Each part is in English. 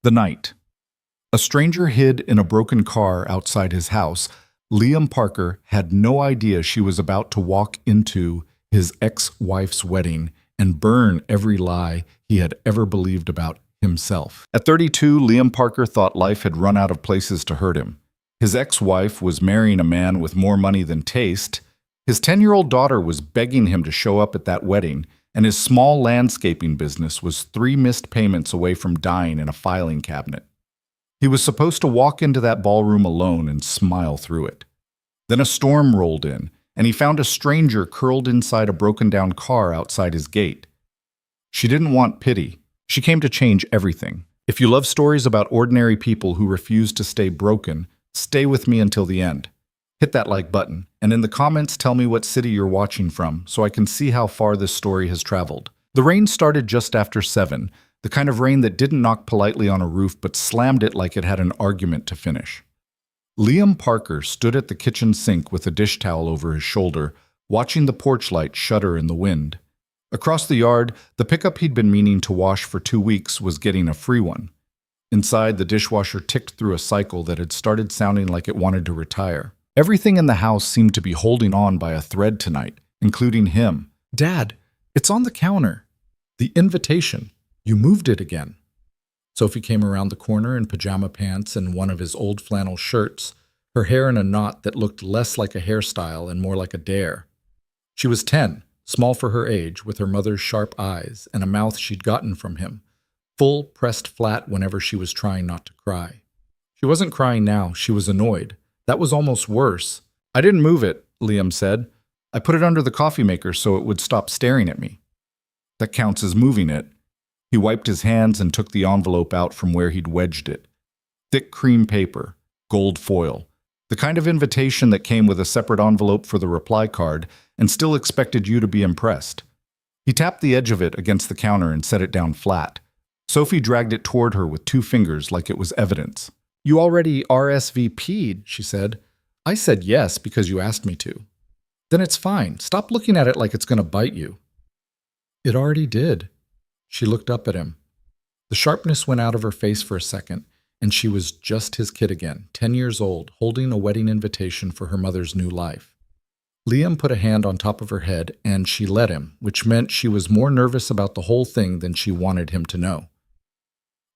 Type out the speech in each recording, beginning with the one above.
The night. A stranger hid in a broken car outside his house. Liam Parker had no idea she was about to walk into his ex-wife's wedding and burn every lie he had ever believed about himself. At 32, Liam Parker thought life had run out of places to hurt him. His ex-wife was marrying a man with more money than taste. His 10-year-old daughter was begging him to show up at that wedding, and his small landscaping business was 3 missed payments away from dying in a filing cabinet. He was supposed to walk into that ballroom alone and smile through it. Then a storm rolled in, and he found a stranger curled inside a broken-down car outside his gate. She didn't want pity. She came to change everything. If you love stories about ordinary people who refuse to stay broken, stay with me until the end. Hit that like button, and in the comments tell me what city you're watching from so I can see how far this story has traveled. The rain started just after 7, the kind of rain that didn't knock politely on a roof but slammed it like it had an argument to finish. Liam Parker stood at the kitchen sink with a dish towel over his shoulder, watching the porch light shudder in the wind. Across the yard, the pickup he'd been meaning to wash for 2 weeks was getting a free one. Inside, the dishwasher ticked through a cycle that had started sounding like it wanted to retire. Everything in the house seemed to be holding on by a thread tonight, including him. "Dad, it's on the counter. The invitation. You moved it again." Sophie came around the corner in pajama pants and one of his old flannel shirts, her hair in a knot that looked less like a hairstyle and more like a dare. She was 10, small for her age, with her mother's sharp eyes and a mouth she'd gotten from him, full, pressed flat whenever she was trying not to cry. She wasn't crying now, she was annoyed. That was almost worse. "I didn't move it," Liam said. "I put it under the coffee maker so it would stop staring at me." "That counts as moving it." He wiped his hands and took the envelope out from where he'd wedged it. Thick cream paper, gold foil, the kind of invitation that came with a separate envelope for the reply card and still expected you to be impressed. He tapped the edge of it against the counter and set it down flat. Sophie dragged it toward her with 2 fingers like it was evidence. "You already RSVP'd," she said. "I said yes because you asked me to." "Then it's fine. Stop looking at it like it's going to bite you." "It already did." She looked up at him. The sharpness went out of her face for a second, and she was just his kid again, 10 years old, holding a wedding invitation for her mother's new life. Liam put a hand on top of her head, and she let him, which meant she was more nervous about the whole thing than she wanted him to know.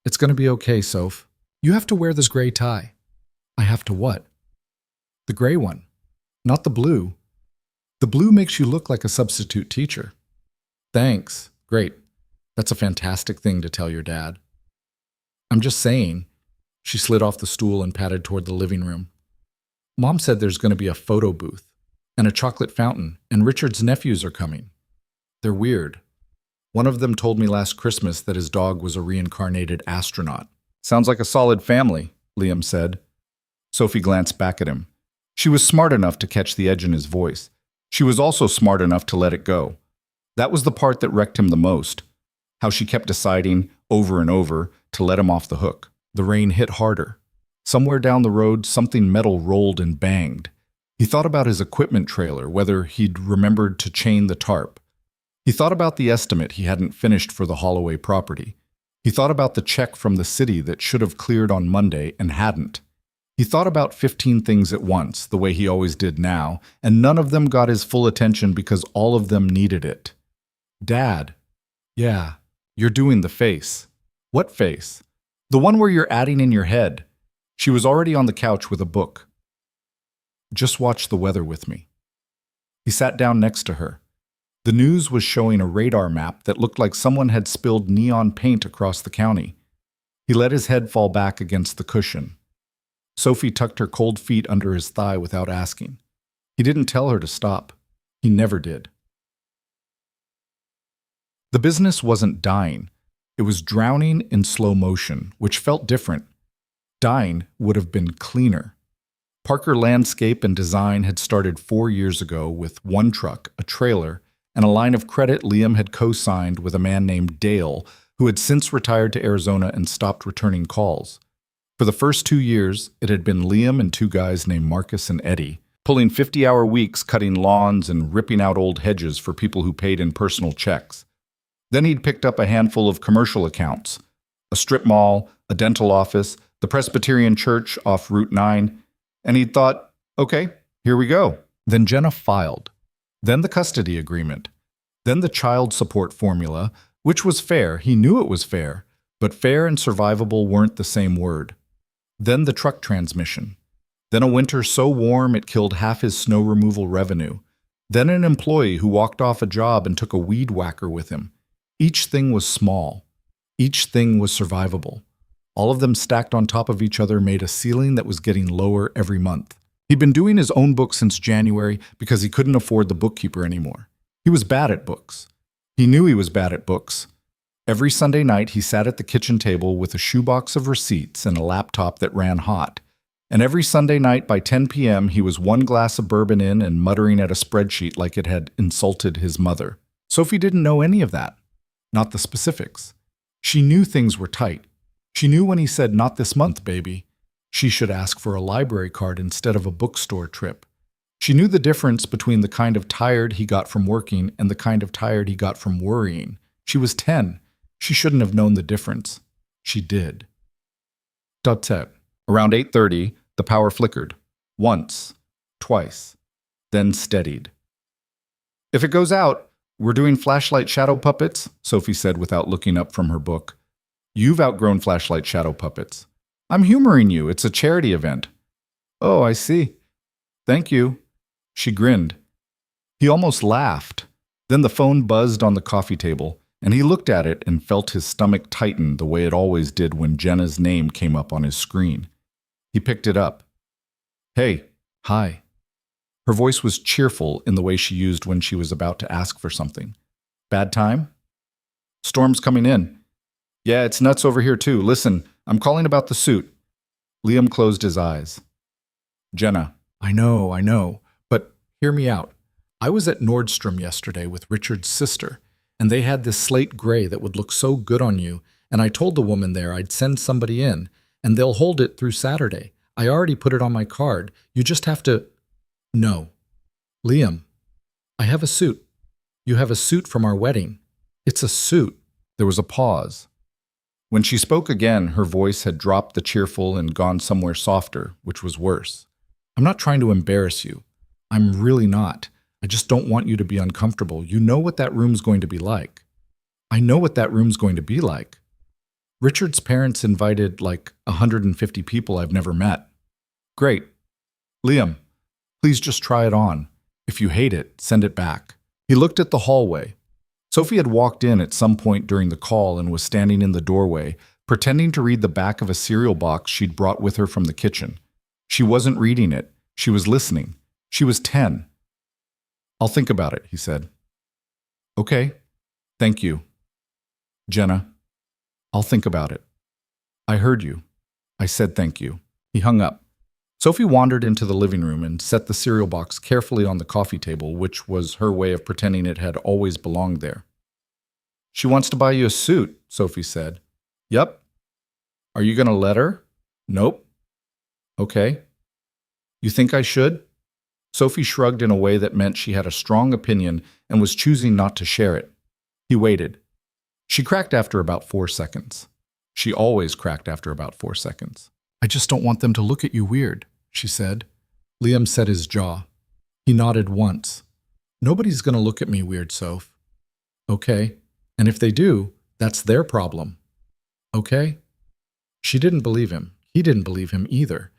"It's going to be okay, Soph. You have to wear this gray tie." "I have to what?" "The gray one. Not the blue. The blue makes you look like a substitute teacher." "Thanks. Great. That's a fantastic thing to tell your dad." "I'm just saying." She slid off the stool and padded toward the living room. "Mom said there's going to be a photo booth, and a chocolate fountain, and Richard's nephews are coming. They're weird. One of them told me last Christmas that his dog was a reincarnated astronaut." "Sounds like a solid family," Liam said. Sophie glanced back at him. She was smart enough to catch the edge in his voice. She was also smart enough to let it go. That was the part that wrecked him the most. How she kept deciding, over and over, to let him off the hook. The rain hit harder. Somewhere down the road, something metal rolled and banged. He thought about his equipment trailer, whether he'd remembered to chain the tarp. He thought about the estimate he hadn't finished for the Holloway property. He thought about the check from the city that should have cleared on Monday and hadn't. He thought about 15 things at once, the way he always did now, and none of them got his full attention because all of them needed it. "Dad." "Yeah, you're doing the face." "What face?" "The one where you're adding in your head." She was already on the couch with a book. "Just watch the weather with me." He sat down next to her. The news was showing a radar map that looked like someone had spilled neon paint across the county. He let his head fall back against the cushion. Sophie tucked her cold feet under his thigh without asking. He didn't tell her to stop. He never did. The business wasn't dying. It was drowning in slow motion, which felt different. Dying would have been cleaner. Parker Landscape and Design had started 4 years ago with 1 truck, a trailer, and a line of credit Liam had co-signed with a man named Dale, who had since retired to Arizona and stopped returning calls. For the first 2 years, it had been Liam and 2 guys named Marcus and Eddie, pulling 50-hour weeks cutting lawns and ripping out old hedges for people who paid in personal checks. Then he'd picked up a handful of commercial accounts, a strip mall, a dental office, the Presbyterian church off Route 9, and he'd thought, okay, here we go. Then Jenna filed. Then the custody agreement. Then the child support formula, which was fair. He knew it was fair, but fair and survivable weren't the same word. Then the truck transmission. Then a winter so warm it killed half his snow removal revenue. Then an employee who walked off a job and took a weed whacker with him. Each thing was small. Each thing was survivable. All of them stacked on top of each other made a ceiling that was getting lower every month. He'd been doing his own book since January because he couldn't afford the bookkeeper anymore. He was bad at books. He knew he was bad at books. Every Sunday night, he sat at the kitchen table with a shoebox of receipts and a laptop that ran hot. And every Sunday night by 10 p.m., he was one glass of bourbon in and muttering at a spreadsheet like it had insulted his mother. Sophie didn't know any of that, not the specifics. She knew things were tight. She knew when he said, "Not this month, baby," she should ask for a library card instead of a bookstore trip. She knew the difference between the kind of tired he got from working and the kind of tired he got from worrying. She was 10. She shouldn't have known the difference. She did. Set. Around 8:30, the power flickered. Once. Twice. Then steadied. "If it goes out, we're doing flashlight shadow puppets," Sophie said without looking up from her book. "You've outgrown flashlight shadow puppets. I'm humoring you. It's a charity event." "Oh, I see. Thank you." She grinned. He almost laughed. Then the phone buzzed on the coffee table, and he looked at it and felt his stomach tighten the way it always did when Jenna's name came up on his screen. He picked it up. "Hey, hi." Her voice was cheerful in the way she used when she was about to ask for something. "Bad time?" "Storm's coming in." "Yeah, it's nuts over here too. Listen, I'm calling about the suit." Liam closed his eyes. "Jenna, I know, but hear me out. I was at Nordstrom yesterday with Richard's sister, and they had this slate gray that would look so good on you, and I told the woman there I'd send somebody in, and they'll hold it through Saturday. I already put it on my card. You just have to—" "No. Liam, I have a suit. You have a suit from our wedding. It's a suit." There was a pause. When she spoke again, her voice had dropped the cheerful and gone somewhere softer, which was worse. "I'm not trying to embarrass you. I'm really not. I just don't want you to be uncomfortable. You know what that room's going to be like." "I know what that room's going to be like. Richard's parents invited like 150 people I've never met." "Great. Liam, please just try it on. If you hate it, send it back." He looked at the hallway. Sophie had walked in at some point during the call and was standing in the doorway, pretending to read the back of a cereal box she'd brought with her from the kitchen. She wasn't reading it. She was listening. She was 10. "I'll think about it," he said. "Okay. Thank you." "Jenna, I'll think about it." "I heard you. I said thank you." He hung up. Sophie wandered into the living room and set the cereal box carefully on the coffee table, which was her way of pretending it had always belonged there. "She wants to buy you a suit," Sophie said. "Yup." "Are you going to let her?" "Nope." "Okay. You think I should?" Sophie shrugged in a way that meant she had a strong opinion and was choosing not to share it. He waited. She cracked after about 4 seconds. She always cracked after about 4 seconds. "I just don't want them to look at you weird," she said. Liam set his jaw. He nodded once. "Nobody's going to look at me weird, Soph." "Okay. And if they do, that's their problem." "Okay?" She didn't believe him. He didn't believe him either.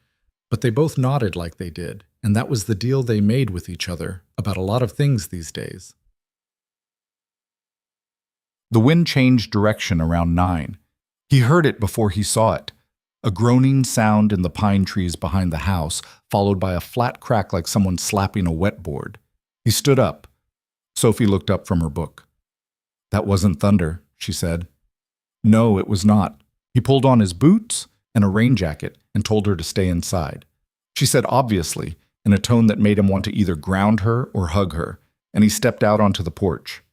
But they both nodded like they did, and that was the deal they made with each other about a lot of things these days. The wind changed direction around 9. He heard it before he saw it. A groaning sound in the pine trees behind the house, followed by a flat crack like someone slapping a wetboard. He stood up. Sophie looked up from her book. "That wasn't thunder," she said. "No, it was not." He pulled on his boots and a rain jacket and told her to stay inside. She said obviously, in a tone that made him want to either ground her or hug her, and he stepped out onto the porch.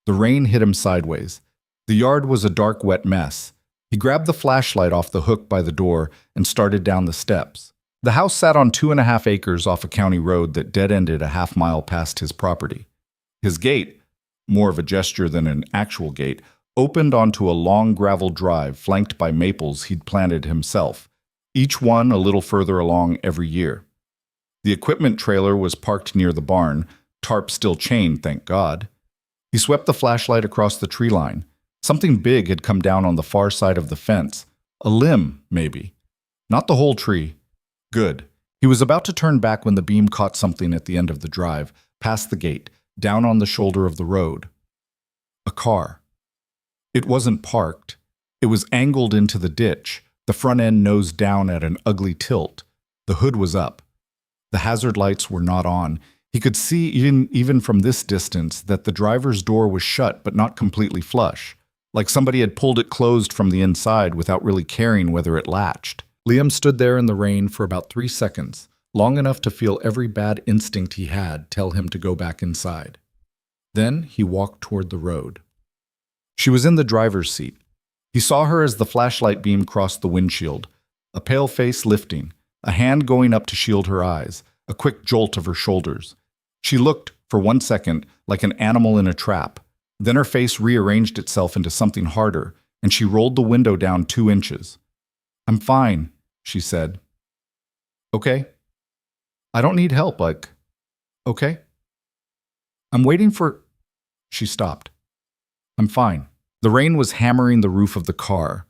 The rain hit him sideways. The yard was a dark, wet mess. He grabbed the flashlight off the hook by the door and started down the steps. The house sat on 2.5 acres off a county road that dead-ended a half-mile past his property. His gate, more of a gesture than an actual gate, opened onto a long gravel drive flanked by maples he'd planted himself, each one a little further along every year. The equipment trailer was parked near the barn, tarp still chained, thank God. He swept the flashlight across the tree line. Something big had come down on the far side of the fence. A limb, maybe. Not the whole tree. Good. He was about to turn back when the beam caught something at the end of the drive, past the gate, down on the shoulder of the road. A car. It wasn't parked. It was angled into the ditch, the front end nose down at an ugly tilt. The hood was up. The hazard lights were not on. He could see even from this distance that the driver's door was shut but not completely flush, like somebody had pulled it closed from the inside without really caring whether it latched. Liam stood there in the rain for about 3 seconds, long enough to feel every bad instinct he had tell him to go back inside. Then he walked toward the road. She was in the driver's seat. He saw her as the flashlight beam crossed the windshield, a pale face lifting, a hand going up to shield her eyes, a quick jolt of her shoulders. She looked, for 1 second, like an animal in a trap. Then her face rearranged itself into something harder, and she rolled the window down 2 inches. "I'm fine," she said. "Okay. I don't need help, okay? I'm waiting for—" She stopped. "I'm fine." The rain was hammering the roof of the car.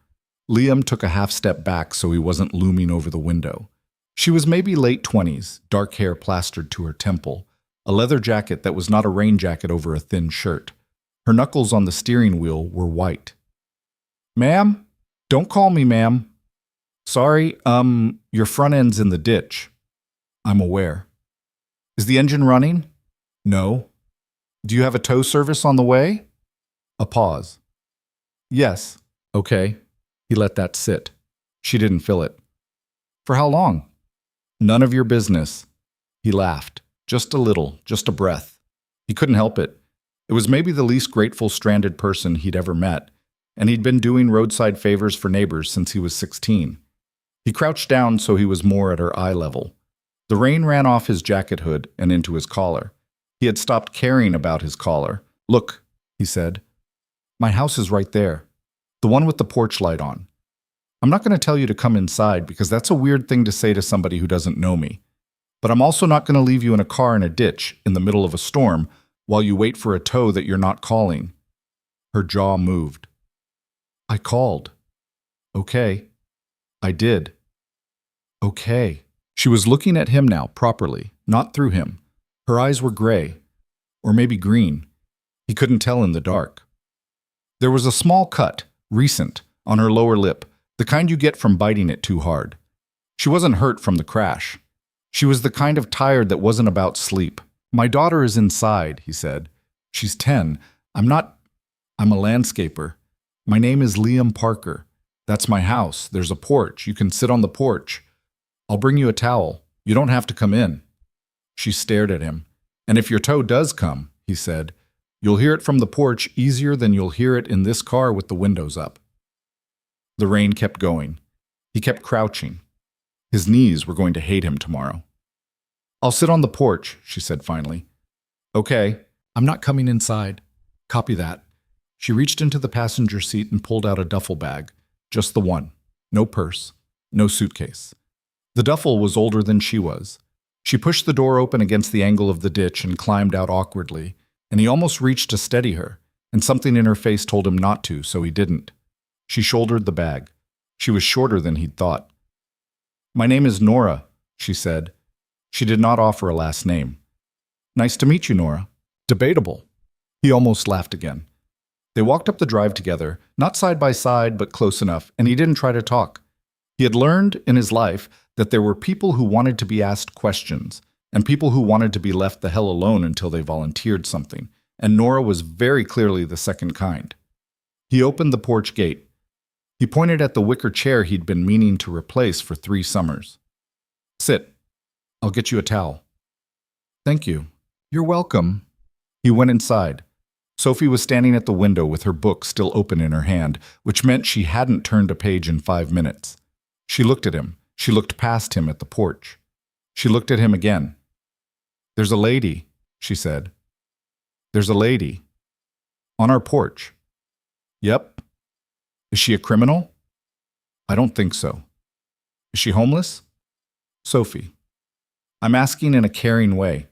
Liam took a half step back so he wasn't looming over the window. She was maybe late 20s, dark hair plastered to her temple, a leather jacket that was not a rain jacket over a thin shirt. Her knuckles on the steering wheel were white. "Ma'am? Don't call me ma'am." "Sorry, your front end's in the ditch." "I'm aware." "Is the engine running?" "No." "Do you have a tow service on the way?" A pause. "Yes." "Okay." He let that sit. She didn't feel it. "For how long?" "None of your business." He laughed. Just a little, just a breath. He couldn't help it. It was maybe the least grateful stranded person he'd ever met, and he'd been doing roadside favors for neighbors since he was 16. He crouched down so he was more at her eye level. The rain ran off his jacket hood and into his collar. He had stopped caring about his collar. "Look," he said. "My house is right there. The one with the porch light on. I'm not going to tell you to come inside because that's a weird thing to say to somebody who doesn't know me. But I'm also not going to leave you in a car in a ditch in the middle of a storm while you wait for a tow that you're not calling." Her jaw moved. "I called." "Okay." "I did." "Okay." She was looking at him now, properly, not through him. Her eyes were gray, or maybe green. He couldn't tell in the dark. There was a small cut, recent, on her lower lip, the kind you get from biting it too hard. She wasn't hurt from the crash. She was the kind of tired that wasn't about sleep. "My daughter is inside," he said. "She's 10. I'm a landscaper. My name is Liam Parker. That's my house. There's a porch. You can sit on the porch. I'll bring you a towel. You don't have to come in." She stared at him. "And if your tow does come," he said, "you'll hear it from the porch easier than you'll hear it in this car with the windows up." The rain kept going. He kept crouching. His knees were going to hate him tomorrow. "I'll sit on the porch," she said finally. "Okay. I'm not coming inside." "Copy that." She reached into the passenger seat and pulled out a duffel bag. Just the one. No purse. No suitcase. The duffel was older than she was. She pushed the door open against the angle of the ditch and climbed out awkwardly, and he almost reached to steady her, and something in her face told him not to, so he didn't. She shouldered the bag. She was shorter than he'd thought. "My name is Nora," she said. She did not offer a last name. "Nice to meet you, Nora." Debatable. He almost laughed again. They walked up the drive together, not side by side, but close enough, and he didn't try to talk. He had learned in his life that there were people who wanted to be asked questions, and people who wanted to be left the hell alone until they volunteered something, and Nora was very clearly the second kind. He opened the porch gate. He pointed at the wicker chair he'd been meaning to replace for 3 summers. "Sit. I'll get you a towel." "Thank you." "You're welcome." He went inside. Sophie was standing at the window with her book still open in her hand, which meant she hadn't turned a page in 5 minutes. She looked at him. She looked past him at the porch. She looked at him again. "There's a lady," she said. "There's a lady. On our porch." Yep. Is she a criminal? I don't think so. Is she homeless? Sophie. I'm asking in a caring way.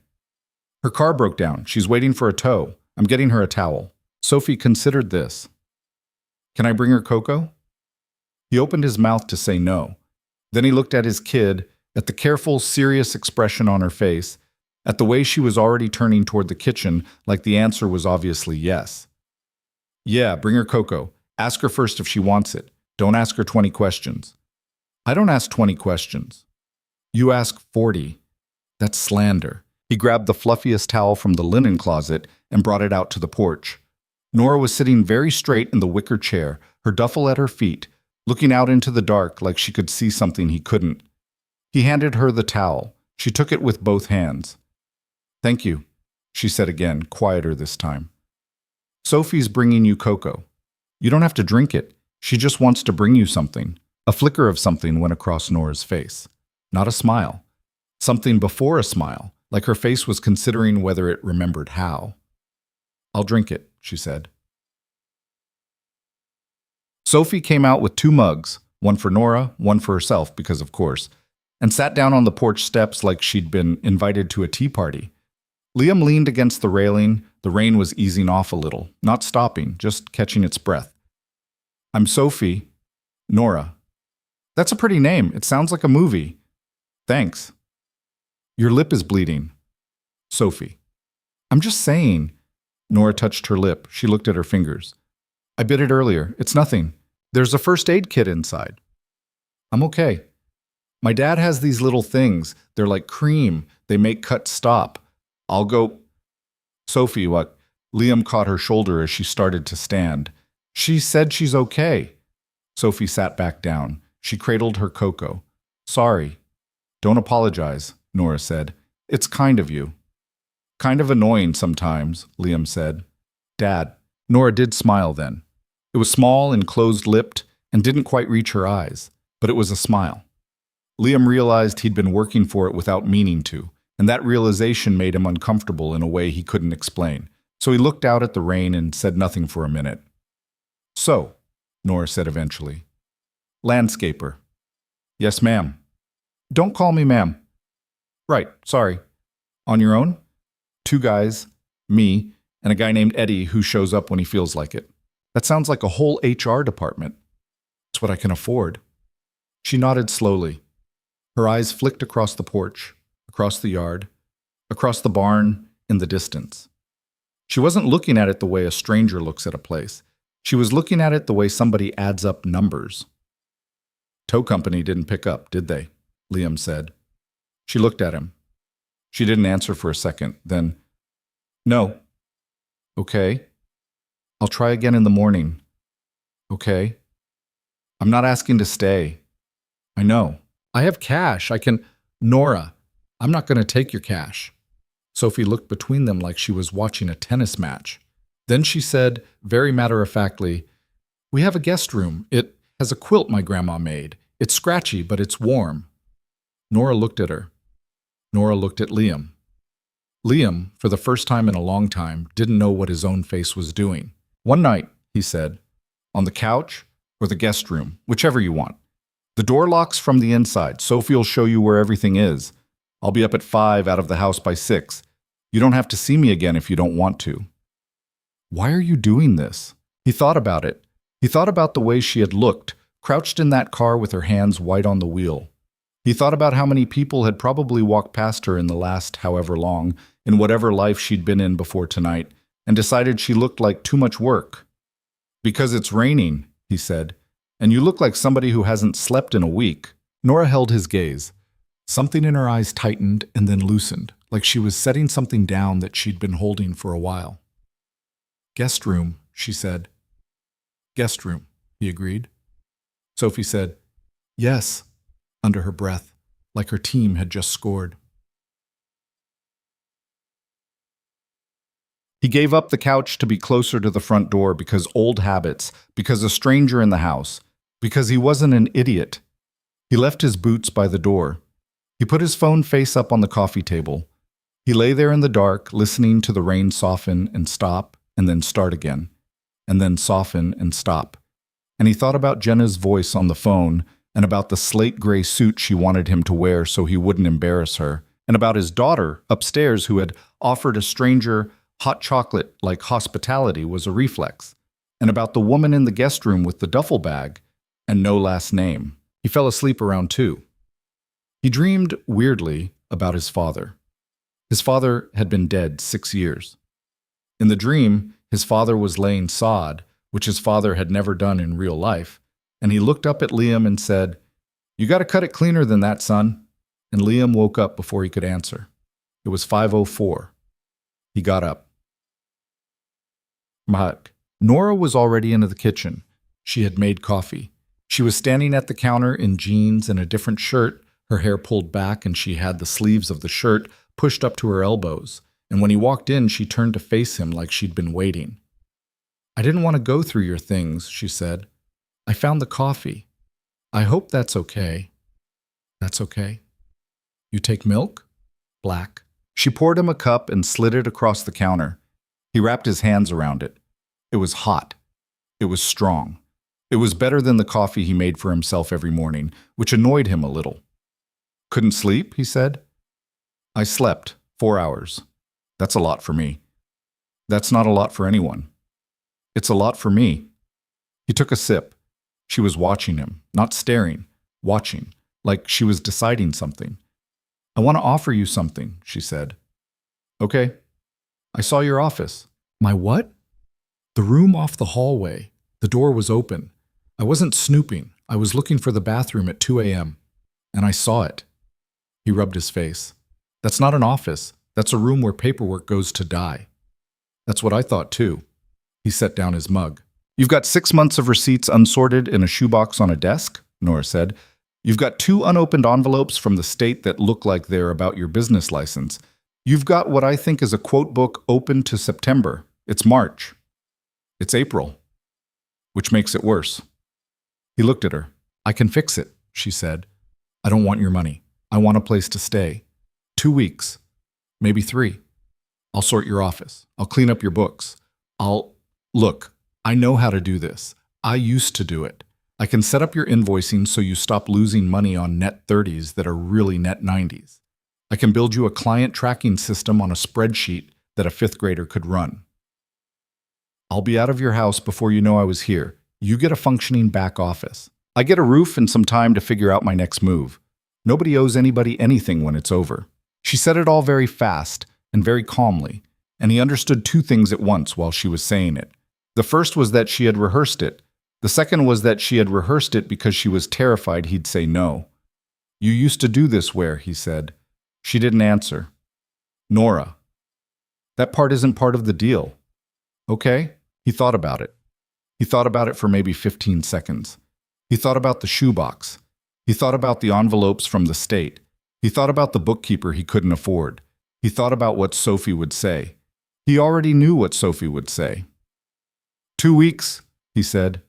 Her car broke down. She's waiting for a tow. I'm getting her a towel. Sophie considered this. Can I bring her cocoa? He opened his mouth to say no. Then he looked at his kid, at the careful, serious expression on her face, at the way she was already turning toward the kitchen, like the answer was obviously yes. Yeah, bring her cocoa. Ask her first if she wants it. Don't ask her 20 questions. I don't ask 20 questions. You ask 40. That's slander. He grabbed the fluffiest towel from the linen closet and brought it out to the porch. Nora was sitting very straight in the wicker chair, her duffel at her feet, looking out into the dark like she could see something he couldn't. He handed her the towel. She took it with both hands. Thank you, she said again, quieter this time. Sophie's bringing you cocoa. You don't have to drink it. She just wants to bring you something. A flicker of something went across Nora's face. Not a smile. Something before a smile, like her face was considering whether it remembered how. I'll drink it, she said. Sophie came out with 2 mugs, one for Nora, one for herself, because of course, and sat down on the porch steps like she'd been invited to a tea party. Liam leaned against the railing. The rain was easing off a little, not stopping, just catching its breath. I'm Sophie. Nora. That's a pretty name. It sounds like a movie. Thanks. Your lip is bleeding. Sophie. I'm just saying. Nora touched her lip. She looked at her fingers. I bit it earlier. It's nothing. There's a first aid kit inside. I'm okay. My dad has these little things. They're like cream. They make cuts stop. I'll go. Sophie, what? Liam caught her shoulder as she started to stand. She said she's okay. Sophie sat back down. She cradled her cocoa. Sorry. Don't apologize, Nora said. It's kind of you. Kind of annoying sometimes, Liam said. Dad. Nora did smile then. It was small and closed-lipped and didn't quite reach her eyes, but it was a smile. Liam realized he'd been working for it without meaning to, and that realization made him uncomfortable in a way he couldn't explain. So he looked out at the rain and said nothing for a minute. So, Nora said eventually. Landscaper. Yes, ma'am. Don't call me ma'am. Right, sorry. On your own? 2 guys, me, and a guy named Eddie who shows up when he feels like it. That sounds like a whole HR department. It's what I can afford. She nodded slowly. Her eyes flicked across the porch, across the yard, across the barn, in the distance. She wasn't looking at it the way a stranger looks at a place. She was looking at it the way somebody adds up numbers. Tow company didn't pick up, did they? Liam said. She looked at him. She didn't answer for a second, then, no. Okay. I'll try again in the morning. Okay. I'm not asking to stay. I know. I have cash. I can... Nora, I'm not going to take your cash. Sophie looked between them like she was watching a tennis match. Then she said, very matter-of-factly, we have a guest room. It has a quilt my grandma made. It's scratchy, but it's warm. Nora looked at her. Nora looked at Liam. Liam, for the first time in a long time, didn't know what his own face was doing. One night, he said, on the couch or the guest room, whichever you want. The door locks from the inside. Sophie will show you where everything is. I'll be up at 5, out of the house by 6. You don't have to see me again if you don't want to. Why are you doing this? He thought about it. He thought about the way she had looked, crouched in that car with her hands white on the wheel. He thought about how many people had probably walked past her in the last however long, in whatever life she'd been in before tonight, and decided she looked like too much work. Because it's raining, he said, and you look like somebody who hasn't slept in a week. Nora held his gaze. Something in her eyes tightened and then loosened, like she was setting something down that she'd been holding for a while. Guest room, she said. Guest room, he agreed. Sophie said, yes, under her breath, like her team had just scored. He gave up the couch to be closer to the front door because old habits, because a stranger in the house, because he wasn't an idiot. He left his boots by the door. He put his phone face up on the coffee table. He lay there in the dark, listening to the rain soften and stop and then start again. and then soften and stop. And he thought about Jenna's voice on the phone, and about the slate gray suit she wanted him to wear so he wouldn't embarrass her, and about his daughter upstairs who had offered a stranger hot chocolate like hospitality was a reflex, and about the woman in the guest room with the duffel bag and no last name. He fell asleep around 2. He dreamed weirdly about his father. His father had been dead 6 years. In the dream, his father was laying sod, which his father had never done in real life, and he looked up at Liam and said, "You got to cut it cleaner than that, son." And Liam woke up before he could answer. It was 5:04. He got up. But Nora was already into the kitchen. She had made coffee. She was standing at the counter in jeans and a different shirt, her hair pulled back, and she had the sleeves of the shirt pushed up to her elbows. And when he walked in, she turned to face him like she'd been waiting. "I didn't want to go through your things," she said. "I found the coffee. I hope that's okay." "That's okay." "You take milk?" "Black." She poured him a cup and slid it across the counter. He wrapped his hands around it. It was hot. It was strong. It was better than the coffee he made for himself every morning, which annoyed him a little. "Couldn't sleep?" he said. "I slept 4 hours. That's a lot for me." "That's not a lot for anyone." "It's a lot for me." He took a sip. She was watching him, not staring, watching, like she was deciding something. "I want to offer you something," she said. "Okay." "I saw your office." "My what?" "The room off the hallway. The door was open. I wasn't snooping. I was looking for the bathroom at 2 a.m. And I saw it." He rubbed his face. "That's not an office. That's a room where paperwork goes to die." "That's what I thought too." He set down his mug. "You've got 6 months of receipts unsorted in a shoebox on a desk," Nora said. "You've got 2 unopened envelopes from the state that look like they're about your business license. You've got what I think is a quote book open to September. It's March. It's April. Which makes it worse." He looked at her. "I can fix it," she said. "I don't want your money. I want a place to stay. 2 weeks. Maybe 3. I'll sort your office. I'll clean up your books. Look, I know how to do this. I used to do it. I can set up your invoicing so you stop losing money on net 30s that are really net 90s. I can build you a client tracking system on a spreadsheet that a 5th grader could run. I'll be out of your house before you know I was here. You get a functioning back office. I get a roof and some time to figure out my next move. Nobody owes anybody anything when it's over." She said it all very fast and very calmly, and he understood 2 things at once while she was saying it. The first was that she had rehearsed it. The second was that she had rehearsed it because she was terrified he'd say no. "You used to do this where?" he said. She didn't answer. "Nora." "That part isn't part of the deal." "Okay." He thought about it. He thought about it for maybe 15 seconds. He thought about the shoebox. He thought about the envelopes from the state. He thought about the bookkeeper he couldn't afford. He thought about what Sophie would say. He already knew what Sophie would say. 2 weeks, he said.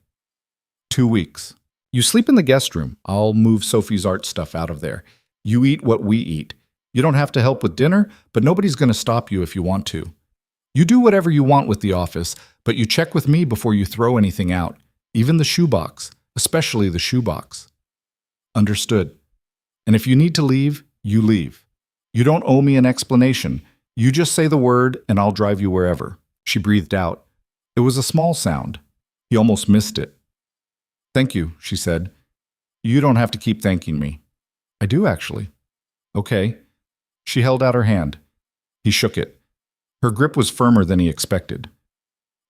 2 weeks. You sleep in the guest room. I'll move Sophie's art stuff out of there. You eat what we eat. You don't have to help with dinner, but nobody's going to stop you if you want to. You do whatever you want with the office, but you check with me before you throw anything out, even the shoebox, especially the shoebox. Understood. And if you need to leave, you leave. You don't owe me an explanation. You just say the word and I'll drive you wherever. She breathed out. It was a small sound. He almost missed it. Thank you, she said. You don't have to keep thanking me. I do, actually. Okay. She held out her hand. He shook it. Her grip was firmer than he expected.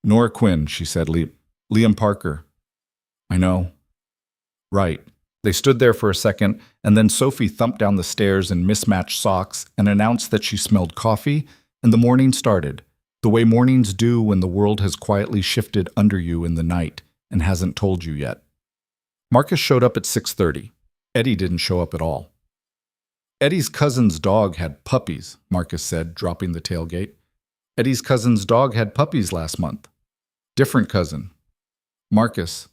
Nora Quinn, she said. Liam Parker. I know. Right. They stood there for a second, and then Sophie thumped down the stairs in mismatched socks and announced that she smelled coffee, and the morning started, the way mornings do when the world has quietly shifted under you in the night and hasn't told you yet. Marcus showed up at 6:30. Eddie didn't show up at all. Eddie's cousin's dog had puppies, Marcus said, dropping the tailgate. Eddie's cousin's dog had puppies last month. Different cousin. Marcus.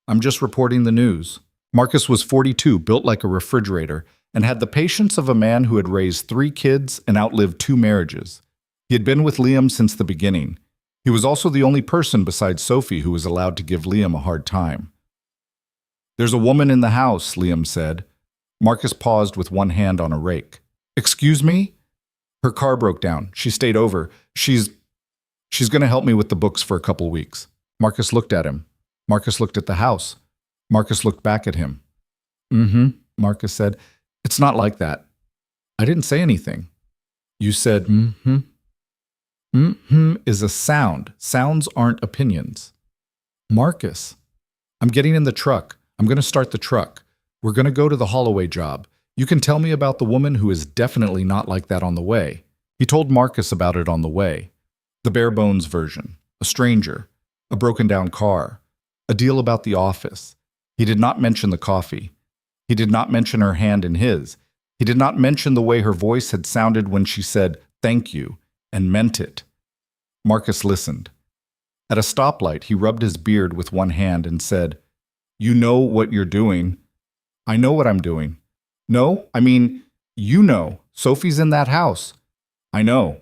I'm just reporting the news. Marcus was 42, built like a refrigerator, and had the patience of a man who had raised 3 kids and outlived 2 marriages. He had been with Liam since the beginning. He was also the only person besides Sophie who was allowed to give Liam a hard time. "There's a woman in the house," Liam said. Marcus paused with one hand on a rake. "Excuse me?" "Her car broke down. She stayed over. She's going to help me with the books for a couple weeks." Marcus looked at him. Marcus looked at the house. Marcus looked back at him. Marcus said. "It's not like that." "I didn't say anything." "You said is a sound. Sounds aren't opinions." "Marcus." "I'm getting in the truck. I'm going to start the truck. We're going to go to the Holloway job. You can tell me about the woman who is definitely not like that on the way." He told Marcus about it on the way. The bare bones version. A stranger. A broken down car. A deal about the office. He did not mention the coffee. He did not mention her hand in his. He did not mention the way her voice had sounded when she said, "Thank you," and meant it. Marcus listened. At a stoplight, he rubbed his beard with one hand and said, "You know what you're doing." "I know what I'm doing." "No, I mean, you know. Sophie's in that house." "I know.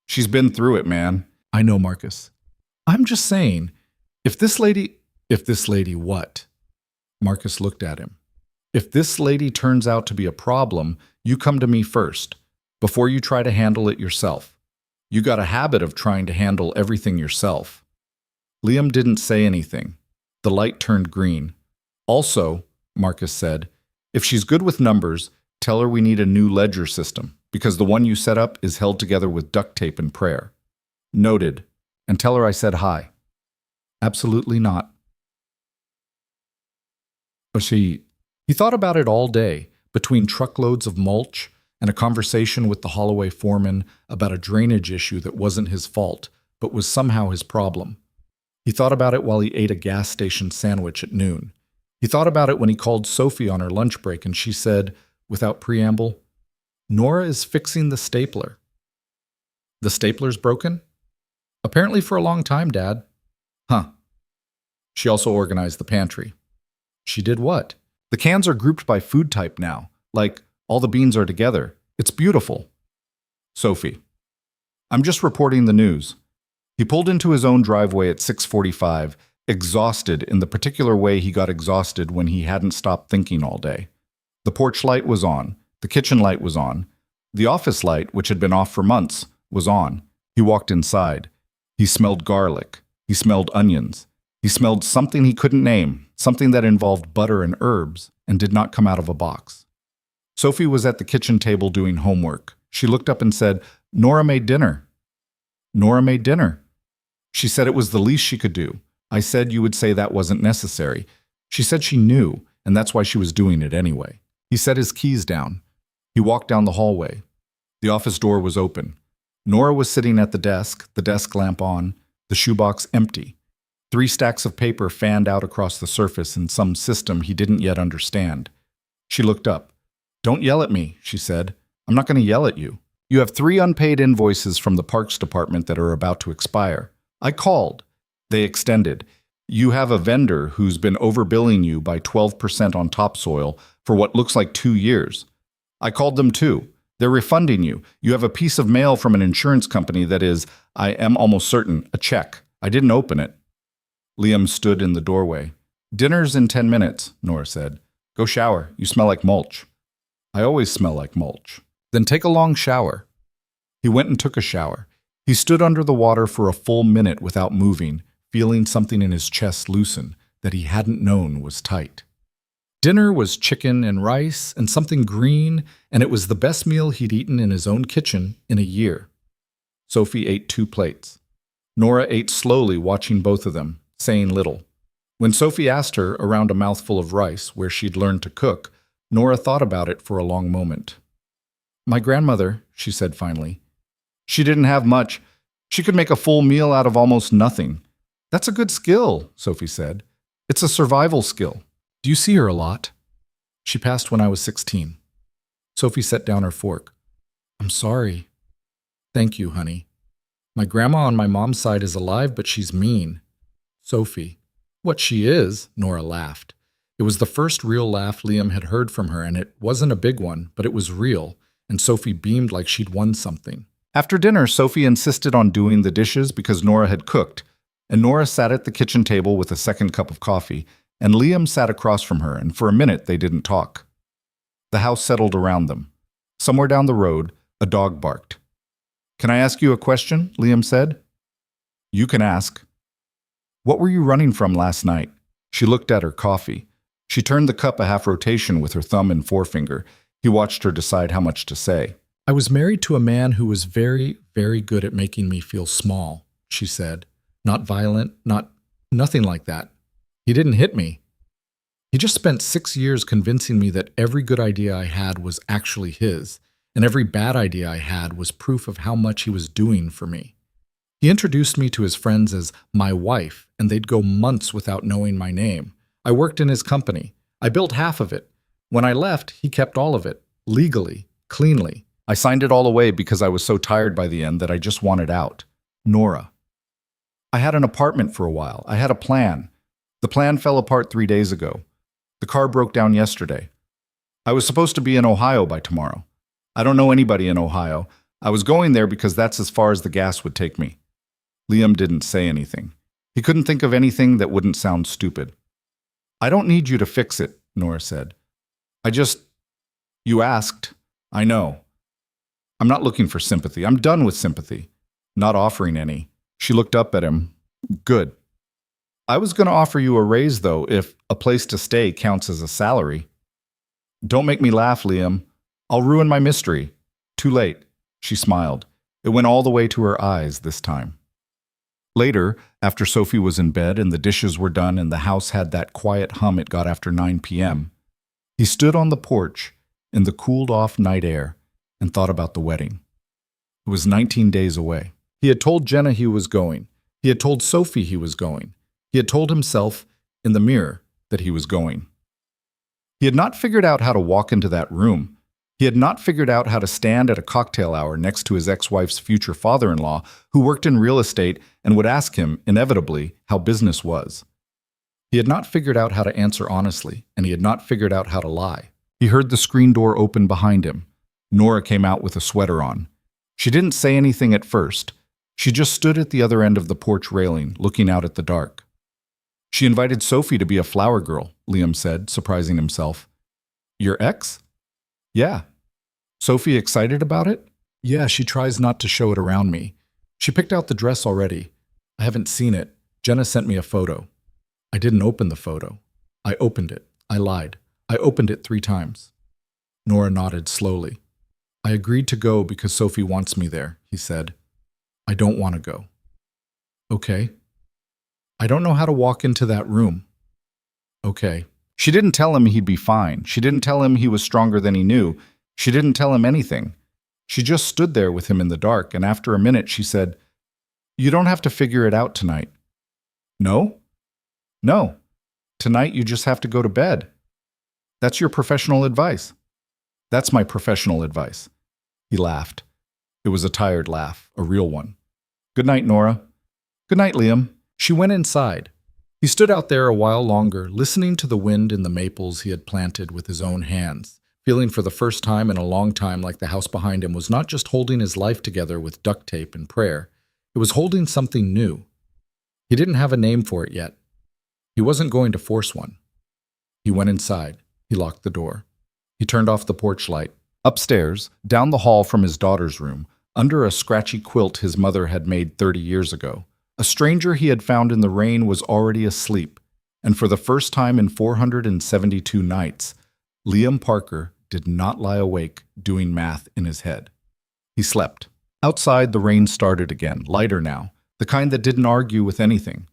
She's been through it, man." "I know, Marcus. I'm just saying, if this lady what?" Marcus looked at him. "If this lady turns out to be a problem, you come to me first, before you try to handle it yourself. You got a habit of trying to handle everything yourself." Liam didn't say anything. The light turned green. "Also," Marcus said, "if she's good with numbers, tell her we need a new ledger system, because the one you set up is held together with duct tape and prayer." "Noted. And tell her I said hi." "Absolutely not." But he thought about it all day, between truckloads of mulch and a conversation with the Holloway foreman about a drainage issue that wasn't his fault, but was somehow his problem. He thought about it while he ate a gas station sandwich at noon. He thought about it when he called Sophie on her lunch break and she said, without preamble, "Nora is fixing the stapler." "The stapler's broken?" "Apparently for a long time, Dad." "Huh." She also organized the pantry. "She did what?" "The cans are grouped by food type now, like all the beans are together. It's beautiful." Sophie. "I'm just reporting the news." He pulled into his own driveway at 6:45, exhausted in the particular way he got exhausted when he hadn't stopped thinking all day. The porch light was on. The kitchen light was on. The office light, which had been off for months, was on. He walked inside. He smelled garlic. He smelled onions. He smelled something he couldn't name, something that involved butter and herbs, and did not come out of a box. Sophie was at the kitchen table doing homework. She looked up and said, "Nora made dinner." "Nora made dinner." "She said it was the least she could do. I said you would say that wasn't necessary. She said she knew, and that's why she was doing it anyway." He set his keys down. He walked down the hallway. The office door was open. Nora was sitting at the desk lamp on, the shoebox empty. 3 stacks of paper fanned out across the surface in some system he didn't yet understand. She looked up. "Don't yell at me," she said. "I'm not going to yell at you. You have 3 unpaid invoices from the Parks Department that are about to expire. I called. They extended. You have a vendor who's been overbilling you by 12% on topsoil for what looks like 2 years. I called them too. They're refunding you. You have a piece of mail from an insurance company that is, I am almost certain, a check. I didn't open it." Liam stood in the doorway. "Dinner's in 10 minutes, Nora said. "Go shower. You smell like mulch." "I always smell like mulch." "Then take a long shower." He went and took a shower. He stood under the water for a full minute without moving, feeling something in his chest loosen that he hadn't known was tight. Dinner was chicken and rice and something green, and it was the best meal he'd eaten in his own kitchen in a year. Sophie ate 2 plates. Nora ate slowly, watching both of them, saying little. When Sophie asked her, around a mouthful of rice, where she'd learned to cook, Nora thought about it for a long moment. "My grandmother," she said finally. "She didn't have much. She could make a full meal out of almost nothing." "That's a good skill," Sophie said. "It's a survival skill." "Do you see her a lot?" "She passed when I was 16. Sophie set down her fork. "I'm sorry." "Thank you, honey. My grandma on my mom's side is alive, but she's mean." "Sophie." "What she is," Nora laughed. It was the first real laugh Liam had heard from her, and it wasn't a big one, but it was real, and Sophie beamed like she'd won something. After dinner, Sophie insisted on doing the dishes because Nora had cooked, and Nora sat at the kitchen table with a second cup of coffee, and Liam sat across from her, and for a minute they didn't talk. The house settled around them. Somewhere down the road, a dog barked. "Can I ask you a question?" Liam said. "You can ask." "What were you running from last night?" She looked at her coffee. She turned the cup a half rotation with her thumb and forefinger. He watched her decide how much to say. "I was married to a man who was very, very good at making me feel small," she said. "Not violent, nothing like that. He didn't hit me. He just spent 6 years convincing me that every good idea I had was actually his, and every bad idea I had was proof of how much he was doing for me. He introduced me to his friends as my wife, and they'd go months without knowing my name. I worked in his company. I built half of it. When I left, he kept all of it, legally, cleanly. I signed it all away because I was so tired by the end that I just wanted out. Nora. I had an apartment for a while. I had a plan. The plan fell apart 3 days ago. The car broke down yesterday. I was supposed to be in Ohio by tomorrow. I don't know anybody in Ohio. I was going there because that's as far as the gas would take me." Liam didn't say anything. He couldn't think of anything that wouldn't sound stupid. "I don't need you to fix it," Nora said. You asked. I know. I'm not looking for sympathy. I'm done with sympathy. Not offering any." She looked up at him. "Good. I was going to offer you a raise, though, if a place to stay counts as a salary." "Don't make me laugh, Liam. I'll ruin my mystery." "Too late." She smiled. It went all the way to her eyes this time. Later, after Sophie was in bed and the dishes were done and the house had that quiet hum it got after 9 p.m., he stood on the porch in the cooled-off night air and thought about the wedding. It was 19 days away. He had told Jenna he was going. He had told Sophie he was going. He had told himself in the mirror that he was going. He had not figured out how to walk into that room. He had not figured out how to stand at a cocktail hour next to his ex-wife's future father-in-law, who worked in real estate and would ask him, inevitably, how business was. He had not figured out how to answer honestly, and he had not figured out how to lie. He heard the screen door open behind him. Nora came out with a sweater on. She didn't say anything at first. She just stood at the other end of the porch railing, looking out at the dark. "She invited Sophie to be a flower girl," Liam said, surprising himself. "Your ex?" "Yeah." "Sophie excited about it?" "Yeah, she tries not to show it around me. She picked out the dress already. I haven't seen it. Jenna sent me a photo. I didn't open the photo. I opened it. I lied. I opened it 3 times. Nora nodded slowly. "I agreed to go because Sophie wants me there," he said. "I don't want to go." "Okay." "I don't know how to walk into that room." "Okay." She didn't tell him he'd be fine. She didn't tell him he was stronger than he knew. She didn't tell him anything. She just stood there with him in the dark, and after a minute she said, "You don't have to figure it out tonight." "No?" "No. Tonight you just have to go to bed. That's your professional advice." "That's my professional advice." He laughed. It was a tired laugh, a real one. "Good night, Nora." "Good night, Liam." She went inside. He stood out there a while longer, listening to the wind in the maples he had planted with his own hands, feeling for the first time in a long time like the house behind him was not just holding his life together with duct tape and prayer. It was holding something new. He didn't have a name for it yet. He wasn't going to force one. He went inside. He locked the door. He turned off the porch light. Upstairs, down the hall from his daughter's room, under a scratchy quilt his mother had made 30 years ago, a stranger he had found in the rain was already asleep, and for the first time in 472 nights, Liam Parker did not lie awake doing math in his head. He slept. Outside, the rain started again, lighter now, the kind that didn't argue with anything.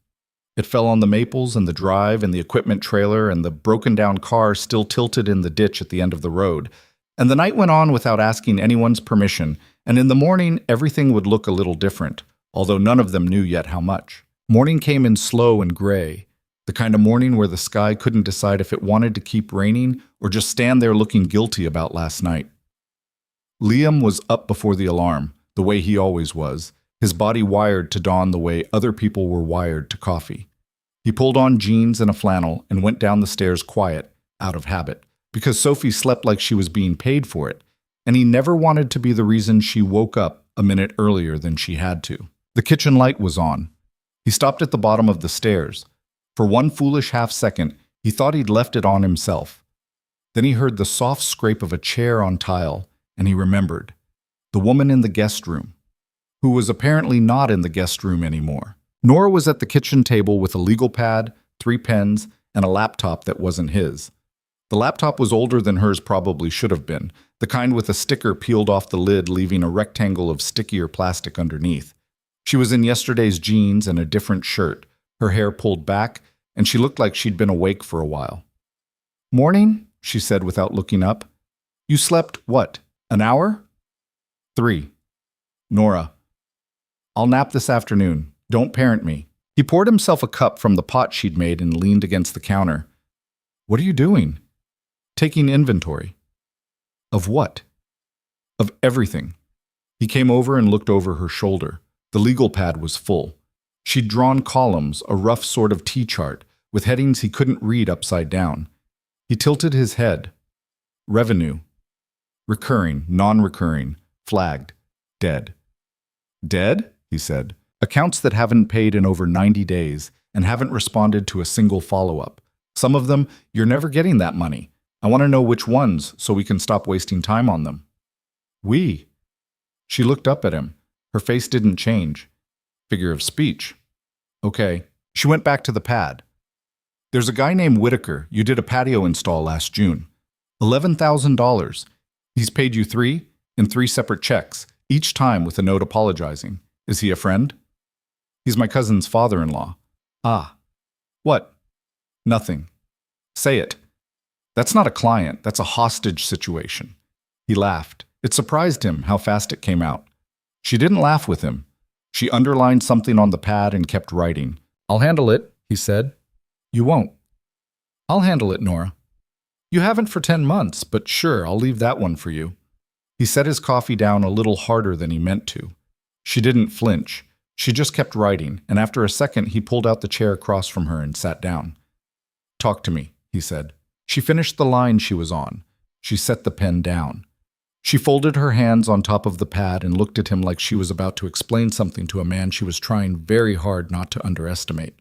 It fell on the maples and the drive and the equipment trailer and the broken-down car still tilted in the ditch at the end of the road. And the night went on without asking anyone's permission, and in the morning everything would look a little different, although none of them knew yet how much. Morning came in slow and gray, the kind of morning where the sky couldn't decide if it wanted to keep raining or just stand there looking guilty about last night. Liam was up before the alarm, the way he always was, his body wired to dawn the way other people were wired to coffee. He pulled on jeans and a flannel and went down the stairs quiet, out of habit, because Sophie slept like she was being paid for it, and he never wanted to be the reason she woke up a minute earlier than she had to. The kitchen light was on. He stopped at the bottom of the stairs. For one foolish half-second, he thought he'd left it on himself. Then he heard the soft scrape of a chair on tile, and he remembered. The woman in the guest room, who was apparently not in the guest room anymore. Nora was at the kitchen table with a legal pad, 3 pens, and a laptop that wasn't his. The laptop was older than hers probably should have been, the kind with a sticker peeled off the lid leaving a rectangle of stickier plastic underneath. She was in yesterday's jeans and a different shirt, her hair pulled back, and she looked like she'd been awake for a while. "Morning," she said without looking up. "You slept, what, an hour?" 3. "Nora, I'll nap this afternoon. Don't parent me." He poured himself a cup from the pot she'd made and leaned against the counter. "What are you doing?" "Taking inventory." "Of what?" "Of everything." He came over and looked over her shoulder. The legal pad was full. She'd drawn columns, a rough sort of T-chart, with headings he couldn't read upside down. He tilted his head. Revenue. Recurring, non-recurring, flagged, dead. "Dead?" he said. "Accounts that haven't paid in over 90 days and haven't responded to a single follow-up. Some of them, you're never getting that money. I want to know which ones so we can stop wasting time on them." "We?" She looked up at him. Her face didn't change. Figure of speech. "Okay." She went back to the pad. "There's a guy named Whitaker. You did a patio install last June. $11,000. He's paid you 3 in 3 separate checks, each time with a note apologizing. Is he a friend?" "He's my cousin's father-in-law." "Ah. What?" "Nothing." "Say it." "That's not a client. That's a hostage situation." He laughed. It surprised him how fast it came out. She didn't laugh with him. She underlined something on the pad and kept writing. "I'll handle it," he said. "You won't." "I'll handle it, Nora." "You haven't for 10 months, but sure, I'll leave that one for you." He set his coffee down a little harder than he meant to. She didn't flinch. She just kept writing, and after a second he pulled out the chair across from her and sat down. "Talk to me," he said. She finished the line she was on. She set the pen down. She folded her hands on top of the pad and looked at him like she was about to explain something to a man she was trying very hard not to underestimate.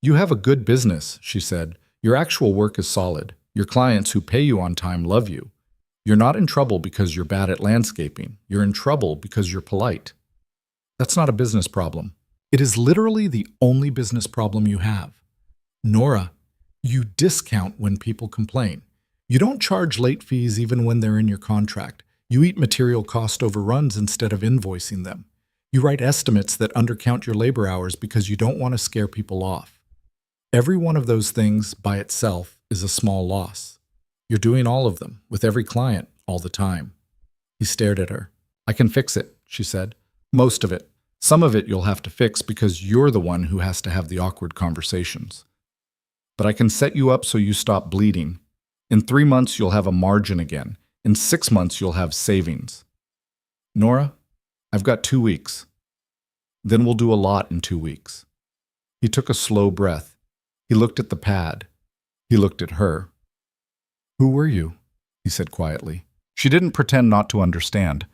"You have a good business," she said. "Your actual work is solid. Your clients who pay you on time love you. You're not in trouble because you're bad at landscaping. You're in trouble because you're polite. That's not a business problem. It is literally the only business problem you have. Nora, you discount when people complain. You don't charge late fees even when they're in your contract. You eat material cost overruns instead of invoicing them. You write estimates that undercount your labor hours because you don't want to scare people off. Every one of those things by itself is a small loss. You're doing all of them, with every client, all the time." He stared at her. "I can fix it," she said. "Most of it. Some of it you'll have to fix because you're the one who has to have the awkward conversations. But I can set you up so you stop bleeding. In 3 months, you'll have a margin again. In 6 months, you'll have savings. Nora, I've got 2 weeks. Then we'll do a lot in 2 weeks." He took a slow breath. He looked at the pad. He looked at her. "Who were you?" he said quietly. She didn't pretend not to understand.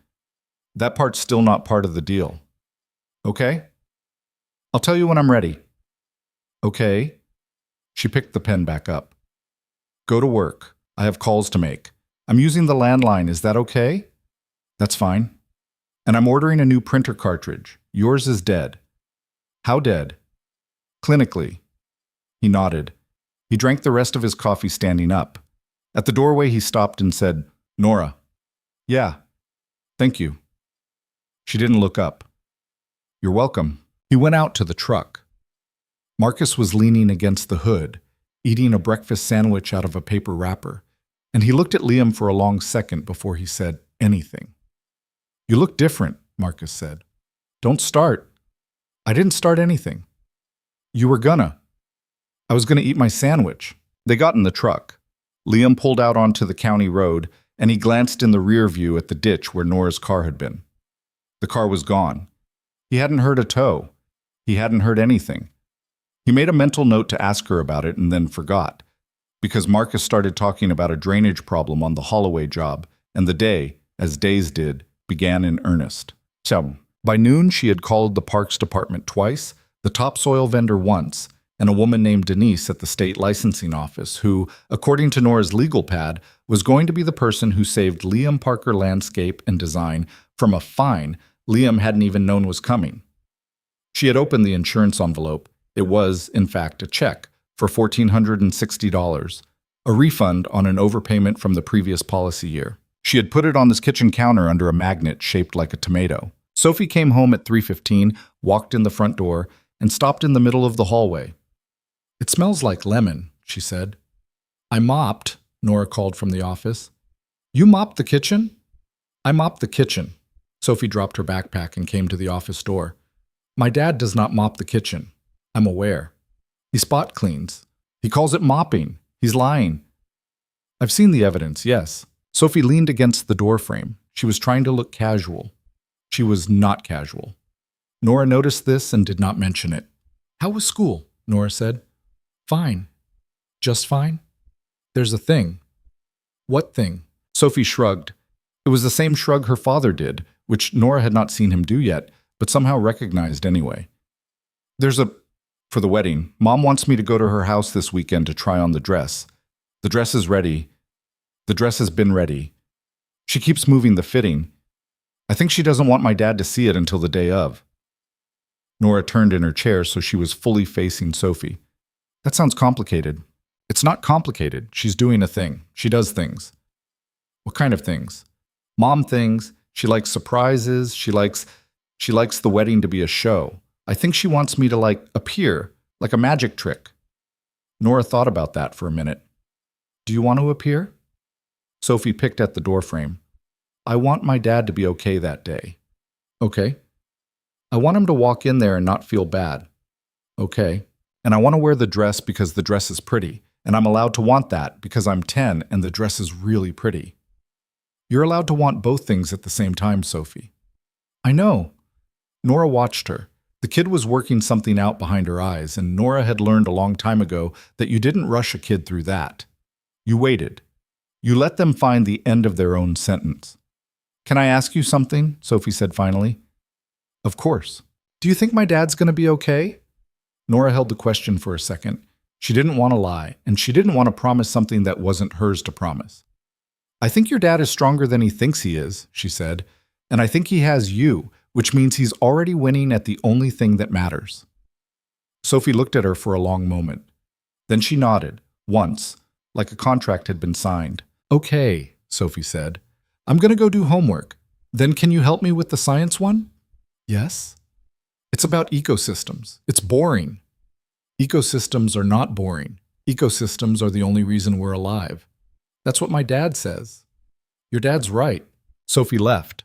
"That part's still not part of the deal." "Okay? I'll tell you when I'm ready." "Okay." She picked the pen back up. "Go to work. I have calls to make. I'm using the landline. Is that okay?" "That's fine." "And I'm ordering a new printer cartridge. Yours is dead." "How dead?" "Clinically." He nodded. He drank the rest of his coffee standing up. At the doorway he stopped and said, "Nora." "Yeah. Thank you." She didn't look up. "You're welcome." He went out to the truck. Marcus was leaning against the hood, eating a breakfast sandwich out of a paper wrapper, and he looked at Liam for a long second before he said anything. "You look different," Marcus said. "Don't start." "I didn't start anything." "You were gonna." "I was gonna eat my sandwich." They got in the truck. Liam pulled out onto the county road, and he glanced in the rear view at the ditch where Nora's car had been. The car was gone. He hadn't heard a tow. He hadn't heard anything. He made a mental note to ask her about it and then forgot, because Marcus started talking about a drainage problem on the Holloway job, and the day, as days did, began in earnest. By noon, she had called the parks department twice, the topsoil vendor once, and a woman named Denise at the state licensing office who, according to Nora's legal pad, was going to be the person who saved Liam Parker Landscape and Design from a fine Liam hadn't even known was coming. She had opened the insurance envelope. It was, in fact, a check for $1,460, a refund on an overpayment from the previous policy year. She had put it on this kitchen counter under a magnet shaped like a tomato. Sophie came home at 3:15, walked in the front door, and stopped in the middle of the hallway. "It smells like lemon," she said. "I mopped," Nora called from the office. "You mopped the kitchen?" "I mopped the kitchen." Sophie dropped her backpack and came to the office door. "My dad does not mop the kitchen. I'm aware. He spot cleans. He calls it mopping. He's lying." "I've seen the evidence, yes." Sophie leaned against the doorframe. She was trying to look casual. She was not casual. Nora noticed this and did not mention it. "How was school?" Nora said. "Fine." "Just fine?" "There's a thing." "What thing?" Sophie shrugged. It was the same shrug her father did, which Nora had not seen him do yet, but somehow recognized anyway. For the wedding, Mom wants me to go to her house this weekend to try on the dress. The dress is ready. The dress has been ready. She keeps moving the fitting. I think she doesn't want my dad to see it until the day of." Nora turned in her chair so she was fully facing Sophie. "That sounds complicated." "It's not complicated. She's doing a thing. She does things." "What kind of things?" "Mom things. She likes surprises. She likes the wedding to be a show. I think she wants me to, appear, like a magic trick." Nora thought about that for a minute. "Do you want to appear?" Sophie picked at the doorframe. "I want my dad to be okay that day." "Okay." "I want him to walk in there and not feel bad." "Okay." "And I want to wear the dress because the dress is pretty, and I'm allowed to want that because I'm 10 and the dress is really pretty." "You're allowed to want both things at the same time, Sophie." "I know." Nora watched her. The kid was working something out behind her eyes, and Nora had learned a long time ago that you didn't rush a kid through that. You waited. You let them find the end of their own sentence. "Can I ask you something?" Sophie said finally. "Of course." "Do you think my dad's going to be okay?" Nora held the question for a second. She didn't want to lie, and she didn't want to promise something that wasn't hers to promise. "I think your dad is stronger than he thinks he is," she said, "and I think he has you, which means he's already winning at the only thing that matters." Sophie looked at her for a long moment. Then she nodded, once, like a contract had been signed. "Okay," Sophie said. "I'm going to go do homework. Then can you help me with the science one?" "Yes." "It's about ecosystems. It's boring." "Ecosystems are not boring. Ecosystems are the only reason we're alive." "That's what my dad says." "Your dad's right." Sophie left.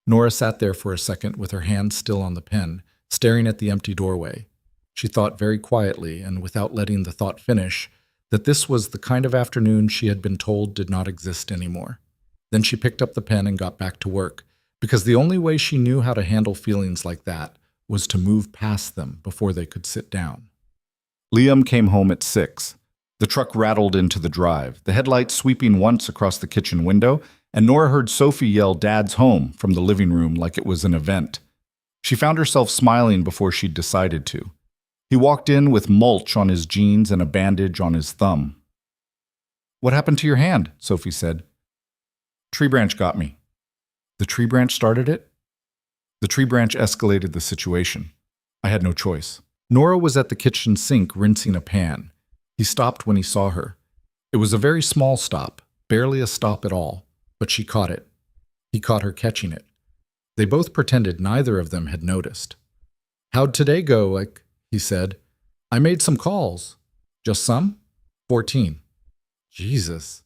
Nora sat there for a second with her hand still on the pen, staring at the empty doorway. She thought very quietly, and without letting the thought finish, that this was the kind of afternoon she had been told did not exist anymore. Then she picked up the pen and got back to work, because the only way she knew how to handle feelings like that was to move past them before they could sit down. Liam came home at 6. The truck rattled into the drive, the headlights sweeping once across the kitchen window, and Nora heard Sophie yell "Dad's home" from the living room like it was an event. She found herself smiling before she'd decided to. He walked in with mulch on his jeans and a bandage on his thumb. "What happened to your hand?" Sophie said. "Tree branch got me." "The tree branch started it?" "The tree branch escalated the situation. I had no choice." Nora was at the kitchen sink rinsing a pan. He stopped when he saw her. It was a very small stop, barely a stop at all, but she caught it. He caught her catching it. They both pretended neither of them had noticed. "How'd today go, he said. "I made some calls." "Just some?" 14. "Jesus.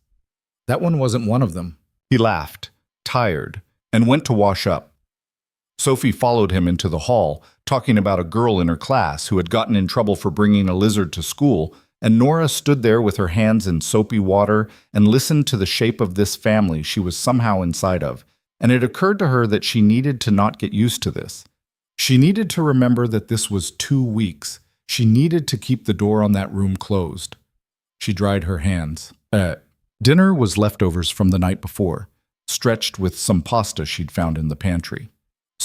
That one wasn't one of them." He laughed, tired, and went to wash up. Sophie followed him into the hall, talking about a girl in her class who had gotten in trouble for bringing a lizard to school, and Nora stood there with her hands in soapy water and listened to the shape of this family she was somehow inside of, and it occurred to her that she needed to not get used to this. She needed to remember that this was 2 weeks. She needed to keep the door on that room closed. She dried her hands. Dinner was leftovers from the night before, stretched with some pasta she'd found in the pantry.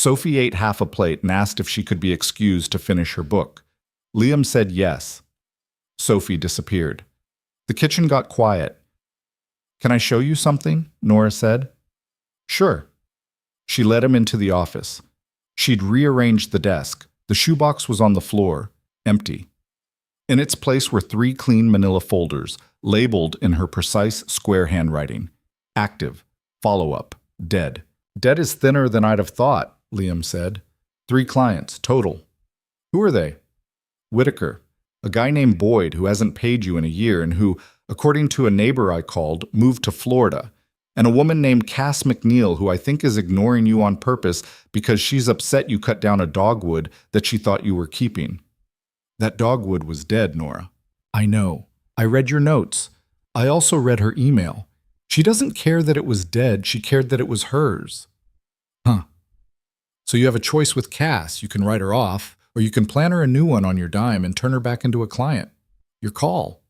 Sophie ate half a plate and asked if she could be excused to finish her book. Liam said yes. Sophie disappeared. The kitchen got quiet. "Can I show you something?" Nora said. "Sure." She led him into the office. She'd rearranged the desk. The shoebox was on the floor, empty. In its place were 3 clean manila folders, labeled in her precise square handwriting. Active, follow-up, dead. "Dead is thinner than I'd have thought," Liam said. 3 clients, total. "Who are they?" "Whitaker, a guy named Boyd who hasn't paid you in a year and who, according to a neighbor I called, moved to Florida. And a woman named Cass McNeil who I think is ignoring you on purpose because she's upset you cut down a dogwood that she thought you were keeping." "That dogwood was dead, Nora." "I know. I read your notes. I also read her email. She doesn't care that it was dead. She cared that it was hers." "Huh. So you have a choice with Cass. You can write her off, or you can plan her a new one on your dime and turn her back into a client. Your call."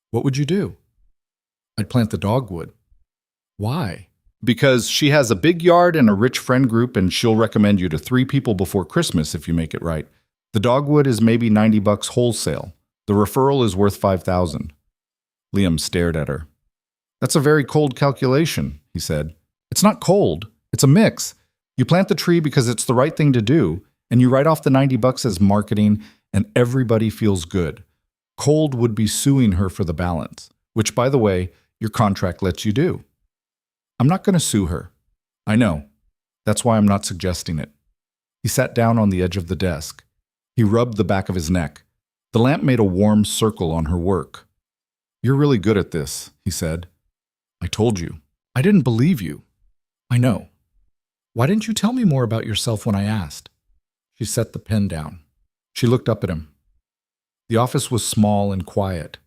"What would you do?" "I'd plant the dogwood." "Why?" "Because she has a big yard and a rich friend group, and she'll recommend you to 3 people before Christmas if you make it right. The dogwood is maybe $90 wholesale. The referral is worth $5,000. Liam stared at her. "That's a very cold calculation," he said. "It's not cold. It's a mix. You plant the tree because it's the right thing to do, and you write off the $90 as marketing, and everybody feels good. Cold would be suing her for the balance, which, by the way, your contract lets you do." "I'm not going to sue her." "I know. That's why I'm not suggesting it." He sat down on the edge of the desk. He rubbed the back of his neck. The lamp made a warm circle on her work. "You're really good at this," he said. "I told you. I didn't believe you." "I know. Why didn't you tell me more about yourself when I asked?" She set the pen down. She looked up at him. The office was small and quiet.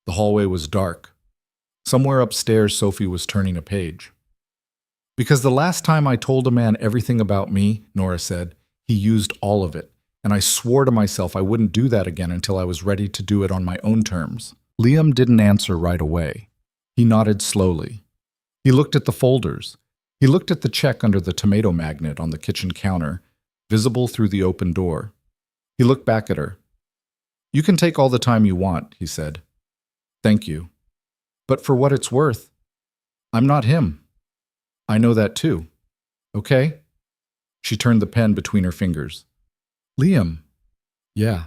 The hallway was dark. Somewhere upstairs, Sophie was turning a page. "Because the last time I told a man everything about me," Nora said, "he used all of it. And I swore to myself I wouldn't do that again until I was ready to do it on my own terms." Liam didn't answer right away. He nodded slowly. He looked at the folders. He looked at the check under the tomato magnet on the kitchen counter, visible through the open door. He looked back at her. "You can take all the time you want," he said. "Thank you. But for what it's worth, I'm not him. I know that too. Okay?" She turned the pen between her fingers. "Liam." "Yeah.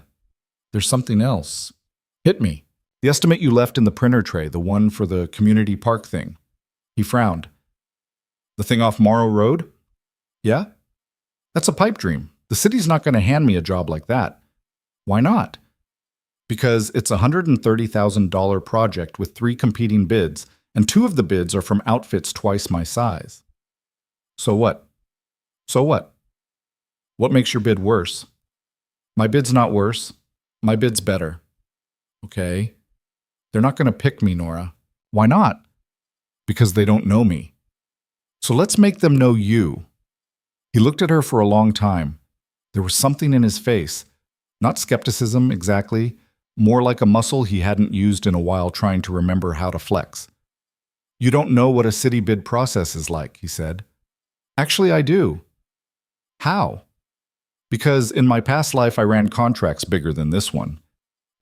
There's something else." "Hit me." "The estimate you left in the printer tray, the one for the community park thing." He frowned. "The thing off Morrow Road?" "Yeah." "That's a pipe dream. The city's not going to hand me a job like that." "Why not?" "Because it's a $130,000 project with 3 competing bids, and 2 of the bids are from outfits twice my size." "So what?" "So what?" "What makes your bid worse?" "My bid's not worse. My bid's better." "Okay." "They're not going to pick me, Nora." "Why not?" "Because they don't know me." "So let's make them know you." He looked at her for a long time. There was something in his face. Not skepticism, exactly. More like a muscle he hadn't used in a while, trying to remember how to flex. "You don't know what a city bid process is like," he said. "Actually, I do." "How?" "Because in my past life I ran contracts bigger than this one."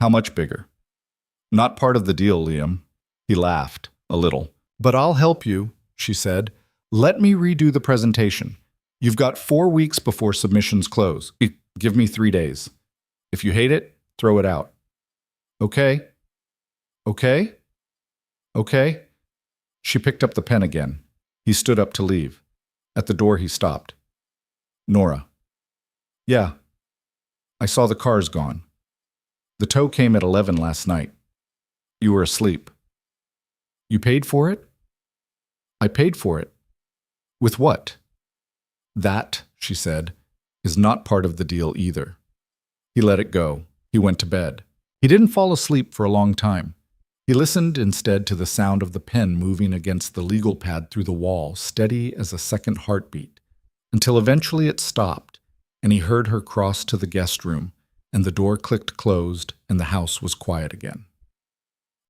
"How much bigger?" "Not part of the deal, Liam." He laughed, a little. "But I'll help you," she said. "Let me redo the presentation. You've got 4 weeks before submissions close. Give me 3 days. If you hate it, throw it out." "Okay?" "Okay?" "Okay?" She picked up the pen again. He stood up to leave. At the door he stopped. "Nora." "Yeah." "I saw the cars gone. The tow came at 11 last night. You were asleep." "You paid for it?" "I paid for it." "With what?" "That," she said, "is not part of the deal either." He let it go. He went to bed. He didn't fall asleep for a long time. He listened instead to the sound of the pen moving against the legal pad through the wall, steady as a second heartbeat, until eventually it stopped, and he heard her cross to the guest room, and the door clicked closed, and the house was quiet again.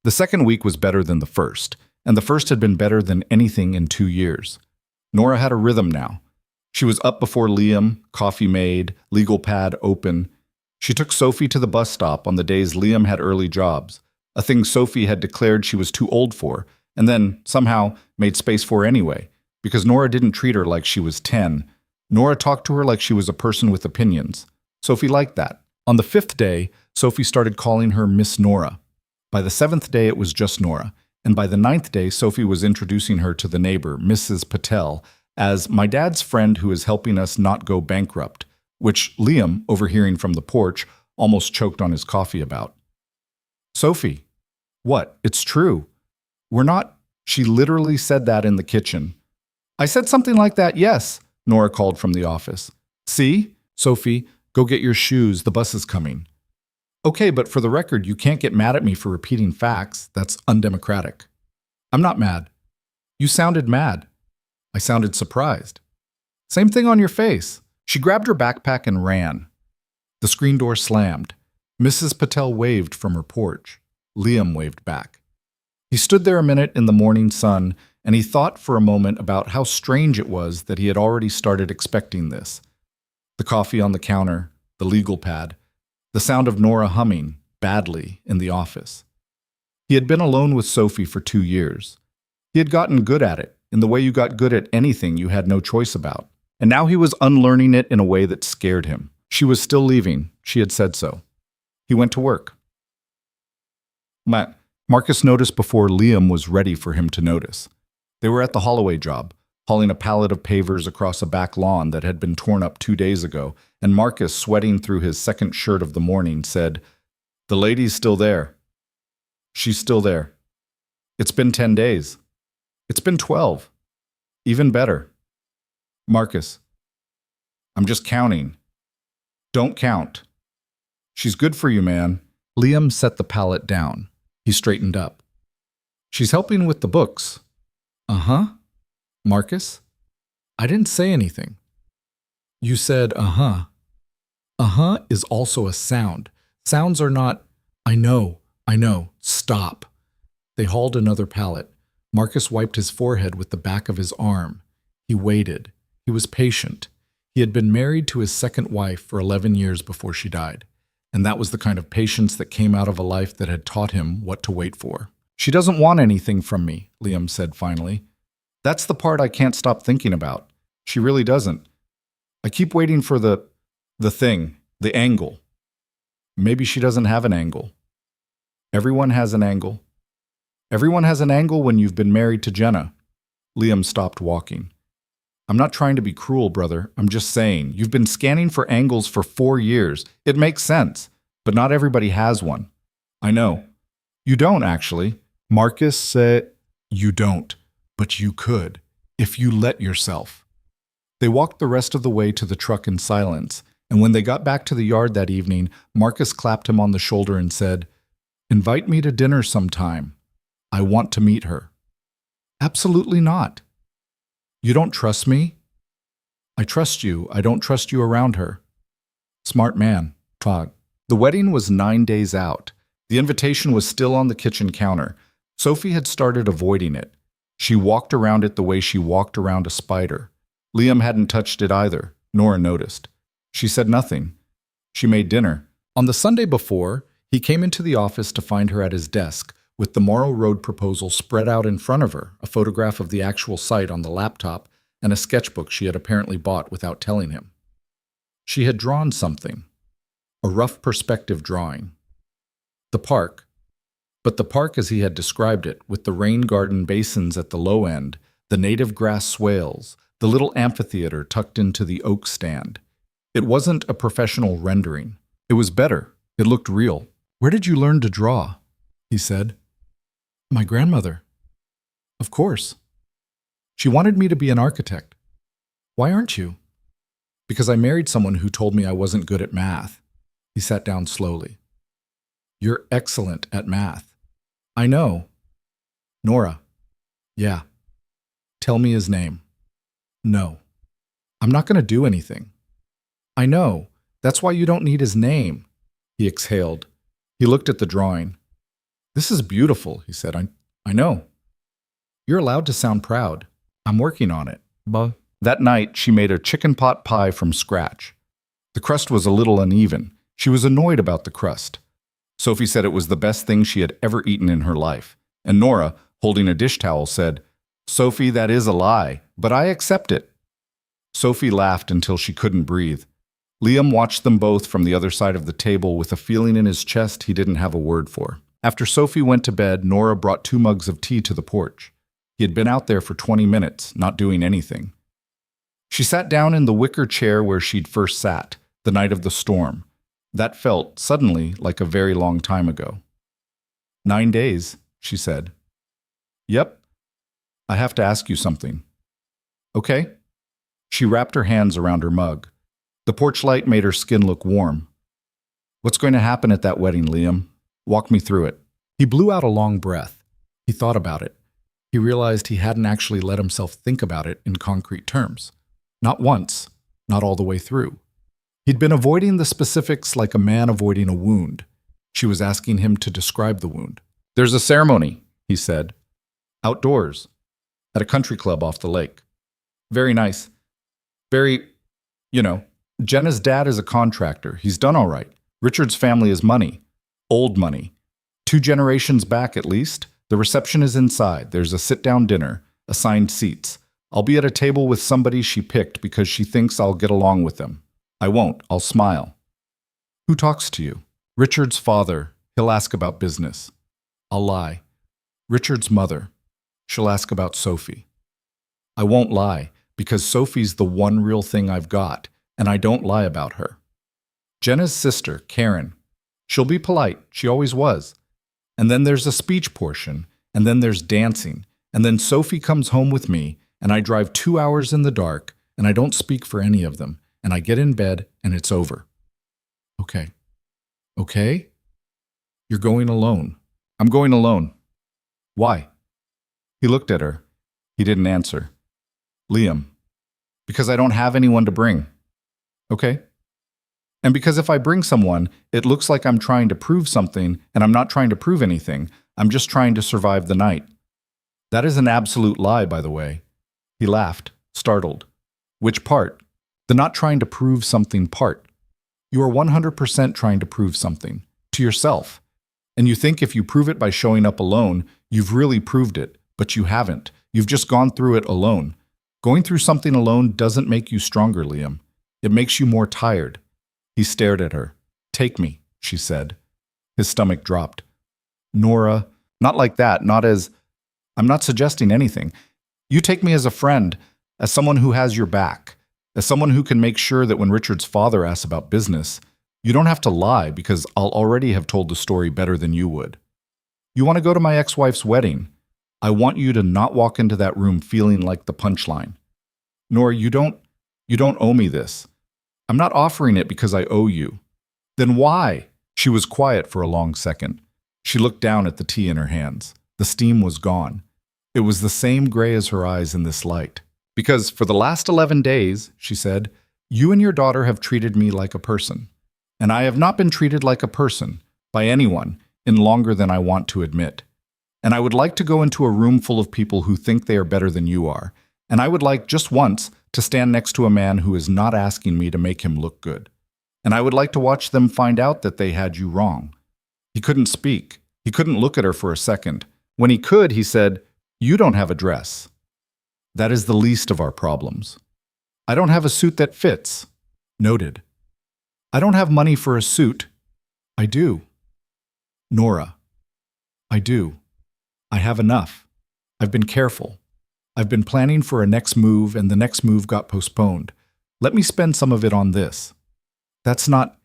The second week was better than the first, and the first had been better than anything in 2 years. Nora had a rhythm now. She was up before Liam, coffee made, legal pad open. She took Sophie to the bus stop on the days Liam had early jobs, a thing Sophie had declared she was too old for, and then, somehow, made space for anyway, because Nora didn't treat her like she was 10. Nora talked to her like she was a person with opinions. Sophie liked that. On the 5th day, Sophie started calling her Miss Nora. By the 7th day, it was just Nora, and by the 9th day, Sophie was introducing her to the neighbor, Mrs. Patel, as my dad's friend who is helping us not go bankrupt, which Liam, overhearing from the porch, almost choked on his coffee about. Sophie, what? It's true. We're not. She literally said that in the kitchen. I said something like that, yes, Nora called from the office. See? Sophie, go get your shoes. The bus is coming. Okay, but for the record, you can't get mad at me for repeating facts. That's undemocratic. I'm not mad. You sounded mad. I sounded surprised. Same thing on your face. She grabbed her backpack and ran. The screen door slammed. Mrs. Patel waved from her porch. Liam waved back. He stood there a minute in the morning sun, and he thought for a moment about how strange it was that he had already started expecting this. The coffee on the counter, the legal pad, the sound of Nora humming, badly, in the office. He had been alone with Sophie for 2 years. He had gotten good at it, in the way you got good at anything you had no choice about. And now he was unlearning it in a way that scared him. She was still leaving. She had said so. He went to work. Marcus noticed before Liam was ready for him to notice. They were at the Holloway job, hauling a pallet of pavers across a back lawn that had been torn up 2 days ago, and Marcus, sweating through his second shirt of the morning, said, "The lady's still there. She's still there. It's been 10 days. It's been 12. Even better. Marcus, I'm just counting. Don't count. She's good for you, man." Liam set the pallet down. He straightened up. "She's helping with the books." "Uh-huh." "Marcus? I didn't say anything." "You said uh-huh." "Uh-huh" is also a sound. Sounds are not, I know, stop." They hauled another pallet. Marcus wiped his forehead with the back of his arm. He waited. He was patient. He had been married to his second wife for 11 years before she died, and that was the kind of patience that came out of a life that had taught him what to wait for. "She doesn't want anything from me," Liam said finally. "That's the part I can't stop thinking about. She really doesn't. I keep waiting for the thing, the angle. Maybe she doesn't have an angle. Everyone has an angle. Everyone has an angle when you've been married to Jenna." Liam stopped walking. "I'm not trying to be cruel, brother. I'm just saying, you've been scanning for angles for 4 years. It makes sense, but not everybody has one." "I know. You don't, actually." Marcus said, "You don't, but you could, if you let yourself." They walked the rest of the way to the truck in silence, and when they got back to the yard that evening, Marcus clapped him on the shoulder and said, "Invite me to dinner sometime. I want to meet her." "Absolutely not." "You don't trust me?" "I trust you. I don't trust you around her." "Smart man." Todd. The wedding was 9 days out. The invitation was still on the kitchen counter. Sophie had started avoiding it. She walked around it the way she walked around a spider. Liam hadn't touched it either. Nora noticed. She said nothing. She made dinner. On the Sunday before, he came into the office to find her at his desk, with the Morrow Road proposal spread out in front of her, a photograph of the actual site on the laptop, and a sketchbook she had apparently bought without telling him. She had drawn something. A rough perspective drawing. The park. But the park as he had described it, with the rain garden basins at the low end, the native grass swales, the little amphitheater tucked into the oak stand. It wasn't a professional rendering. It was better. It looked real. "Where did you learn to draw?" he said. "My grandmother." "Of course. She wanted me to be an architect." "Why aren't you?" "Because I married someone who told me I wasn't good at math." He sat down slowly. "You're excellent at math." "I know." "Nora." "Yeah." "Tell me his name." "No." "I'm not going to do anything." "I know. That's why you don't need his name." He exhaled. He looked at the drawing. "This is beautiful," he said. I know. "You're allowed to sound proud. I'm working on it." "But That night, she made a chicken pot pie from scratch. The crust was a little uneven. She was annoyed about the crust. Sophie said it was the best thing she had ever eaten in her life. And Nora, holding a dish towel, said, "Sophie, that is a lie, but I accept it." Sophie laughed until she couldn't breathe. Liam watched them both from the other side of the table with a feeling in his chest he didn't have a word for. After Sophie went to bed, Nora brought 2 mugs of tea to the porch. He had been out there for 20 minutes, not doing anything. She sat down in the wicker chair where she'd first sat, the night of the storm. That felt, suddenly, like a very long time ago. 9 days, she said. Yep. I have to ask you something. Okay. She wrapped her hands around her mug. The porch light made her skin look warm. What's going to happen at that wedding, Liam? Walk me through it. He blew out a long breath. He thought about it. He realized he hadn't actually let himself think about it in concrete terms. Not once, not all the way through. He'd been avoiding the specifics like a man avoiding a wound. She was asking him to describe the wound. There's a ceremony, he said. Outdoors, at a country club off the lake. Very nice. Very, Jenna's dad is a contractor. He's done all right. Richard's family is money. Old money. 2 generations back at least. The reception is inside. There's a sit-down dinner, assigned seats. I'll be at a table with somebody she picked because she thinks I'll get along with them. I won't. I'll smile. Who talks to you? Richard's father. He'll ask about business. I'll lie. Richard's mother. She'll ask about Sophie. I won't lie, because Sophie's the one real thing I've got, and I don't lie about her. Jenna's sister, Karen. She'll be polite. She always was. And then there's a speech portion, and then there's dancing, and then Sophie comes home with me, and I drive 2 hours in the dark, and I don't speak for any of them, and I get in bed, and it's over. Okay. Okay? You're going alone. I'm going alone. Why? He looked at her. He didn't answer. Liam. Because I don't have anyone to bring. Okay? And because if I bring someone, it looks like I'm trying to prove something, and I'm not trying to prove anything. I'm just trying to survive the night. That is an absolute lie, by the way. He laughed, startled. Which part? The not trying to prove something part. You are 100% trying to prove something. To yourself. And you think if you prove it by showing up alone, you've really proved it, but you haven't. You've just gone through it alone. Going through something alone doesn't make you stronger, Liam. It makes you more tired. He stared at her. Take me, she said. His stomach dropped. Nora, not like that, not as... I'm not suggesting anything. You take me as a friend, as someone who has your back, as someone who can make sure that when Richard's father asks about business, you don't have to lie because I'll already have told the story better than you would. You want to go to my ex-wife's wedding. I want you to not walk into that room feeling like the punchline. Nora, you don't owe me this. I'm not offering it because I owe you. Then why? She was quiet for a long second. She looked down at the tea in her hands. The steam was gone. It was the same gray as her eyes in this light. Because for the last 11 days, she said, you and your daughter have treated me like a person. And I have not been treated like a person, by anyone, in longer than I want to admit. And I would like to go into a room full of people who think they are better than you are. And I would like, just once, to stand next to a man who is not asking me to make him look good. And I would like to watch them find out that they had you wrong. He couldn't speak. He couldn't look at her for a second. When he could, he said, you don't have a dress. That is the least of our problems. I don't have a suit that fits. Noted. I don't have money for a suit. I do. Nora. I do. I have enough. I've been careful. I've been planning for a next move, and the next move got postponed. Let me spend some of it on this. That's not...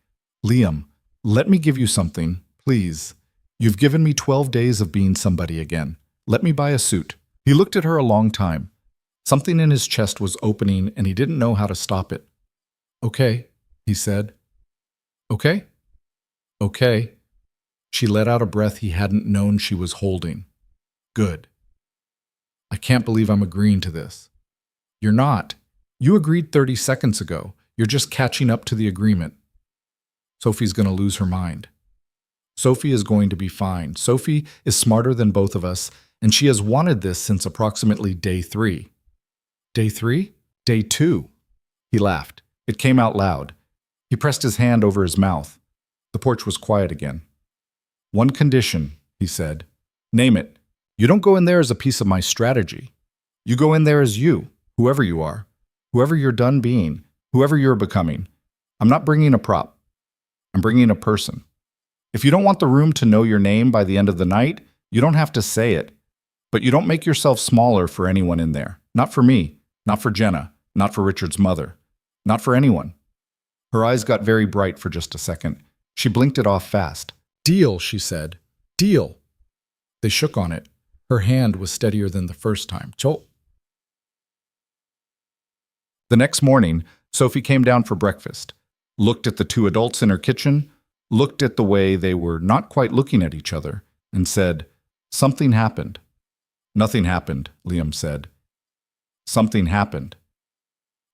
Liam, let me give you something, please. You've given me 12 days of being somebody again. Let me buy a suit. He looked at her a long time. Something in his chest was opening, and he didn't know how to stop it. Okay, he said. Okay? Okay. She let out a breath he hadn't known she was holding. Good. I can't believe I'm agreeing to this. You're not. You agreed 30 seconds ago. You're just catching up to the agreement. Sophie's going to lose her mind. Sophie is going to be fine. Sophie is smarter than both of us, and she has wanted this since approximately day 3. Day 3? Day 2. He laughed. It came out loud. He pressed his hand over his mouth. The porch was quiet again. One condition, he said. Name it. You don't go in there as a piece of my strategy. You go in there as you, whoever you are, whoever you're done being, whoever you're becoming. I'm not bringing a prop. I'm bringing a person. If you don't want the room to know your name by the end of the night, you don't have to say it. But you don't make yourself smaller for anyone in there. Not for me, not for Jenna, not for Richard's mother, not for anyone. Her eyes got very bright for just a second. She blinked it off fast. Deal, she said. Deal. They shook on it. Her hand was steadier than the first time. Chol. The next morning, Sophie came down for breakfast, looked at the two adults in her kitchen, looked at the way they were not quite looking at each other, and said, "Something happened." "Nothing happened," Liam said. "Something happened.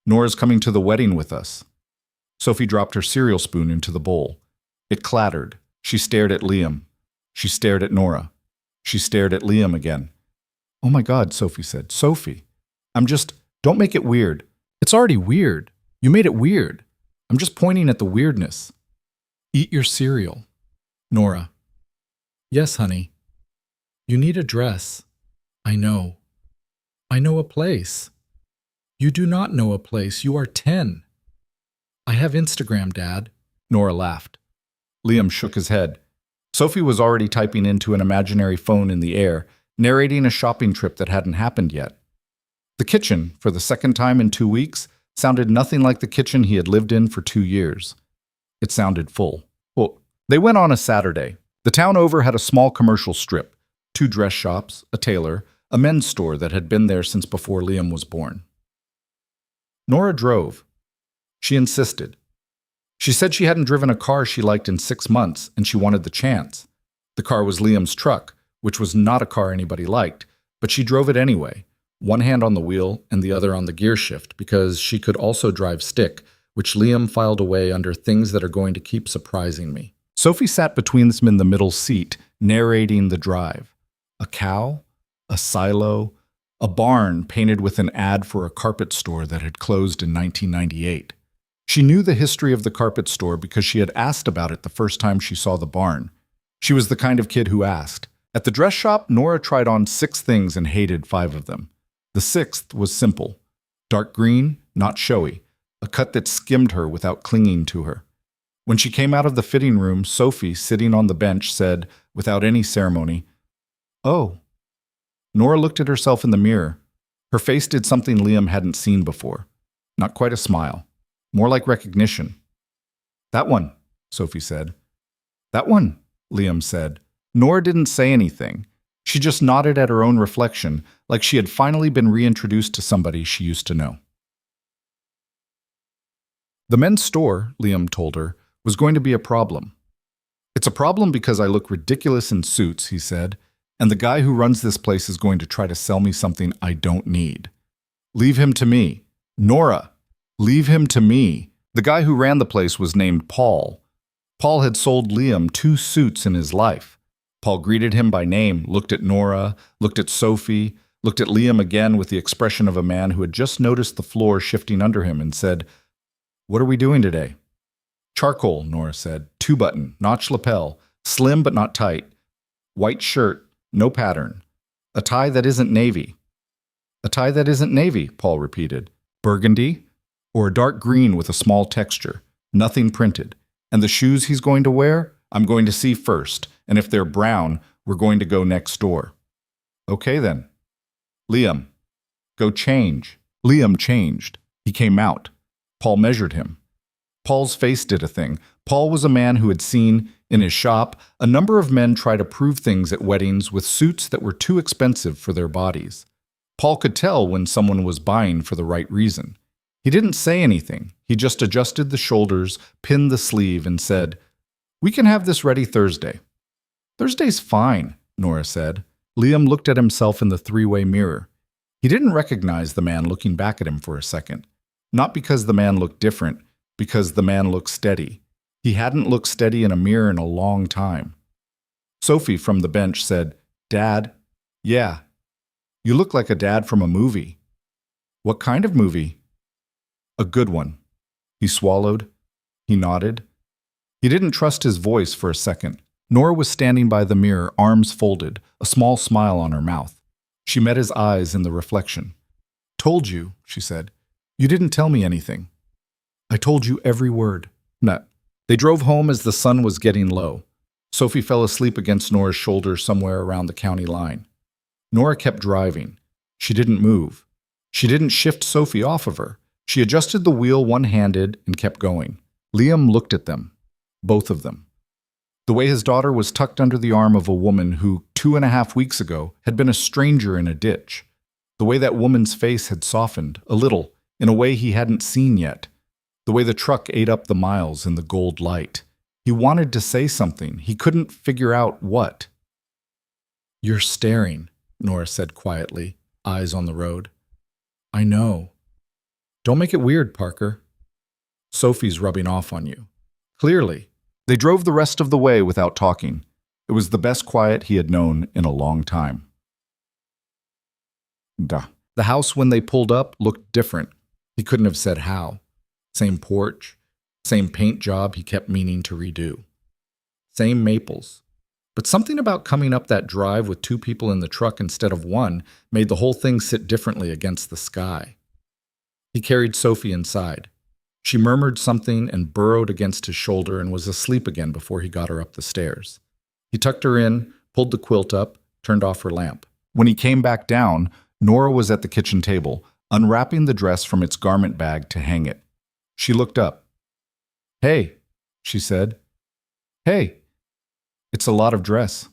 Nora's coming to the wedding with us." Sophie dropped her cereal spoon into the bowl. It clattered. She stared at Liam. She stared at Nora. She stared at Liam again. "Oh my God," Sophie said. "Sophie, don't make it weird. It's already weird. You made it weird. I'm just pointing at the weirdness." "Eat your cereal." Nora. "Yes, honey. You need a dress. I know. I know a place." "You do not know a place. You are 10. "I have Instagram, Dad." Nora laughed. Liam shook his head. Sophie was already typing into an imaginary phone in the air, narrating a shopping trip that hadn't happened yet. The kitchen, for the second time in 2 weeks, sounded nothing like the kitchen he had lived in for 2 years. It sounded full. Well, they went on a Saturday. The town over had a small commercial strip, 2 dress shops, a tailor, a men's store that had been there since before Liam was born. Nora drove. She insisted. She said she hadn't driven a car she liked in 6 months, and she wanted the chance. The car was Liam's truck, which was not a car anybody liked, but she drove it anyway, one hand on the wheel and the other on the gear shift, because she could also drive stick, which Liam filed away under things that are going to keep surprising me. Sophie sat between them in the middle seat, narrating the drive. A cow, a silo, a barn painted with an ad for a carpet store that had closed in 1998. She knew the history of the carpet store because she had asked about it the first time she saw the barn. She was the kind of kid who asked. At the dress shop, Nora tried on 6 things and hated 5 of them. The 6th was simple. Dark green, not showy, a cut that skimmed her without clinging to her. When she came out of the fitting room, Sophie, sitting on the bench, said, without any ceremony, "Oh." Nora looked at herself in the mirror. Her face did something Liam hadn't seen before. Not quite a smile. More like recognition. "That one," Sophie said. "That one," Liam said. Nora didn't say anything. She just nodded at her own reflection, like she had finally been reintroduced to somebody she used to know. The men's store, Liam told her, was going to be a problem. "It's a problem because I look ridiculous in suits," he said, "and the guy who runs this place is going to try to sell me something I don't need. Leave him to me. Nora, leave him to me." The guy who ran the place was named Paul. Paul had sold Liam 2 suits in his life. Paul greeted him by name, looked at Nora, looked at Sophie, looked at Liam again with the expression of a man who had just noticed the floor shifting under him and said, "What are we doing today?" "Charcoal," Nora said. 2-button, notch lapel, slim but not tight. White shirt, no pattern. A tie that isn't navy." "A tie that isn't navy," Paul repeated. "Burgundy? Or a dark green with a small texture, nothing printed. And the shoes he's going to wear, I'm going to see first, and if they're brown, we're going to go next door." "Okay then." "Liam, go change." Liam changed. He came out. Paul measured him. Paul's face did a thing. Paul was a man who had seen, in his shop, a number of men try to prove things at weddings with suits that were too expensive for their bodies. Paul could tell when someone was buying for the right reason. He didn't say anything. He just adjusted the shoulders, pinned the sleeve, and said, "We can have this ready Thursday." "Thursday's fine," Nora said. Liam looked at himself in the 3-way mirror. He didn't recognize the man looking back at him for a second. Not because the man looked different, because the man looked steady. He hadn't looked steady in a mirror in a long time. Sophie from the bench said, "Dad?" "Yeah." "You look like a dad from a movie." "What kind of movie?" A good one. He swallowed. He nodded. He didn't trust his voice for a second. Nora was standing by the mirror, arms folded, a small smile on her mouth. She met his eyes in the reflection. "Told you," she said. "You didn't tell me anything." "I told you every word." "No." They drove home as the sun was getting low. Sophie fell asleep against Nora's shoulder somewhere around the county line. Nora kept driving. She didn't move. She didn't shift Sophie off of her. She adjusted the wheel one-handed and kept going. Liam looked at them, both of them. The way his daughter was tucked under the arm of a woman who, 2.5 weeks ago, had been a stranger in a ditch. The way that woman's face had softened, a little, in a way he hadn't seen yet. The way the truck ate up the miles in the gold light. He wanted to say something. He couldn't figure out what. "You're staring," Nora said quietly, eyes on the road. "I know." "Don't make it weird, Parker." "Sophie's rubbing off on you." "Clearly." They drove the rest of the way without talking. It was the best quiet he had known in a long time. The house, when they pulled up, looked different. He couldn't have said how. Same porch, same paint job he kept meaning to redo. Same maples. But something about coming up that drive with 2 people in the truck instead of 1 made the whole thing sit differently against the sky. He carried Sophie inside. She murmured something and burrowed against his shoulder and was asleep again before he got her up the stairs. He tucked her in, pulled the quilt up, turned off her lamp. When he came back down, Nora was at the kitchen table, unwrapping the dress from its garment bag to hang it. She looked up. "Hey," she said. "Hey. It's a lot of dress.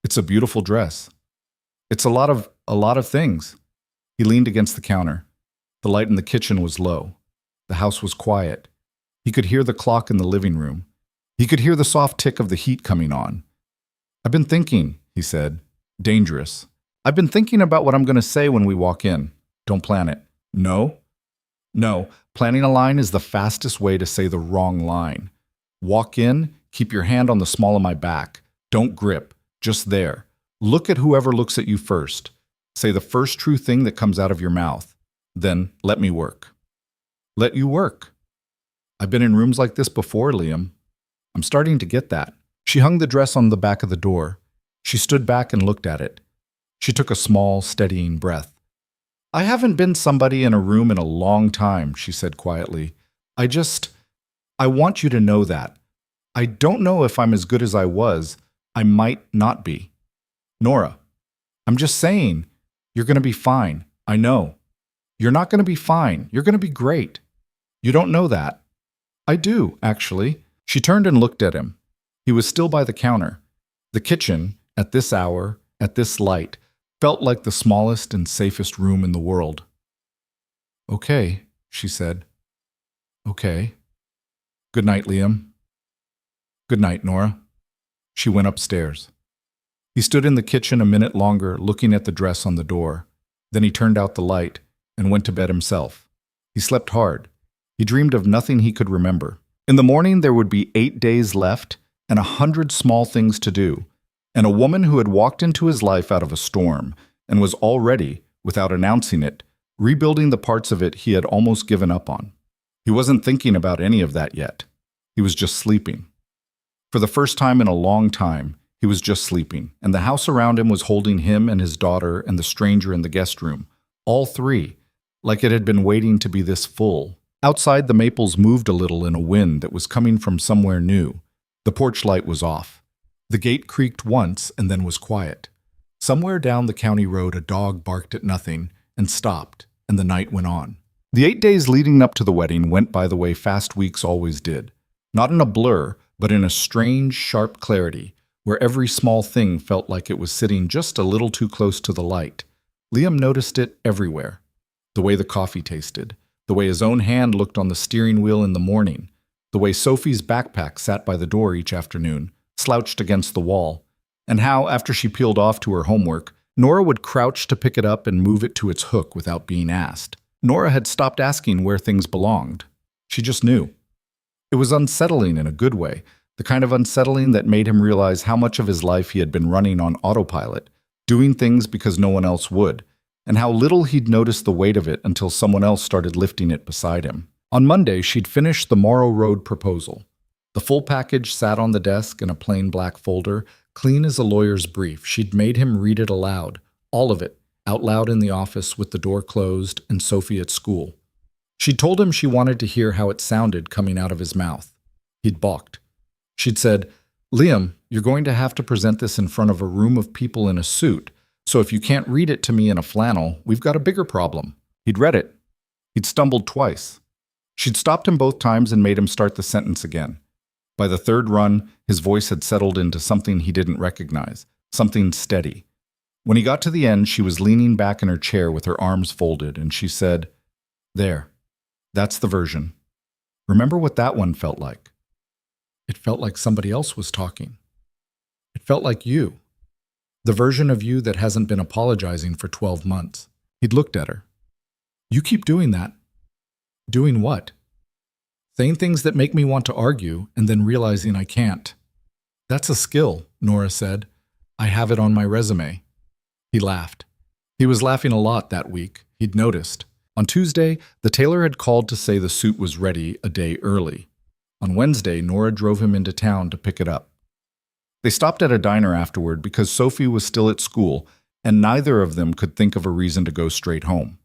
It's a beautiful dress. It's a lot of things." He leaned against the counter. The light in the kitchen was low. The house was quiet. He could hear the clock in the living room. He could hear the soft tick of the heat coming on. "I've been thinking," he said. Dangerous. "I've been thinking about what I'm going to say when we walk in." "Don't plan it." "No?" "No. Planning a line is the fastest way to say the wrong line. Walk in, keep your hand on the small of my back. Don't grip. Just there. Look at whoever looks at you first. Say the first true thing that comes out of your mouth. Then let me work." "Let you work?" "I've been in rooms like this before, Liam. I'm starting to get that." She hung the dress on the back of the door. She stood back and looked at it. She took a small, steadying breath. "I haven't been somebody in a room in a long time," she said quietly. I want you to know that. I don't know if I'm as good as I was. I might not be. Nora, I'm just saying, you're going to be fine. I know. You're not going to be fine. You're going to be great. You don't know that." "I do, actually." She turned and looked at him. He was still by the counter. The kitchen, at this hour, at this light, felt like the smallest and safest room in the world. "Okay," she said. "Okay. Good night, Liam." "Good night, Nora." She went upstairs. He stood in the kitchen a minute longer, looking at the dress on the door. Then he turned out the light and went to bed himself. He slept hard. He dreamed of nothing he could remember. In the morning there would be 8 days left and 100 small things to do, and a woman who had walked into his life out of a storm and was already, without announcing it, rebuilding the parts of it he had almost given up on. He wasn't thinking about any of that yet. He was just sleeping. For the first time in a long time, he was just sleeping, and the house around him was holding him and his daughter and the stranger in the guest room, all 3, like it had been waiting to be this full. Outside, the maples moved a little in a wind that was coming from somewhere new. The porch light was off. The gate creaked once and then was quiet. Somewhere down the county road, a dog barked at nothing and stopped, and the night went on. The 8 days leading up to the wedding went by the way fast weeks always did. Not in a blur, but in a strange, sharp clarity, where every small thing felt like it was sitting just a little too close to the light. Liam noticed it everywhere. The way the coffee tasted, the way his own hand looked on the steering wheel in the morning, the way Sophie's backpack sat by the door each afternoon, slouched against the wall, and how, after she peeled off to her homework, Nora would crouch to pick it up and move it to its hook without being asked. Nora had stopped asking where things belonged. She just knew. It was unsettling in a good way, the kind of unsettling that made him realize how much of his life he had been running on autopilot, doing things because no one else would, and how little he'd noticed the weight of it until someone else started lifting it beside him. On Monday, she'd finished the Morrow Road proposal. The full package sat on the desk in a plain black folder, clean as a lawyer's brief. She'd made him read it aloud, all of it, out loud in the office with the door closed and Sophie at school. She'd told him she wanted to hear how it sounded coming out of his mouth. He'd balked. She'd said, "Liam, you're going to have to present this in front of a room of people in a suit, so if you can't read it to me in a flannel, we've got a bigger problem." He'd read it. He'd stumbled twice. She'd stopped him both times and made him start the sentence again. By the third run, his voice had settled into something he didn't recognize, something steady. When he got to the end, she was leaning back in her chair with her arms folded, and she said, "There, that's the version. Remember what that one felt like?" It felt like somebody else was talking. It felt like you. The version of you that hasn't been apologizing for 12 months. He'd looked at her. "You keep doing that." "Doing what?" "Saying things that make me want to argue and then realizing I can't." "That's a skill," Nora said. "I have it on my resume." He laughed. He was laughing a lot that week, he'd noticed. On Tuesday, the tailor had called to say the suit was ready a day early. On Wednesday, Nora drove him into town to pick it up. They stopped at a diner afterward because Sophie was still at school, and neither of them could think of a reason to go straight home.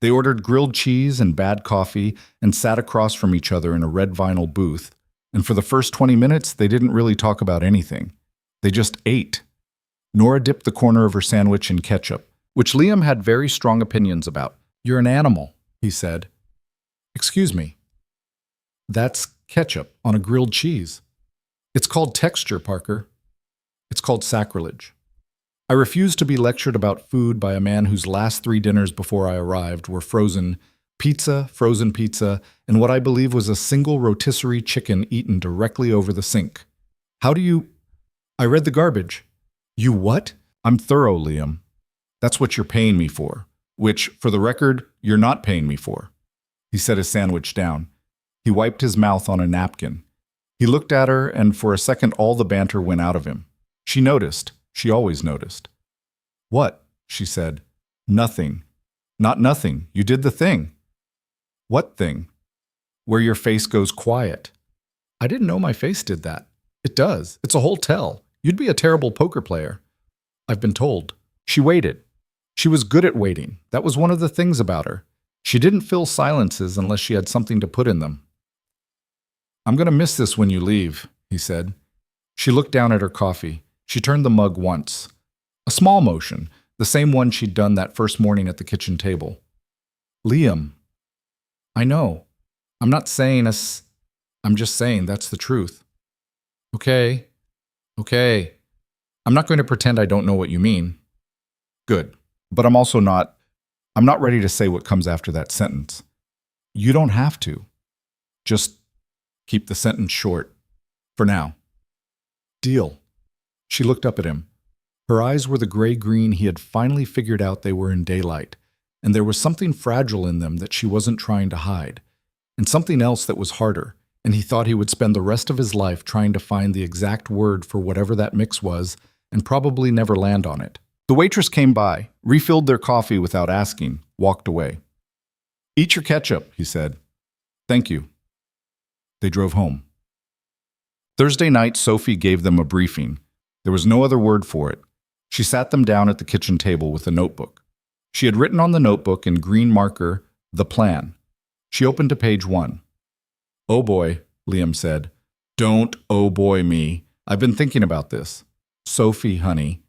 They ordered grilled cheese and bad coffee and sat across from each other in a red vinyl booth, and for the first 20 minutes, they didn't really talk about anything. They just ate. Nora dipped the corner of her sandwich in ketchup, which Liam had very strong opinions about. "You're an animal," he said. "Excuse me." "That's ketchup on a grilled cheese." "It's called texture, Parker." "It's called sacrilege." I refused to be lectured about food by a man whose last 3 dinners before I arrived were frozen pizza, and what I believe was a single rotisserie chicken eaten directly over the sink. "How do you—" "I read the garbage." "You what?" "I'm thorough, Liam. That's what you're paying me for, which, for the record, you're not paying me for." He set his sandwich down. He wiped his mouth on a napkin. He looked at her, and for a second all the banter went out of him. She noticed. She always noticed. "What?" she said. "Nothing." "Not nothing. You did the thing." "What thing?" "Where your face goes quiet." "I didn't know my face did that." "It does. It's a whole tell. You'd be a terrible poker player." "I've been told." She waited. She was good at waiting. That was one of the things about her. She didn't fill silences unless she had something to put in them. "I'm going to miss this when you leave," he said. She looked down at her coffee. She turned the mug once. A small motion, the same one she'd done that first morning at the kitchen table. "Liam." "I know. I'm not saying us. I'm just saying that's the truth." "Okay. Okay. I'm not going to pretend I don't know what you mean." "Good. But I'm not ready to say what comes after that sentence." "You don't have to. Just keep the sentence short. For now." "Deal." She looked up at him. Her eyes were the gray-green he had finally figured out they were in daylight, and there was something fragile in them that she wasn't trying to hide, and something else that was harder, and he thought he would spend the rest of his life trying to find the exact word for whatever that mix was, and probably never land on it. The waitress came by, refilled their coffee without asking, walked away. "Eat your ketchup," he said. "Thank you." They drove home. Thursday night, Sophie gave them a briefing. There was no other word for it. She sat them down at the kitchen table with a notebook. She had written on the notebook in green marker, "The plan." She opened to page 1. "Oh boy," Liam said. "Don't oh boy me. I've been thinking about this. Sophie, honey.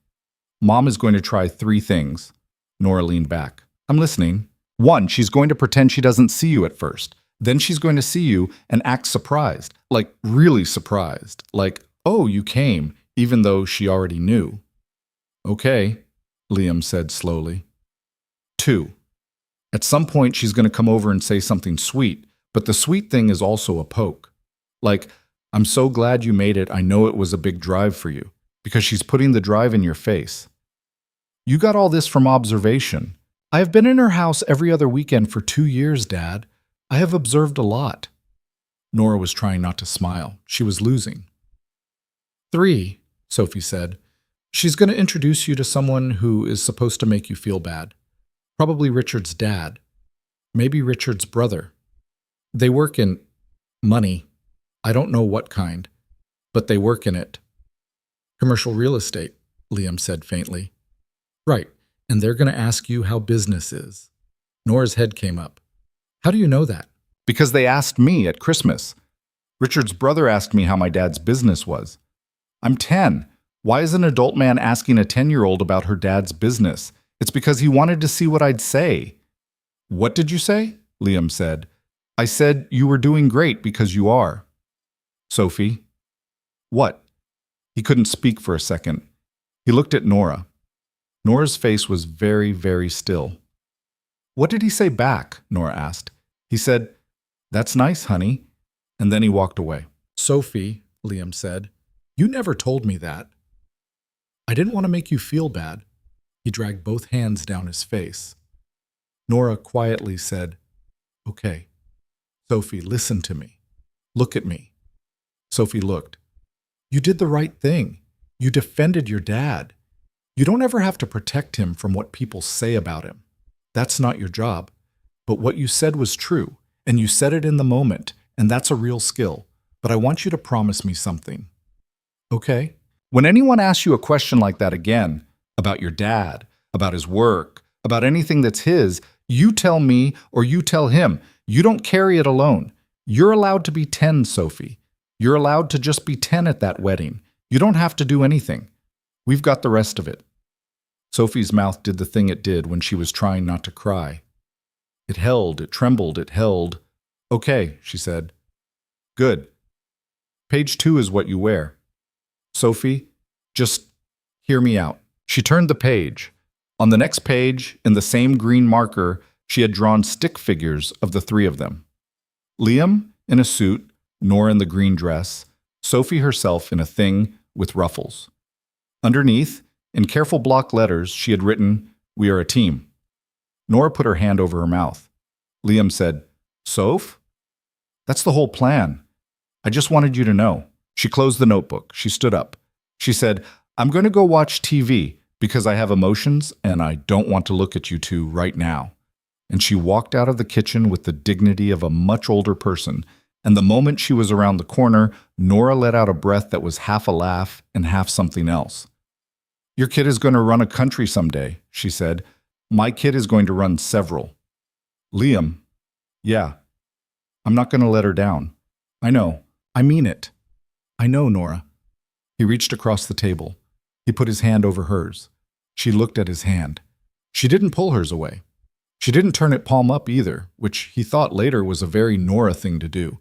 Mom is going to try 3 things." Nora leaned back. "I'm listening." 1, she's going to pretend she doesn't see you at first. Then she's going to see you and act surprised, like really surprised, like, "Oh, you came," even though she already knew. "Okay," Liam said slowly. 2, at some point she's going to come over and say something sweet, but the sweet thing is also a poke. Like, "I'm so glad you made it. I know it was a big drive for you," because she's putting the drive in your face. "You got all this from observation. I have been in her house every other weekend for 2 years, Dad. I have observed a lot." Nora was trying not to smile. She was losing. 3, Sophie said, she's going to introduce you to someone who is supposed to make you feel bad. Probably Richard's dad. Maybe Richard's brother. They work in money. I don't know what kind, but they work in it. Commercial real estate, Liam said faintly. Right, and they're going to ask you how business is. Nora's head came up. How do you know that? Because they asked me at Christmas. Richard's brother asked me how my dad's business was. I'm 10. Why is an adult man asking a 10-year-old about her dad's business? It's because he wanted to see what I'd say. What did you say? Liam said. I said you were doing great because you are. Sophie. What? He couldn't speak for a second. He looked at Nora. Nora's face was very, very still. What did he say back? Nora asked. He said, That's nice, honey. And then he walked away. Sophie, Liam said, you never told me that. I didn't want to make you feel bad. He dragged both hands down his face. Nora quietly said, Okay. Sophie, listen to me. Look at me. Sophie looked. You did the right thing. You defended your dad. You don't ever have to protect him from what people say about him. That's not your job. But what you said was true, and you said it in the moment, and that's a real skill. But I want you to promise me something. Okay? When anyone asks you a question like that again, about your dad, about his work, about anything that's his, you tell me or you tell him. You don't carry it alone. You're allowed to be 10, Sophie. You're allowed to just be 10 at that wedding. You don't have to do anything. We've got the rest of it. Sophie's mouth did the thing it did when she was trying not to cry. It held, it trembled, it held. Okay, she said. Good. Page 2 is what you wear. Sophie, just hear me out. She turned the page. On the next page, in the same green marker, she had drawn stick figures of the three of them. Liam in a suit, Nora in the green dress, Sophie herself in a thing with ruffles. Underneath, in careful block letters, she had written, We are a team. Nora put her hand over her mouth. Liam said, Soph? That's the whole plan. I just wanted you to know. She closed the notebook. She stood up. She said, I'm going to go watch TV because I have emotions and I don't want to look at you two right now. And she walked out of the kitchen with the dignity of a much older person. And the moment she was around the corner, Nora let out a breath that was half a laugh and half something else. Your kid is going to run a country someday, she said. My kid is going to run several. Liam, yeah. I'm not going to let her down. I know. I mean it. I know, Nora. He reached across the table. He put his hand over hers. She looked at his hand. She didn't pull hers away. She didn't turn it palm up either, which he thought later was a very Nora thing to do.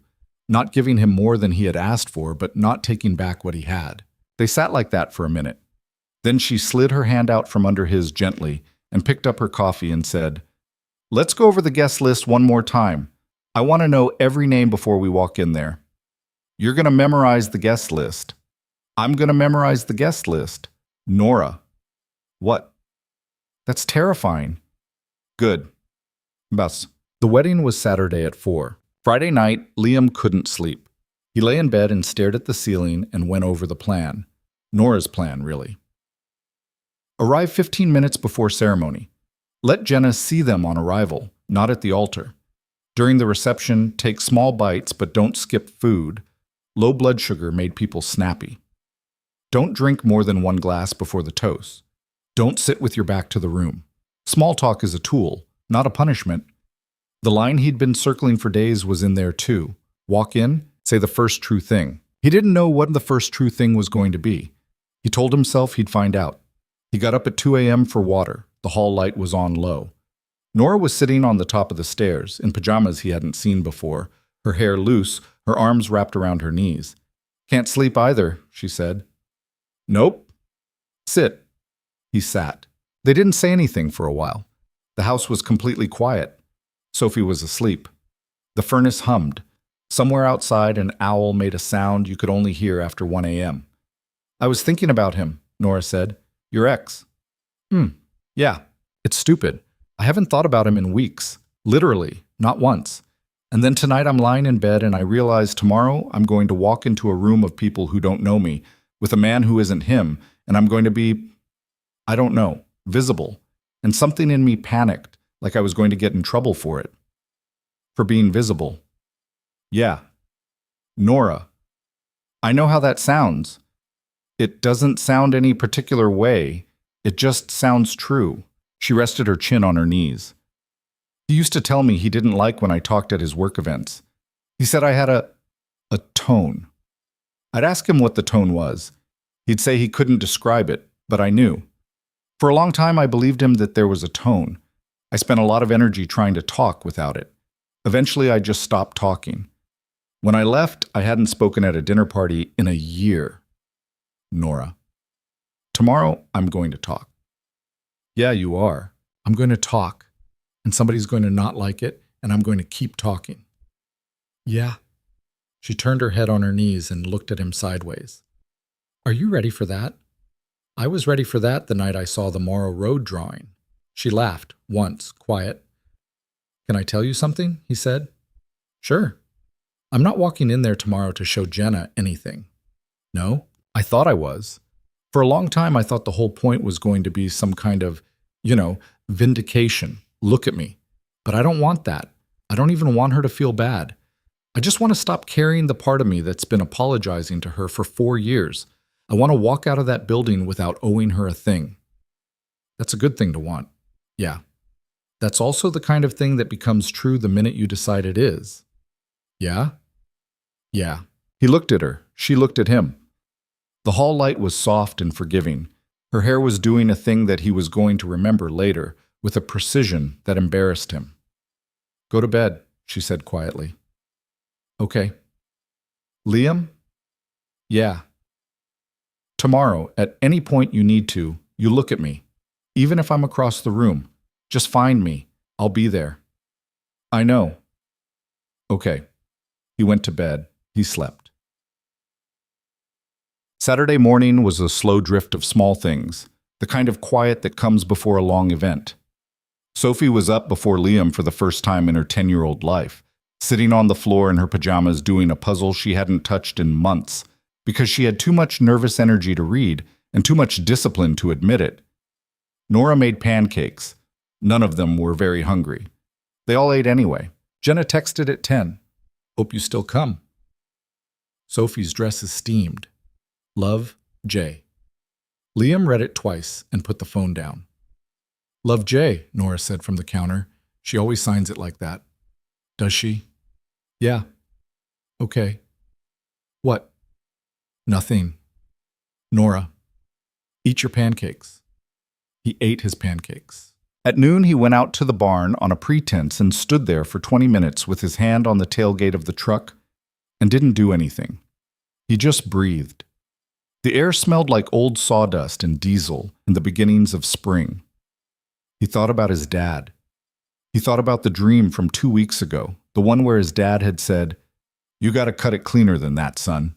Not giving him more than he had asked for, but not taking back what he had. They sat like that for a minute. Then she slid her hand out from under his gently and picked up her coffee and said, Let's go over the guest list one more time. I want to know every name before we walk in there. You're going to memorize the guest list. I'm going to memorize the guest list. Nora. What? That's terrifying. Good. Bus. The wedding was Saturday at 4. Friday night, Liam couldn't sleep. He lay in bed and stared at the ceiling and went over the plan. Nora's plan, really. Arrive 15 minutes before ceremony. Let Jenna see them on arrival, not at the altar. During the reception, take small bites but don't skip food. Low blood sugar made people snappy. Don't drink more than one glass before the toast. Don't sit with your back to the room. Small talk is a tool, not a punishment. The line he'd been circling for days was in there too. Walk in, say the first true thing. He didn't know what the first true thing was going to be. He told himself he'd find out. He got up at 2 a.m. for water. The hall light was on low. Nora was sitting on the top of the stairs, in pajamas he hadn't seen before, her hair loose, her arms wrapped around her knees. Can't sleep either, she said. Nope. Sit. He sat. They didn't say anything for a while. The house was completely quiet. Sophie was asleep. The furnace hummed. Somewhere outside, an owl made a sound you could only hear after 1 a.m. I was thinking about him, Nora said. Your ex. Yeah. It's stupid. I haven't thought about him in weeks. Literally, not once. And then tonight I'm lying in bed and I realize tomorrow I'm going to walk into a room of people who don't know me, with a man who isn't him, and I'm going to be, I don't know, visible. And something in me panicked, like I was going to get in trouble for it. For being visible. Yeah. Nora. I know how that sounds. It doesn't sound any particular way. It just sounds true. She rested her chin on her knees. He used to tell me he didn't like when I talked at his work events. He said I had a tone. I'd ask him what the tone was. He'd say he couldn't describe it, but I knew. For a long time, I believed him that there was a tone. I spent a lot of energy trying to talk without it. Eventually, I just stopped talking. When I left, I hadn't spoken at a dinner party in a year. Nora. Tomorrow, I'm going to talk. Yeah, you are. I'm going to talk. And somebody's going to not like it, and I'm going to keep talking. Yeah. She turned her head on her knees and looked at him sideways. Are you ready for that? I was ready for that the night I saw the Morrow Road drawing. She laughed, once, quiet. Can I tell you something? He said. Sure. I'm not walking in there tomorrow to show Jenna anything. No, I thought I was. For a long time, I thought the whole point was going to be some kind of, vindication. Look at me. But I don't want that. I don't even want her to feel bad. I just want to stop carrying the part of me that's been apologizing to her for 4 years. I want to walk out of that building without owing her a thing. That's a good thing to want. Yeah. That's also the kind of thing that becomes true the minute you decide it is. Yeah? Yeah. He looked at her. She looked at him. The hall light was soft and forgiving. Her hair was doing a thing that he was going to remember later, with a precision that embarrassed him. Go to bed, she said quietly. Okay. Liam? Yeah. Tomorrow, at any point you need to, you look at me. Even if I'm across the room, just find me. I'll be there. I know. Okay. He went to bed. He slept. Saturday morning was a slow drift of small things, the kind of quiet that comes before a long event. Sophie was up before Liam for the first time in her 10-year-old life, sitting on the floor in her pajamas doing a puzzle she hadn't touched in months, because she had too much nervous energy to read and too much discipline to admit it. Nora made pancakes. None of them were very hungry. They all ate anyway. Jenna texted at 10. Hope you still come. Sophie's dress is steamed. Love, Jay. Liam read it twice and put the phone down. Love, Jay, Nora said from the counter. She always signs it like that. Does she? Yeah. Okay. What? Nothing. Nora. Eat your pancakes. He ate his pancakes. At noon, he went out to the barn on a pretense and stood there for 20 minutes with his hand on the tailgate of the truck and didn't do anything. He just breathed. The air smelled like old sawdust and diesel in the beginnings of spring. He thought about his dad. He thought about the dream from 2 weeks ago, the one where his dad had said, "You got to cut it cleaner than that, son."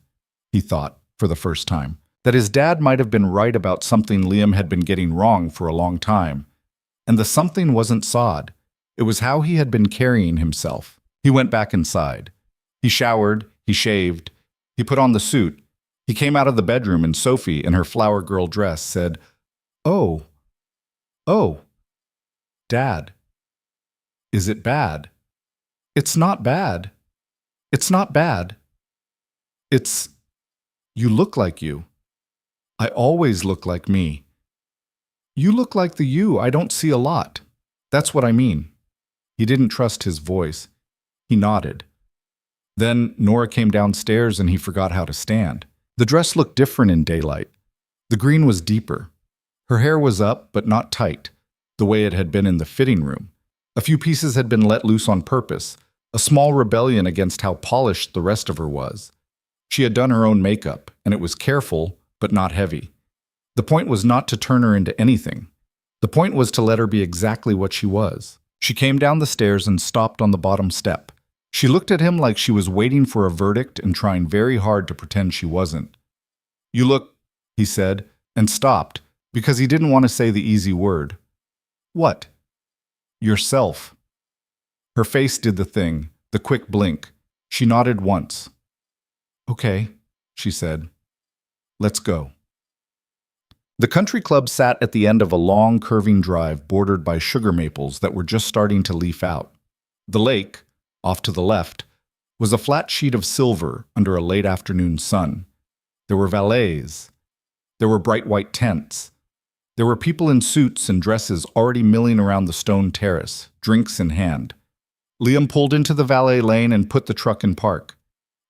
He thought, for the first time, that his dad might have been right about something Liam had been getting wrong for a long time. And the something wasn't sod. It was how he had been carrying himself. He went back inside. He showered, he shaved, he put on the suit. He came out of the bedroom and Sophie, in her flower girl dress, said, Oh, Dad. Is it bad? It's not bad. It's not bad. It's, you look like you. I always look like me. You look like the you I don't see a lot. That's what I mean. He didn't trust his voice. He nodded. Then Nora came downstairs and he forgot how to stand. The dress looked different in daylight. The green was deeper. Her hair was up, but not tight, the way it had been in the fitting room. A few pieces had been let loose on purpose, a small rebellion against how polished the rest of her was. She had done her own makeup, and it was careful, but not heavy. The point was not to turn her into anything. The point was to let her be exactly what she was. She came down the stairs and stopped on the bottom step. She looked at him like she was waiting for a verdict and trying very hard to pretend she wasn't. You look, he said, and stopped, because he didn't want to say the easy word. What? Yourself. Her face did the thing, the quick blink. She nodded once. Okay, she said. Let's go. The country club sat at the end of a long, curving drive bordered by sugar maples that were just starting to leaf out. The lake, off to the left, was a flat sheet of silver under a late afternoon sun. There were valets. There were bright white tents. There were people in suits and dresses already milling around the stone terrace, drinks in hand. Liam pulled into the valet lane and put the truck in park.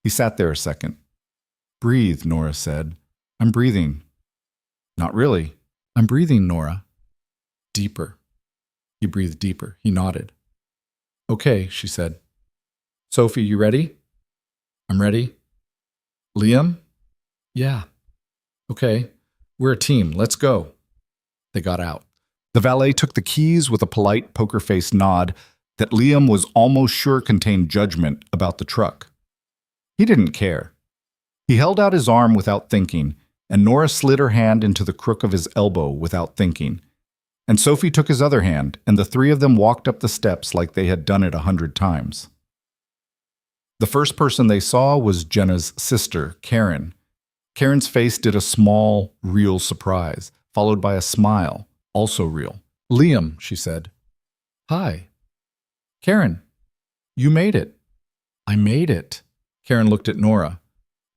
He sat there a second. "Breathe," Nora said. "I'm breathing." "Not really." "I'm breathing, Nora." "Deeper." He breathed deeper. He nodded. "Okay," she said. "Sophie, you ready?" "I'm ready." "Liam?" "Yeah." "Okay. We're a team. Let's go." They got out. The valet took the keys with a polite, poker-faced nod that Liam was almost sure contained judgment about the truck. He didn't care. He held out his arm without thinking, and Nora slid her hand into the crook of his elbow without thinking. And Sophie took his other hand, and the three of them walked up the steps like they had done it 100 times. The first person they saw was Jenna's sister, Karen. Karen's face did a small, real surprise, followed by a smile, also real. "Liam," she said. "Hi." "Karen, you made it." "I made it." Karen looked at Nora.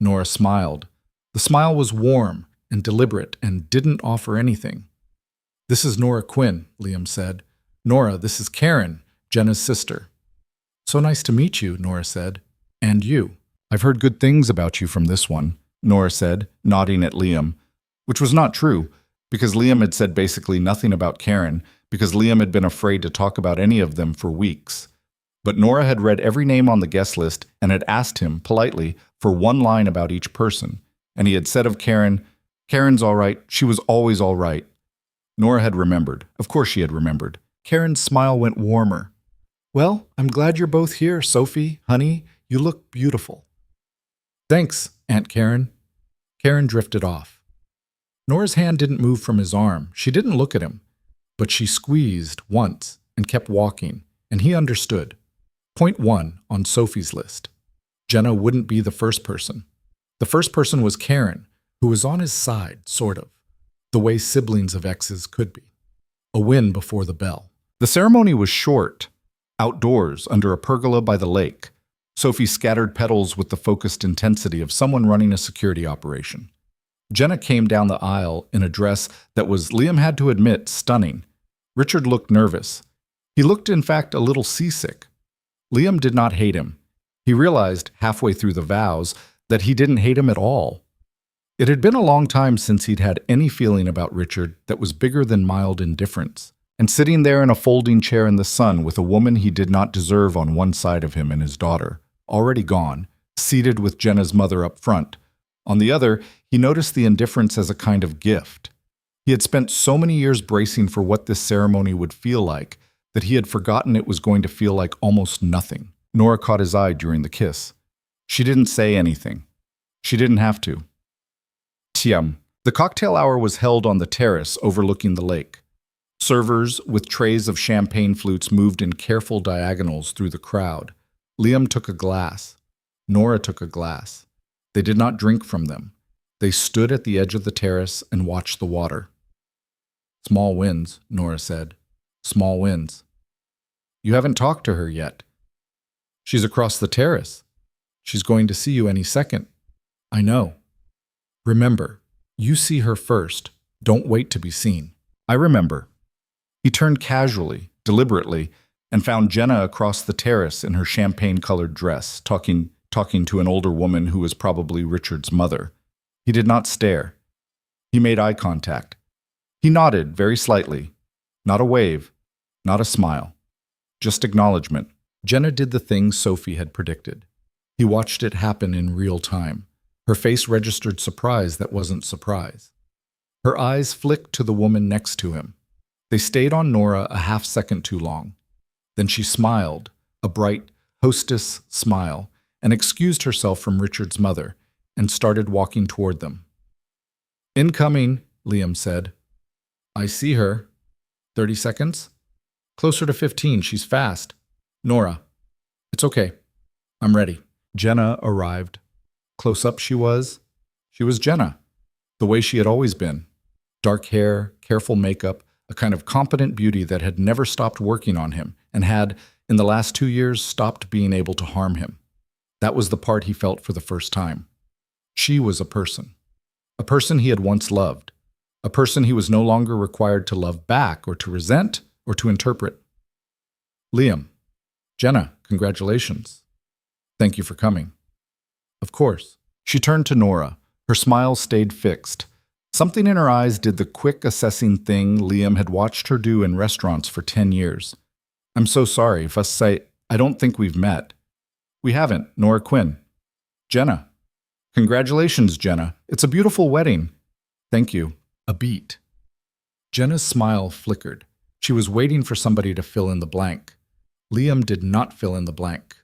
Nora smiled. The smile was warm and deliberate and didn't offer anything. "This is Nora Quinn," Liam said. "Nora, this is Karen, Jenna's sister." "So nice to meet you," Nora said. "And you." "I've heard good things about you from this one," Nora said, nodding at Liam, which was not true, because Liam had said basically nothing about Karen, because Liam had been afraid to talk about any of them for weeks. But Nora had read every name on the guest list and had asked him, politely, for one line about each person. And he had said of Karen, "Karen's all right, she was always all right." Nora had remembered. Of course she had remembered. Karen's smile went warmer. "Well, I'm glad you're both here, Sophie, honey. You look beautiful." "Thanks, Aunt Karen." Karen drifted off. Nora's hand didn't move from his arm. She didn't look at him. But she squeezed once and kept walking, and he understood. Point 1 on Sophie's list. Jenna wouldn't be the first person. The first person was Karen, who was on his side, sort of, the way siblings of exes could be. A win before the bell. The ceremony was short, outdoors, under a pergola by the lake. Sophie scattered petals with the focused intensity of someone running a security operation. Jenna came down the aisle in a dress that was, Liam had to admit, stunning. Richard looked nervous. He looked, in fact, a little seasick. Liam did not hate him. He realized, halfway through the vows, that he didn't hate him at all. It had been a long time since he'd had any feeling about Richard that was bigger than mild indifference. And sitting there in a folding chair in the sun with a woman he did not deserve on one side of him and his daughter, already gone, seated with Jenna's mother up front. On the other, he noticed the indifference as a kind of gift. He had spent so many years bracing for what this ceremony would feel like that he had forgotten it was going to feel like almost nothing. Nora caught his eye during the kiss. She didn't say anything. She didn't have to. Tiam. The cocktail hour was held on the terrace overlooking the lake. Servers with trays of champagne flutes moved in careful diagonals through the crowd. Liam took a glass. Nora took a glass. They did not drink from them. They stood at the edge of the terrace and watched the water. "Small wins," Nora said. "Small wins." "You haven't talked to her yet." "She's across the terrace. She's going to see you any second." "I know." "Remember, you see her first. Don't wait to be seen." "I remember." He turned casually, deliberately, and found Jenna across the terrace in her champagne-colored dress, talking to an older woman who was probably Richard's mother. He did not stare. He made eye contact. He nodded very slightly. Not a wave, not a smile. Just acknowledgement. Jenna did the thing Sophie had predicted. He watched it happen in real time. Her face registered surprise that wasn't surprise. Her eyes flicked to the woman next to him. They stayed on Nora a half second too long. Then she smiled, a bright, hostess smile, and excused herself from Richard's mother, and started walking toward them. "Incoming," Liam said. "I see her." 30 seconds? "Closer to 15, she's fast." "Nora." "It's okay. I'm ready." Jenna arrived. Close up she was. She was Jenna, the way she had always been. Dark hair, careful makeup, a kind of competent beauty that had never stopped working on him and had, in the last 2 years, stopped being able to harm him. That was the part he felt for the first time. She was a person he had once loved, a person he was no longer required to love back or to resent or to interpret. Liam, Jenna, congratulations. Thank you for coming. Of course. She turned to Nora. Her smile stayed fixed. Something in her eyes did the quick assessing thing Liam had watched her do in restaurants for 10 years. I'm so sorry, first say, I don't think we've met. We haven't, Nora Quinn. Jenna. Congratulations, Jenna. It's a beautiful wedding. Thank you. A beat. Jenna's smile flickered. She was waiting for somebody to fill in the blank. Liam did not fill in the blank.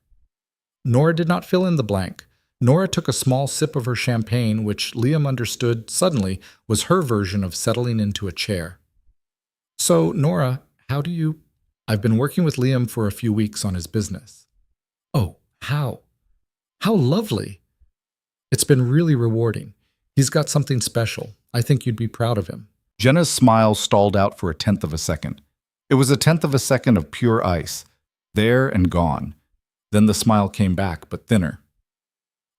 Nora did not fill in the blank. Nora took a small sip of her champagne, which Liam understood suddenly was her version of settling into a chair. So, Nora, how do you... I've been working with Liam for a few weeks on his business. Oh, how? How lovely. It's been really rewarding. He's got something special. I think you'd be proud of him. Jenna's smile stalled out for a tenth of a second. It was a tenth of a second of pure ice, there and gone. Then the smile came back, but thinner.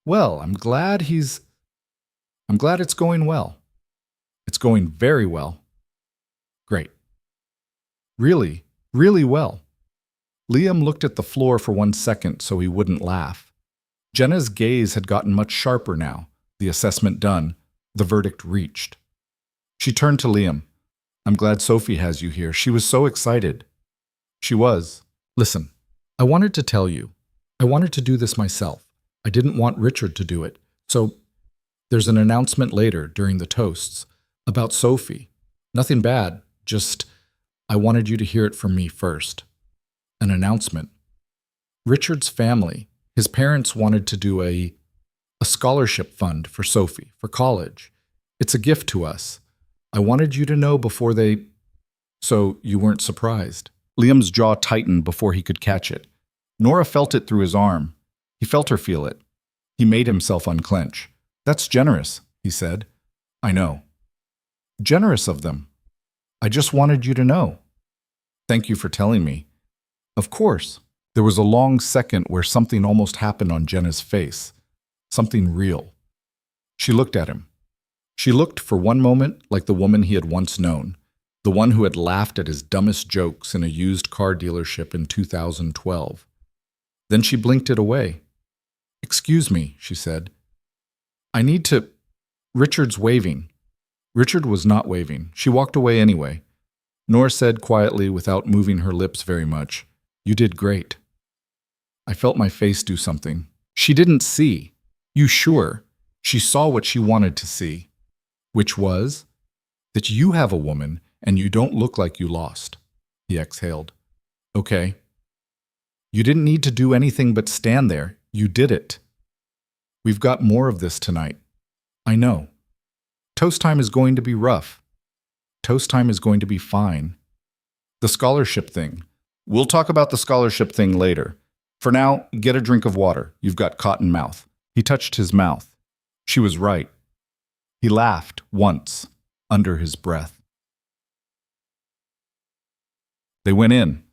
Well, I'm glad it's going well. It's going very well. Great. Really, really well. Liam looked at the floor for 1 second so he wouldn't laugh. Jenna's gaze had gotten much sharper now, the assessment done, the verdict reached. She turned to Liam. I'm glad Sophie has you here. She was so excited. She was. Listen, I wanted to tell you. I wanted to do this myself. I didn't want Richard to do it. So there's an announcement later during the toasts about Sophie. Nothing bad, just I wanted you to hear it from me first. An announcement. Richard's family, his parents wanted to do a scholarship fund for Sophie, for college. It's a gift to us. I wanted you to know before they... So you weren't surprised. Liam's jaw tightened before he could catch it. Nora felt it through his arm. He felt her feel it. He made himself unclench. That's generous, he said. I know. Generous of them. I just wanted you to know. Thank you for telling me. Of course. There was a long second where something almost happened on Jenna's face. Something real. She looked at him. She looked for one moment like the woman he had once known, the one who had laughed at his dumbest jokes in a used car dealership in 2012. Then she blinked it away. Excuse me, she said. I need to... Richard's waving. Richard was not waving. She walked away anyway. Nora said quietly, without moving her lips very much, You did great. I felt my face do something. She didn't see. You sure? She saw what she wanted to see. Which was? That you have a woman and you don't look like you lost. He exhaled. Okay. You didn't need to do anything but stand there. You did it. We've got more of this tonight. I know. Toast time is going to be rough. Toast time is going to be fine. The scholarship thing. We'll talk about the scholarship thing later. For now, get a drink of water. You've got cotton mouth. He touched his mouth. She was right. He laughed once, under his breath. They went in.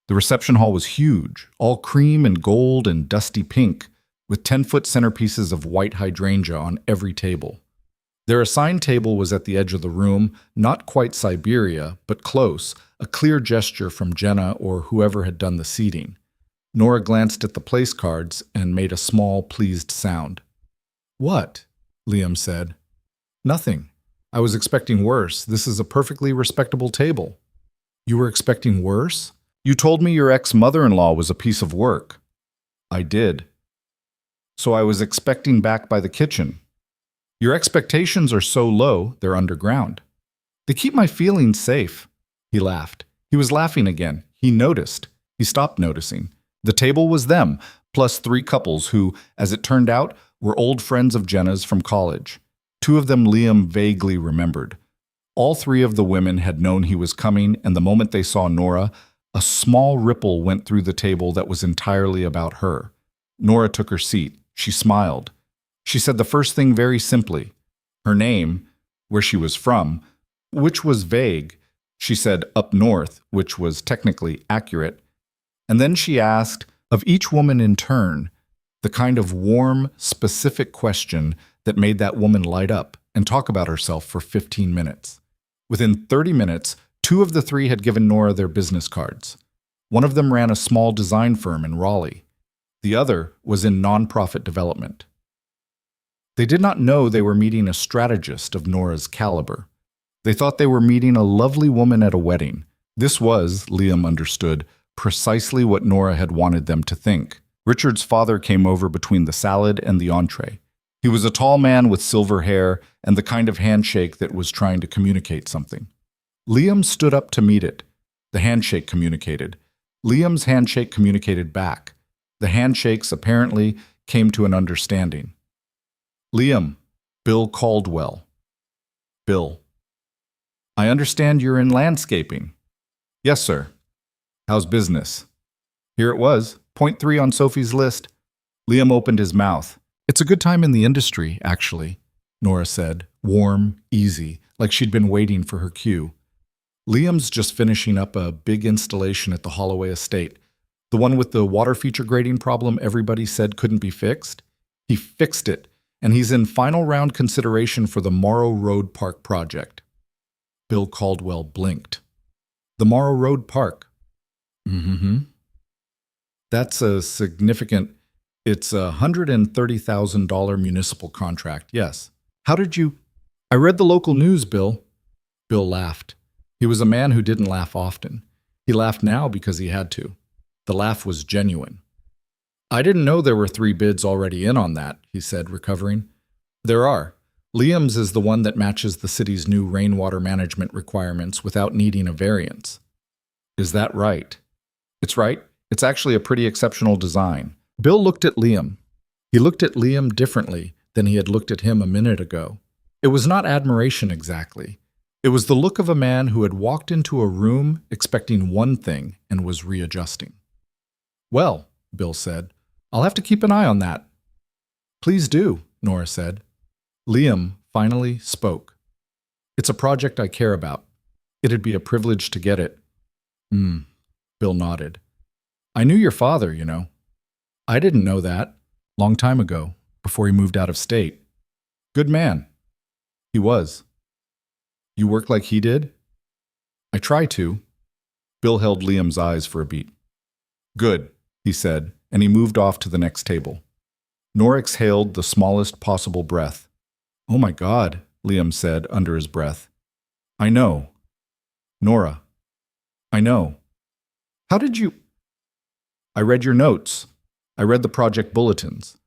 The reception hall was huge, all cream and gold and dusty pink, with 10-foot centerpieces of white hydrangea on every table. Their assigned table was at the edge of the room, not quite Siberia, but close, a clear gesture from Jenna or whoever had done the seating. Nora glanced at the place cards and made a small, pleased sound. What? Liam said. Nothing. I was expecting worse. This is a perfectly respectable table. You were expecting worse? You told me your ex-mother-in-law was a piece of work. I did. So I was expecting back by the kitchen. Your expectations are so low, they're underground. They keep my feelings safe. He laughed. He was laughing again. He noticed. He stopped noticing. The table was them, plus 3 couples who, as it turned out, were old friends of Jenna's from college. 2 of them Liam vaguely remembered. All 3 of the women had known he was coming, and the moment they saw Nora, a small ripple went through the table that was entirely about her. Nora took her seat. She smiled. She said the first thing very simply. Her name, where she was from, which was vague. She said up north, which was technically accurate. And then she asked of each woman in turn the kind of warm, specific question that made that woman light up and talk about herself for 15 minutes. Within 30 minutes, 2 of the 3 had given Nora their business cards. One of them ran a small design firm in Raleigh. The other was in nonprofit development. They did not know they were meeting a strategist of Nora's caliber. They thought they were meeting a lovely woman at a wedding. This was, Liam understood, precisely what Nora had wanted them to think. Richard's father came over between the salad and the entree. He was a tall man with silver hair and the kind of handshake that was trying to communicate something. Liam stood up to meet it. The handshake communicated. Liam's handshake communicated back. The handshakes apparently came to an understanding. Liam, Bill Caldwell. Bill. I understand you're in landscaping. Yes, sir. How's business? Here it was, point 3 on Sophie's list. Liam opened his mouth. It's a good time in the industry, actually, Nora said, warm, easy, like she'd been waiting for her cue. Liam's just finishing up a big installation at the Holloway estate. The one with the water feature grading problem everybody said couldn't be fixed? He fixed it, and he's in final round consideration for the Morrow Road Park project. Bill Caldwell blinked. The Morrow Road Park. Mm-hmm. That's a significant... It's a $130,000 municipal contract, yes. How did you... I read the local news, Bill. Bill laughed. He was a man who didn't laugh often. He laughed now because he had to. The laugh was genuine. I didn't know there were 3 bids already in on that, he said, recovering. There are. Liam's is the one that matches the city's new rainwater management requirements without needing a variance. Is that right? It's right. It's actually a pretty exceptional design. Bill looked at Liam. He looked at Liam differently than he had looked at him a minute ago. It was not admiration exactly. It was the look of a man who had walked into a room expecting one thing and was readjusting. Well, Bill said, I'll have to keep an eye on that. Please do, Nora said. Liam finally spoke. It's a project I care about. It'd be a privilege to get it. Bill nodded. I knew your father, you know. I didn't know that. Long time ago, before he moved out of state. Good man. He was. You work like he did? I try to. Bill held Liam's eyes for a beat. Good, he said, and he moved off to the next table. Nora exhaled the smallest possible breath. Oh my God, Liam said under his breath. I know. Nora. I know. How did you... I read your notes. I read the project bulletins.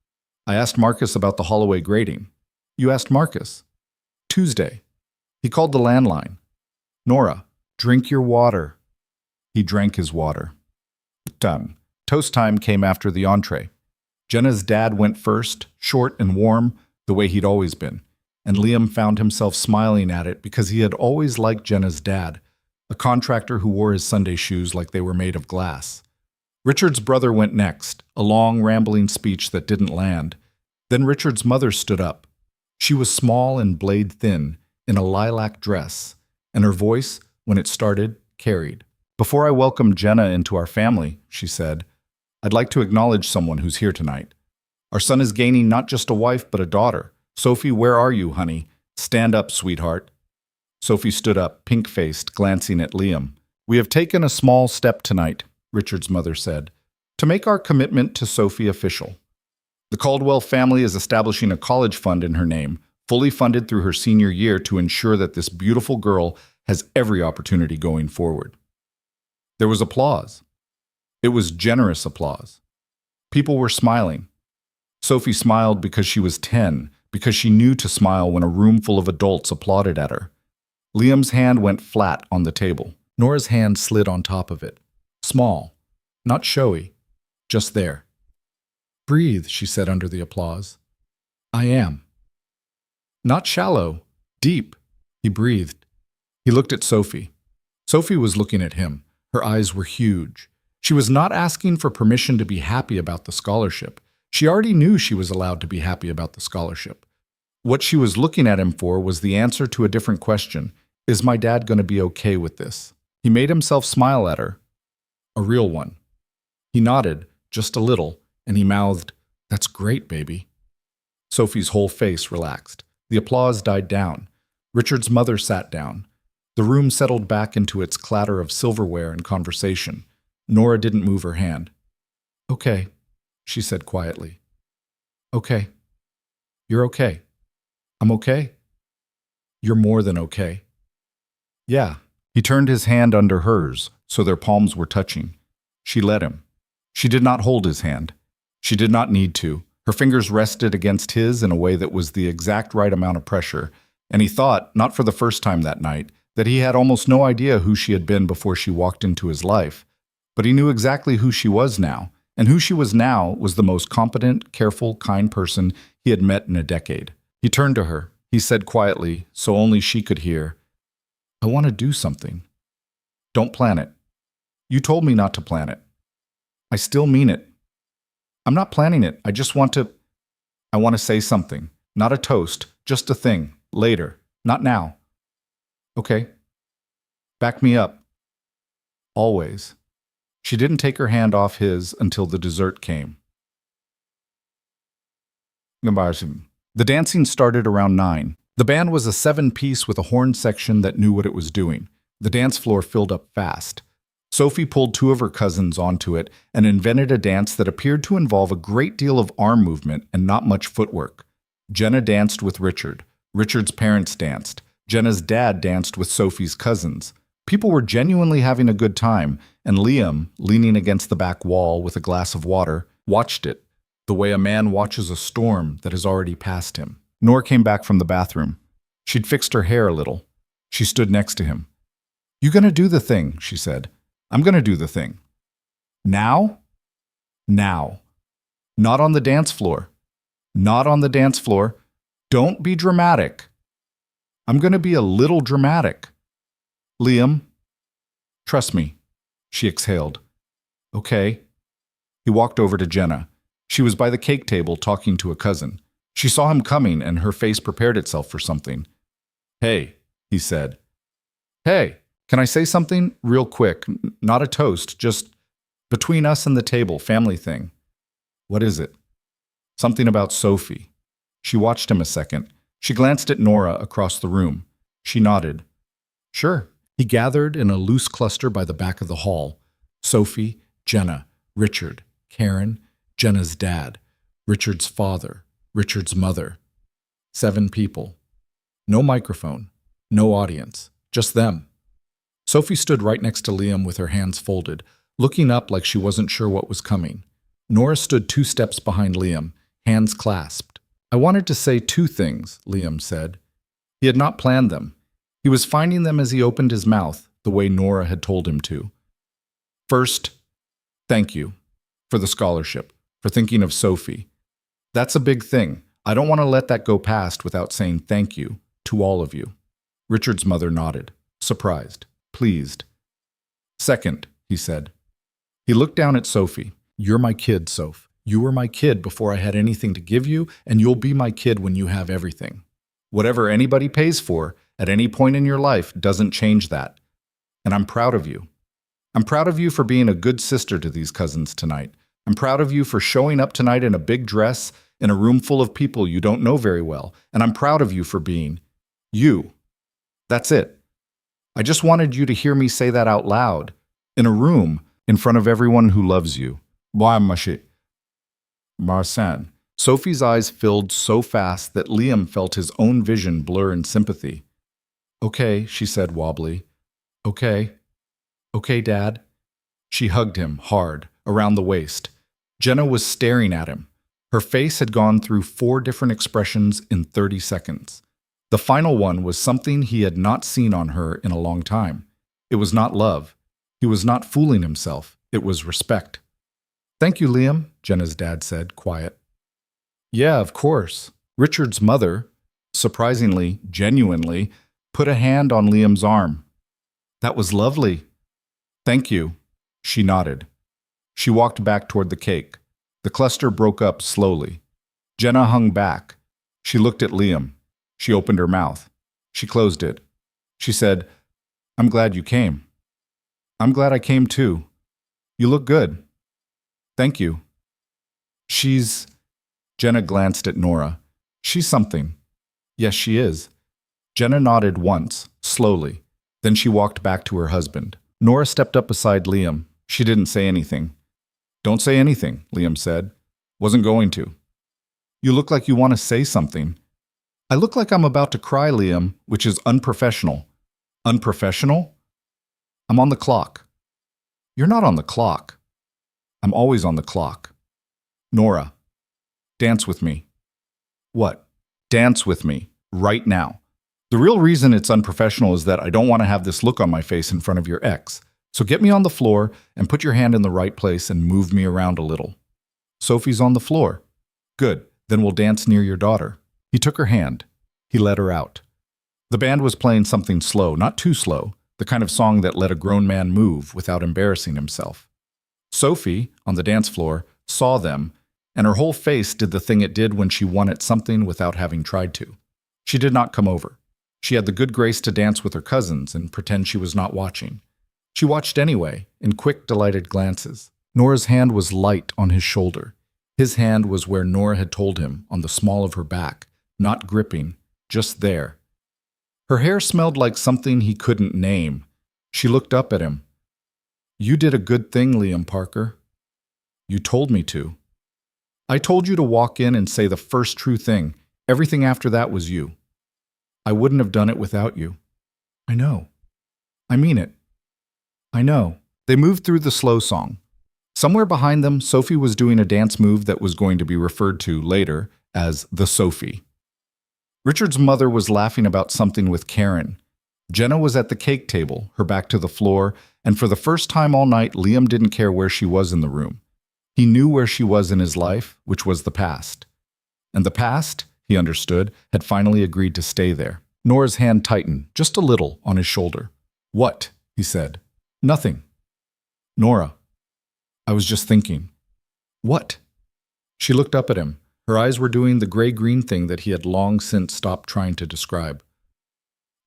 I asked Marcus about the Holloway grading. You asked Marcus. Tuesday. He called the landline. Nora, drink your water. He drank his water. Done. Toast time came after the entree. Jenna's dad went first, short and warm, the way he'd always been, and Liam found himself smiling at it because he had always liked Jenna's dad, a contractor who wore his Sunday shoes like they were made of glass. Richard's brother went next, a long, rambling speech that didn't land. Then Richard's mother stood up. She was small and blade thin, in a lilac dress, and her voice, when it started, carried. Before I welcome Jenna into our family, she said, I'd like to acknowledge someone who's here tonight. Our son is gaining not just a wife, but a daughter. Sophie, where are you, honey? Stand up, sweetheart. Sophie stood up, pink-faced, glancing at Liam. We have taken a small step tonight, Richard's mother said, to make our commitment to Sophie official. The Caldwell family is establishing a college fund in her name, fully funded through her senior year to ensure that this beautiful girl has every opportunity going forward. There was applause. It was generous applause. People were smiling. Sophie smiled because she was 10, because she knew to smile when a room full of adults applauded at her. Liam's hand went flat on the table. Nora's hand slid on top of it. Small, not showy, just there. Breathe, she said under the applause. I am. Not shallow, deep, he breathed. He looked at Sophie. Sophie was looking at him. Her eyes were huge. She was not asking for permission to be happy about the scholarship. She already knew she was allowed to be happy about the scholarship. What she was looking at him for was the answer to a different question, Is my dad going to be okay with this? He made himself smile at her. A real one. He nodded, just a little, and he mouthed, "That's great, baby." Sophie's whole face relaxed. The applause died down. Richard's mother sat down. The room settled back into its clatter of silverware and conversation. Nora didn't move her hand. "Okay," she said quietly. "Okay. You're okay. I'm okay. You're more than okay." "Yeah." He turned his hand under hers, so their palms were touching. She let him. She did not hold his hand. She did not need to. Her fingers rested against his in a way that was the exact right amount of pressure, and he thought, not for the first time that night, that he had almost no idea who she had been before she walked into his life. But he knew exactly who she was now, and who she was now was the most competent, careful, kind person he had met in a decade. He turned to her. He said quietly, so only she could hear, "I want to do something. Don't plan it. You told me not to plan it. I still mean it. I'm not planning it. I want to say something. Not a toast, just a thing. Later. Not now. Okay. Back me up. Always." She didn't take her hand off his until the dessert came. The dancing started around 9. The band was a 7-piece with a horn section that knew what it was doing. The dance floor filled up fast. Sophie pulled 2 of her cousins onto it and invented a dance that appeared to involve a great deal of arm movement and not much footwork. Jenna danced with Richard. Richard's parents danced. Jenna's dad danced with Sophie's cousins. People were genuinely having a good time, and Liam, leaning against the back wall with a glass of water, watched it, the way a man watches a storm that has already passed him. Nora came back from the bathroom. She'd fixed her hair a little. She stood next to him. "You gonna do the thing," she said. "I'm gonna do the thing." "Now?" "Now. Not on the dance floor. Not on the dance floor. Don't be dramatic." "I'm gonna be a little dramatic." "Liam, trust me," she exhaled. "Okay." He walked over to Jenna. She was by the cake table talking to a cousin. She saw him coming and her face prepared itself for something. "Hey," he said. "Hey, can I say something real quick? Not a toast, just between us and the table, family thing." "What is it?" "Something about Sophie." She watched him a second. She glanced at Nora across the room. She nodded. "Sure." He gathered in a loose cluster by the back of the hall. Sophie, Jenna, Richard, Karen, Jenna's dad, Richard's father, Richard's mother. 7 people. No microphone, no audience, just them. Sophie stood right next to Liam with her hands folded, looking up like she wasn't sure what was coming. Nora stood 2 steps behind Liam, hands clasped. "I wanted to say 2 things," Liam said. He had not planned them. He was finding them as he opened his mouth, the way Nora had told him to. First, thank you for the scholarship, for thinking of Sophie. That's a big thing. I don't want to let that go past without saying thank you to all of you. Richard's mother nodded, surprised, pleased. Second, he said. He looked down at Sophie. You're my kid, Soph. You were my kid before I had anything to give you, and you'll be my kid when you have everything. Whatever anybody pays for, at any point in your life, doesn't change that. And I'm proud of you. I'm proud of you for being a good sister to these cousins tonight. I'm proud of you for showing up tonight in a big dress, in a room full of people you don't know very well. And I'm proud of you for being you. That's it. I just wanted you to hear me say that out loud, in a room, in front of everyone who loves you. Marsan. Sophie's eyes filled so fast that Liam felt his own vision blur in sympathy. Okay, she said wobbly. Okay. Okay, Dad. She hugged him hard, around the waist. Jenna was staring at him. Her face had gone through 4 different expressions in 30 seconds. The final one was something he had not seen on her in a long time. It was not love. He was not fooling himself. It was respect. Thank you, Liam, Jenna's dad said, quiet. Yeah, of course. Richard's mother, surprisingly, genuinely, put a hand on Liam's arm. That was lovely. Thank you. She nodded. She walked back toward the cake. The cluster broke up slowly. Jenna hung back. She looked at Liam. She opened her mouth. She closed it. She said, "I'm glad you came." "I'm glad I came too. You look good." "Thank you." "She's—" Jenna glanced at Nora. "She's something." "Yes, she is." Jenna nodded once, slowly. Then she walked back to her husband. Nora stepped up beside Liam. She didn't say anything. "Don't say anything," Liam said. "Wasn't going to." "You look like you want to say something." "I look like I'm about to cry, Liam, which is unprofessional." "Unprofessional?" "I'm on the clock." "You're not on the clock." "I'm always on the clock." "Nora, dance with me." "What?" "Dance with me, right now. The real reason it's unprofessional is that I don't want to have this look on my face in front of your ex. So get me on the floor and put your hand in the right place and move me around a little." "Sophie's on the floor." "Good, then we'll dance near your daughter." He took her hand. He led her out. The band was playing something slow, not too slow, the kind of song that let a grown man move without embarrassing himself. Sophie, on the dance floor, saw them, and her whole face did the thing it did when she won at something without having tried to. She did not come over. She had the good grace to dance with her cousins and pretend she was not watching. She watched anyway, in quick, delighted glances. Nora's hand was light on his shoulder. His hand was where Nora had told him, on the small of her back, not gripping, just there. Her hair smelled like something he couldn't name. She looked up at him. "You did a good thing, Liam Parker." "You told me to." "I told you to walk in and say the first true thing. Everything after that was you." "I wouldn't have done it without you." "I know." "I mean it." "I know." They moved through the slow song. Somewhere behind them, Sophie was doing a dance move that was going to be referred to later as the Sophie. Richard's mother was laughing about something with Karen. Jenna was at the cake table, her back to the floor, and for the first time all night, Liam didn't care where she was in the room. He knew where she was in his life, which was the past. And the past, he understood, had finally agreed to stay there. Nora's hand tightened, just a little, on his shoulder. "What?" he said. "Nothing." "Nora, I was just thinking." "What?" She looked up at him. Her eyes were doing the gray-green thing that he had long since stopped trying to describe.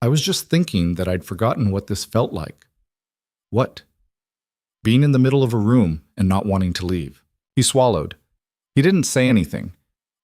"I was just thinking that I'd forgotten what this felt like." "What?" "Being in the middle of a room and not wanting to leave." He swallowed. He didn't say anything.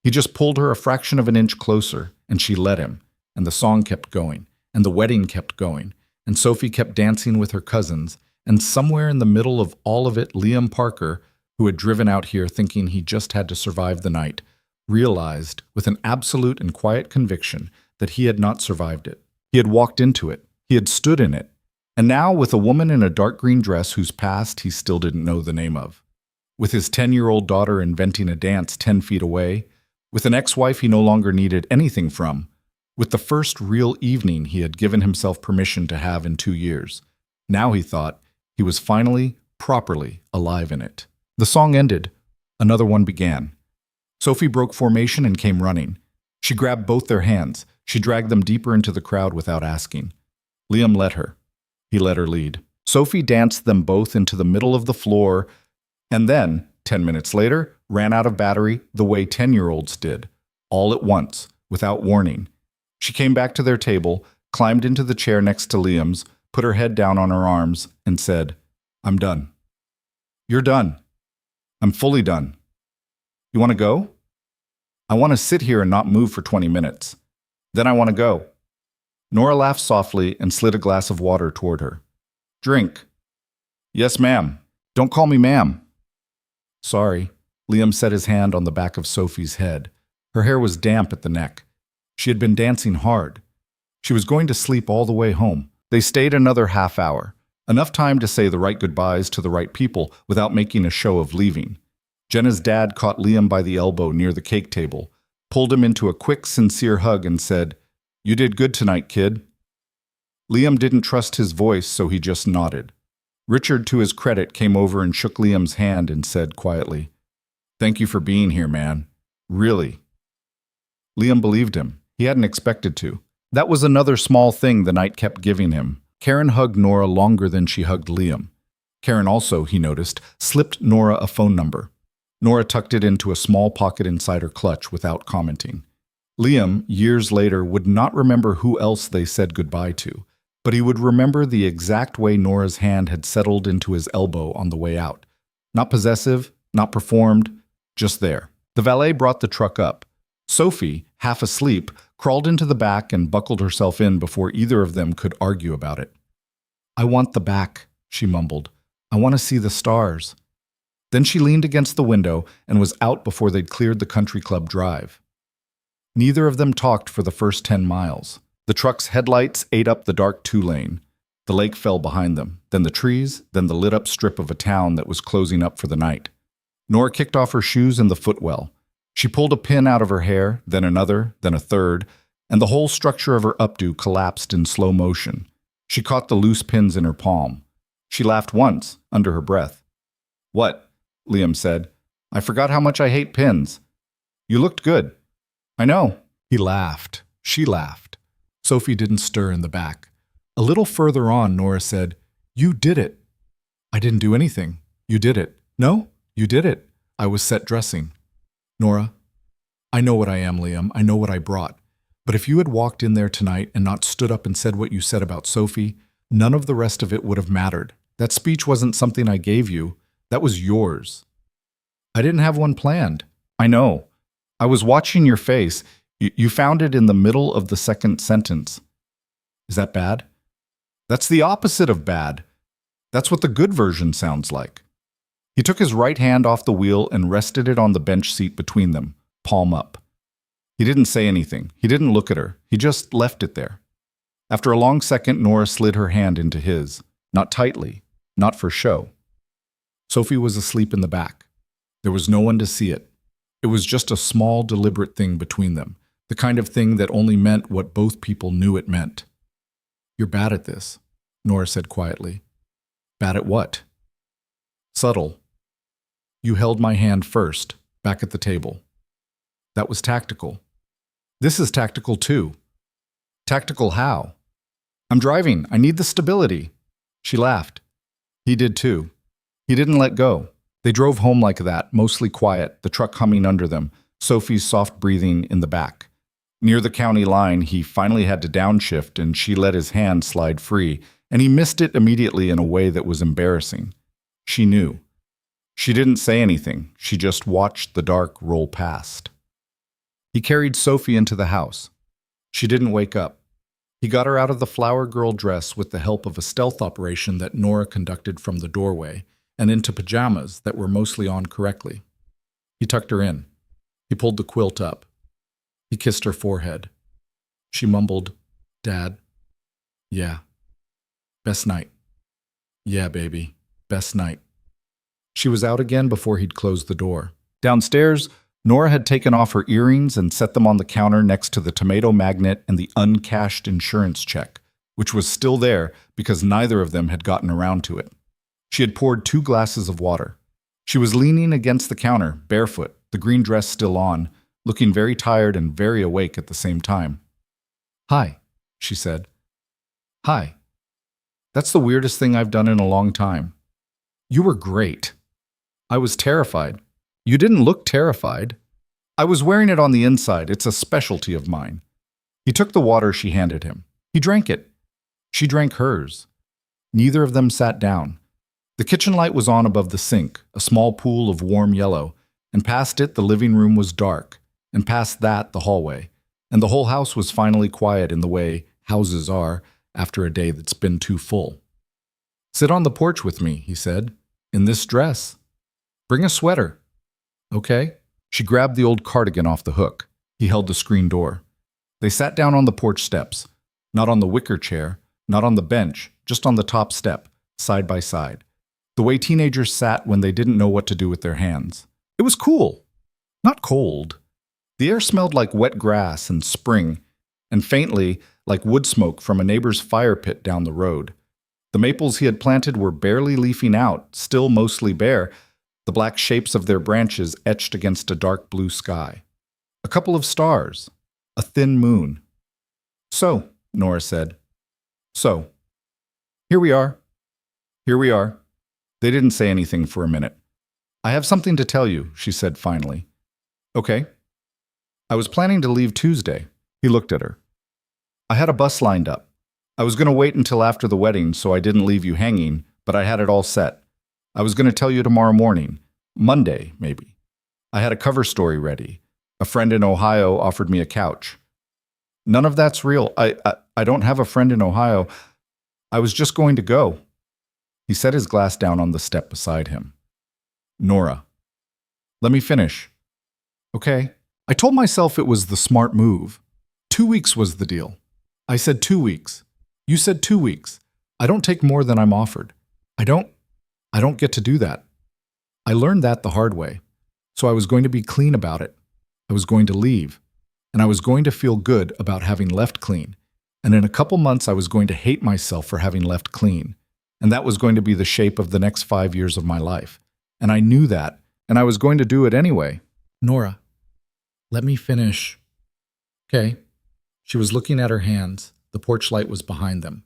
He just pulled her a fraction of an inch closer, and she let him, and the song kept going, and the wedding kept going, and Sophie kept dancing with her cousins, and somewhere in the middle of all of it, Liam Parker, who had driven out here thinking he just had to survive the night, realized, with an absolute and quiet conviction, that he had not survived it. He had walked into it. He had stood in it. And now, with a woman in a dark green dress whose past he still didn't know the name of. With his 10-year-old daughter inventing a dance 10 feet away. With an ex-wife he no longer needed anything from. With the first real evening he had given himself permission to have in 2 years. Now he thought he was finally, properly alive in it. The song ended. Another one began. Sophie broke formation and came running. She grabbed both their hands. She dragged them deeper into the crowd without asking. Liam let her. He let her lead. Sophie danced them both into the middle of the floor, and then, 10 minutes later, ran out of battery the way 10-year-olds did, all at once, without warning. She came back to their table, climbed into the chair next to Liam's, put her head down on her arms, and said, "I'm done." "You're done." "I'm fully done." "You want to go?" "I want to sit here and not move for 20 minutes. Then I want to go." Nora laughed softly and slid a glass of water toward her. "Drink." "Yes, ma'am." "Don't call me ma'am." "Sorry." Liam set his hand on the back of Sophie's head. Her hair was damp at the neck. She had been dancing hard. She was going to sleep all the way home. They stayed another half hour, enough time to say the right goodbyes to the right people without making a show of leaving. Jenna's dad caught Liam by the elbow near the cake table, pulled him into a quick, sincere hug and said, "You did good tonight, kid." Liam didn't trust his voice, so he just nodded. Richard, to his credit, came over and shook Liam's hand and said quietly, "Thank you for being here, man. Really." Liam believed him. He hadn't expected to. That was another small thing the night kept giving him. Karen hugged Nora longer than she hugged Liam. Karen also, he noticed, slipped Nora a phone number. Nora tucked it into a small pocket inside her clutch without commenting. Liam, years later, would not remember who else they said goodbye to, But he would remember the exact way Nora's hand had settled into his elbow on the way out. Not possessive, not performed, just there. The valet brought the truck up. Sophie, half asleep, crawled into the back and buckled herself in before either of them could argue about it. "I want the back," she mumbled. "I want to see the stars." Then she leaned against the window and was out before they'd cleared the country club drive. Neither of them talked for the first 10 miles. The truck's headlights ate up the dark two-lane. The lake fell behind them, then the trees, then the lit-up strip of a town that was closing up for the night. Nora kicked off her shoes in the footwell. She pulled a pin out of her hair, then another, then a third, and the whole structure of her updo collapsed in slow motion. She caught the loose pins in her palm. She laughed once, under her breath. "What?" Liam said. "I forgot how much I hate pins." "You looked good." "I know." He laughed. She laughed. Sophie didn't stir in the back. A little further on, Nora said, "You did it." "I didn't do anything. You did it." "No, you did it. I was set dressing." "Nora, I know what I am, Liam. I know what I brought. But if you had walked in there tonight and not stood up and said what you said about Sophie, none of the rest of it would have mattered. That speech wasn't something I gave you. That was yours." "I didn't have one planned." "I know. I was watching your face. You found it in the middle of the second sentence." "Is that bad?" "That's the opposite of bad. That's what the good version sounds like." He took his right hand off the wheel and rested it on the bench seat between them, palm up. He didn't say anything. He didn't look at her. He just left it there. After a long second, Nora slid her hand into his. Not tightly. Not for show. Sophie was asleep in the back. There was no one to see it. It was just a small, deliberate thing between them. The kind of thing that only meant what both people knew it meant. "You're bad at this," Nora said quietly. "Bad at what?" "Subtle. You held my hand first, back at the table. That was tactical. This is tactical too." "Tactical how?" "I'm driving. I need the stability." She laughed. He did too. He didn't let go. They drove home like that, mostly quiet, the truck humming under them, Sophie's soft breathing in the back. Near the county line, he finally had to downshift, and she let his hand slide free, and he missed it immediately in a way that was embarrassing. She knew. She didn't say anything. She just watched the dark roll past. He carried Sophie into the house. She didn't wake up. He got her out of the flower girl dress with the help of a stealth operation that Nora conducted from the doorway, and into pajamas that were mostly on correctly. He tucked her in. He pulled the quilt up. He kissed her forehead. She mumbled, "Dad." "Yeah." "Best night." "Yeah, baby. Best night." She was out again before he'd closed the door. Downstairs, Nora had taken off her earrings and set them on the counter next to the tomato magnet and the uncashed insurance check, which was still there because neither of them had gotten around to it. She had poured 2 glasses of water. She was leaning against the counter, barefoot, the green dress still on, looking very tired and very awake at the same time. "Hi," she said. "Hi. That's the weirdest thing I've done in a long time." "You were great." "I was terrified." "You didn't look terrified." "I was wearing it on the inside. It's a specialty of mine." He took the water she handed him. He drank it. She drank hers. Neither of them sat down. The kitchen light was on above the sink, a small pool of warm yellow, and past it the living room was dark, and past that the hallway, and the whole house was finally quiet in the way houses are after a day that's been too full. "Sit on the porch with me," he said, "in this dress. Bring a sweater." "Okay." She grabbed the old cardigan off the hook. He held the screen door. They sat down on the porch steps, not on the wicker chair, not on the bench, just on the top step, side by side, the way teenagers sat when they didn't know what to do with their hands. It was cool, not cold. The air smelled like wet grass and spring, and faintly like wood smoke from a neighbor's fire pit down the road. The maples he had planted were barely leafing out, still mostly bare, the black shapes of their branches etched against a dark blue sky. A couple of stars, a thin moon. "So," Nora said. "So. Here we are. Here we are." They didn't say anything for a minute. "I have something to tell you," she said finally. "Okay." "I was planning to leave Tuesday." He looked at her. "I had a bus lined up. I was going to wait until after the wedding so I didn't leave you hanging, but I had it all set. I was going to tell you tomorrow morning. Monday, maybe. I had a cover story ready. A friend in Ohio offered me a couch. None of that's real. I don't have a friend in Ohio. I was just going to go. He set his glass down on the step beside him. Nora, let me finish. Okay. I told myself it was the smart move. 2 weeks was the deal. I said 2 weeks. You said 2 weeks. I don't take more than I'm offered. I don't get to do that. I learned that the hard way. So I was going to be clean about it. I was going to leave. And I was going to feel good about having left clean. And in a couple months, I was going to hate myself for having left clean. And that was going to be the shape of the next 5 years of my life. And I knew that, and I was going to do it anyway. Nora, let me finish. Okay. She was looking at her hands. The porch light was behind them.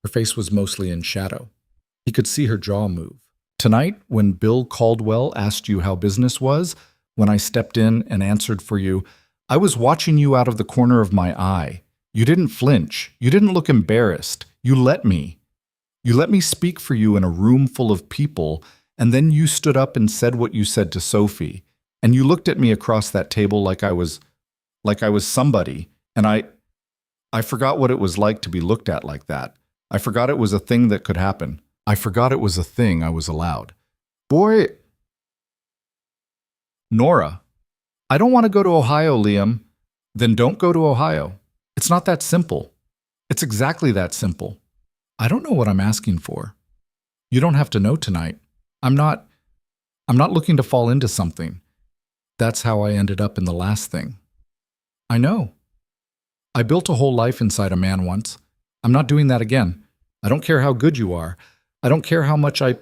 Her face was mostly in shadow. He could see her jaw move. Tonight, when Bill Caldwell asked you how business was, when I stepped in and answered for you, I was watching you out of the corner of my eye. You didn't flinch. You didn't look embarrassed. You let me. You let me speak for you in a room full of people, and then you stood up and said what you said to Sophie, and you looked at me across that table like I was somebody, and I forgot what it was like to be looked at like that. I forgot it was a thing that could happen. I forgot it was a thing I was allowed. Boy, Nora, I don't want to go to Ohio, Liam. Then don't go to Ohio. It's not that simple. It's exactly that simple. I don't know what I'm asking for. You don't have to know tonight. I'm not looking to fall into something. That's how I ended up in the last thing. I know. I built a whole life inside a man once. I'm not doing that again. I don't care how good you are. I don't care how much I'm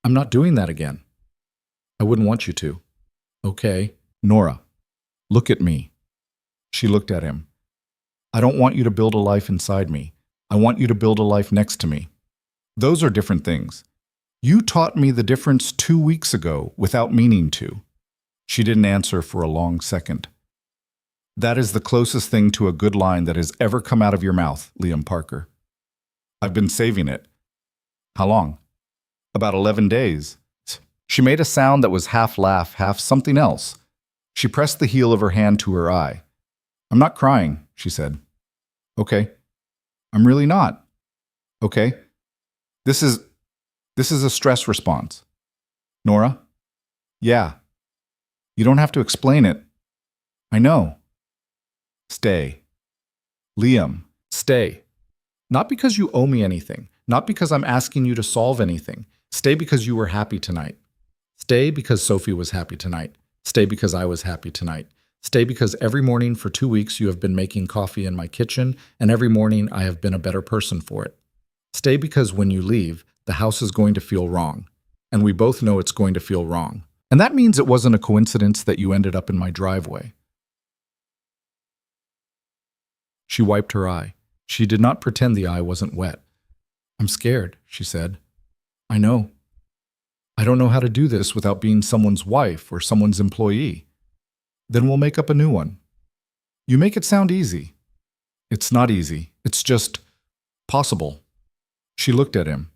not doing that again. I wouldn't want you to. Okay. Nora, look at me. She looked at him. I don't want you to build a life inside me. I want you to build a life next to me. Those are different things. You taught me the difference 2 weeks ago without meaning to. She didn't answer for a long second. That is the closest thing to a good line that has ever come out of your mouth, Liam Parker. I've been saving it. How long? About 11 days. She made a sound that was half laugh, half something else. She pressed the heel of her hand to her eye. I'm not crying, she said. Okay. I'm really not. Okay. This is a stress response. Nora? Yeah. You don't have to explain it. I know. Stay. Liam, stay. Not because you owe me anything. Not because I'm asking you to solve anything. Stay because you were happy tonight. Stay because Sophie was happy tonight. Stay because I was happy tonight. Stay because every morning for 2 weeks you have been making coffee in my kitchen, and every morning I have been a better person for it. Stay because when you leave, the house is going to feel wrong. And we both know it's going to feel wrong. And that means it wasn't a coincidence that you ended up in my driveway. She wiped her eye. She did not pretend the eye wasn't wet. I'm scared, she said. I know. I don't know how to do this without being someone's wife or someone's employee. Then we'll make up a new one. You make it sound easy. It's not easy. It's just possible. She looked at him.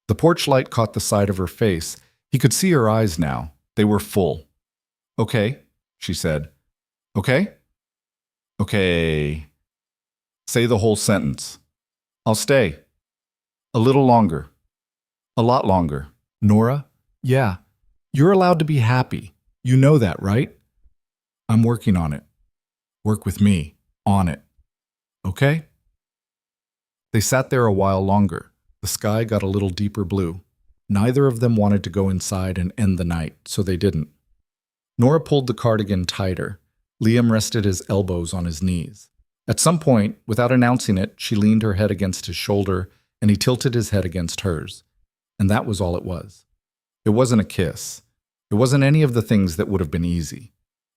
The porch light caught the side of her face. He could see her eyes now. They were full. Okay, she said. Okay? Okay. Say the whole sentence. I'll stay. A little longer. A lot longer. Nora? Yeah. You're allowed to be happy. You know that, right? I'm working on it. Work with me. On it. Okay? They sat there a while longer. The sky got a little deeper blue. Neither of them wanted to go inside and end the night, so they didn't. Nora pulled the cardigan tighter. Liam rested his elbows on his knees. At some point, without announcing it, she leaned her head against his shoulder, and he tilted his head against hers. And that was all it was. It wasn't a kiss. It wasn't any of the things that would have been easy.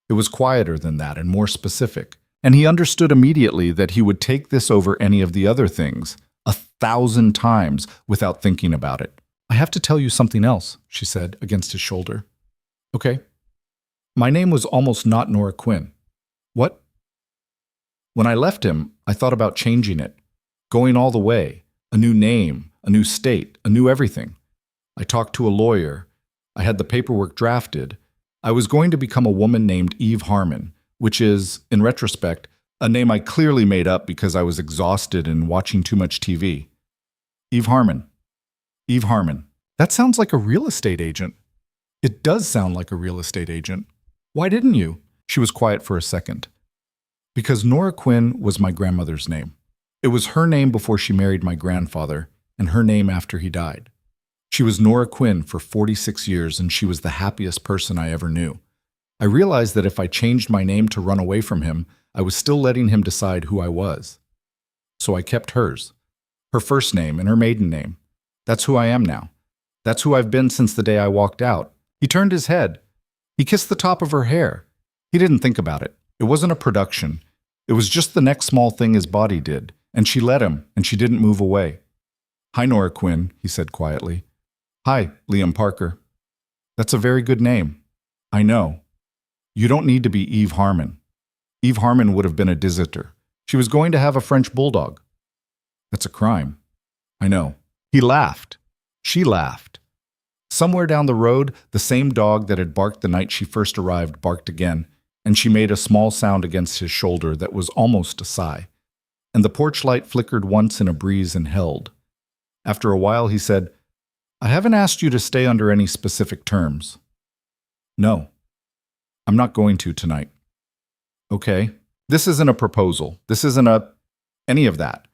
It was quieter than that and more specific. And he understood immediately that he would take this over any of the other things, 1,000 times, without thinking about it. I have to tell you something else, she said against his shoulder. Okay. My name was almost not Nora Quinn. What? When I left him, I thought about changing it. going all the way, a new name, a new state, a new everything. I talked to a lawyer. I had the paperwork drafted. I was going to become a woman named Eve Harmon, which is, in retrospect, a name I clearly made up because I was exhausted and watching too much TV. Eve Harmon. Eve Harmon. That sounds like a real estate agent. It does sound like a real estate agent. Why didn't you? She was quiet for a second. Because Nora Quinn was my grandmother's name. It was her name before she married my grandfather, and her name after he died. She was Nora Quinn for 46 years, and she was the happiest person I ever knew. I realized that if I changed my name to run away from him, I was still letting him decide who I was. So I kept hers. Her first name and her maiden name. That's who I am now. That's who I've been since the day I walked out. He turned his head. He kissed the top of her hair. He didn't think about it. It wasn't a production. It was just the next small thing his body did, and she let him, and she didn't move away. "Hi, Nora Quinn," he said quietly. "Hi, Liam Parker." "That's a very good name." "I know. You don't need to be Eve Harmon." Eve Harmon would have been a dissiter. She was going to have a French bulldog. "That's a crime." "I know." He laughed. She laughed. Somewhere down the road, the same dog that had barked the night she first arrived barked again, and she made a small sound against his shoulder that was almost a sigh. And the porch light flickered once in a breeze and held. After a while, he said, "I haven't asked you to stay under any specific terms." "No. I'm not going to tonight." "Okay. This isn't a proposal. This isn't any of that.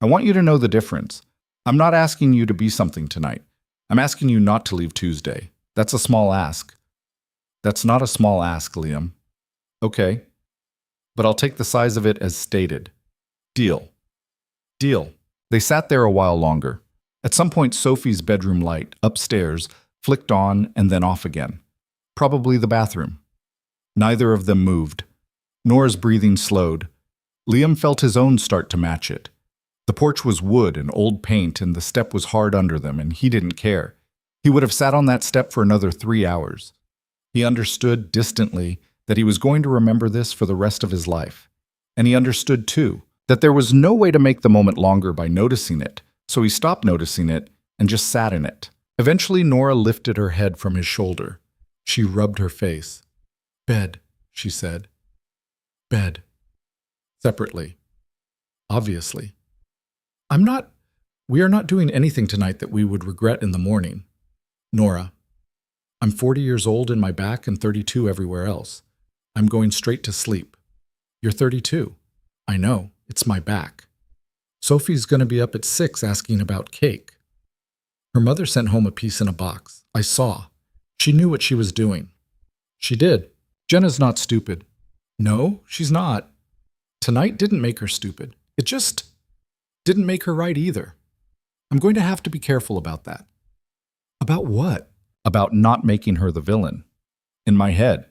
I want you to know the difference. I'm not asking you to be something tonight. I'm asking you not to leave Tuesday. That's a small ask." "That's not a small ask, Liam." "Okay. But I'll take the size of it as stated. Deal." "Deal." They sat there a while longer. At some point, Sophie's bedroom light, upstairs, flicked on and then off again. Probably the bathroom. Neither of them moved. Nora's breathing slowed. Liam felt his own start to match it. The porch was wood and old paint, and the step was hard under them, and he didn't care. He would have sat on that step for another 3 hours. He understood, distantly, that he was going to remember this for the rest of his life. And he understood, too, that there was no way to make the moment longer by noticing it, so he stopped noticing it and just sat in it. Eventually, Nora lifted her head from his shoulder. She rubbed her face. "Bed," she said. "Bed." Separately. Obviously. We are not doing anything tonight that we would regret in the morning. Nora, I'm 40 years old in my back and 32 everywhere else. I'm going straight to sleep. You're 32. I know, it's my back. Sophie's going to be up at 6 asking about cake. Her mother sent home a piece in a box. I saw. She knew what she was doing. She did. Jenna's not stupid. No, she's not. Tonight didn't make her stupid. It just didn't make her right either. I'm going to have to be careful about that." "About what?" "About not making her the villain. In my head.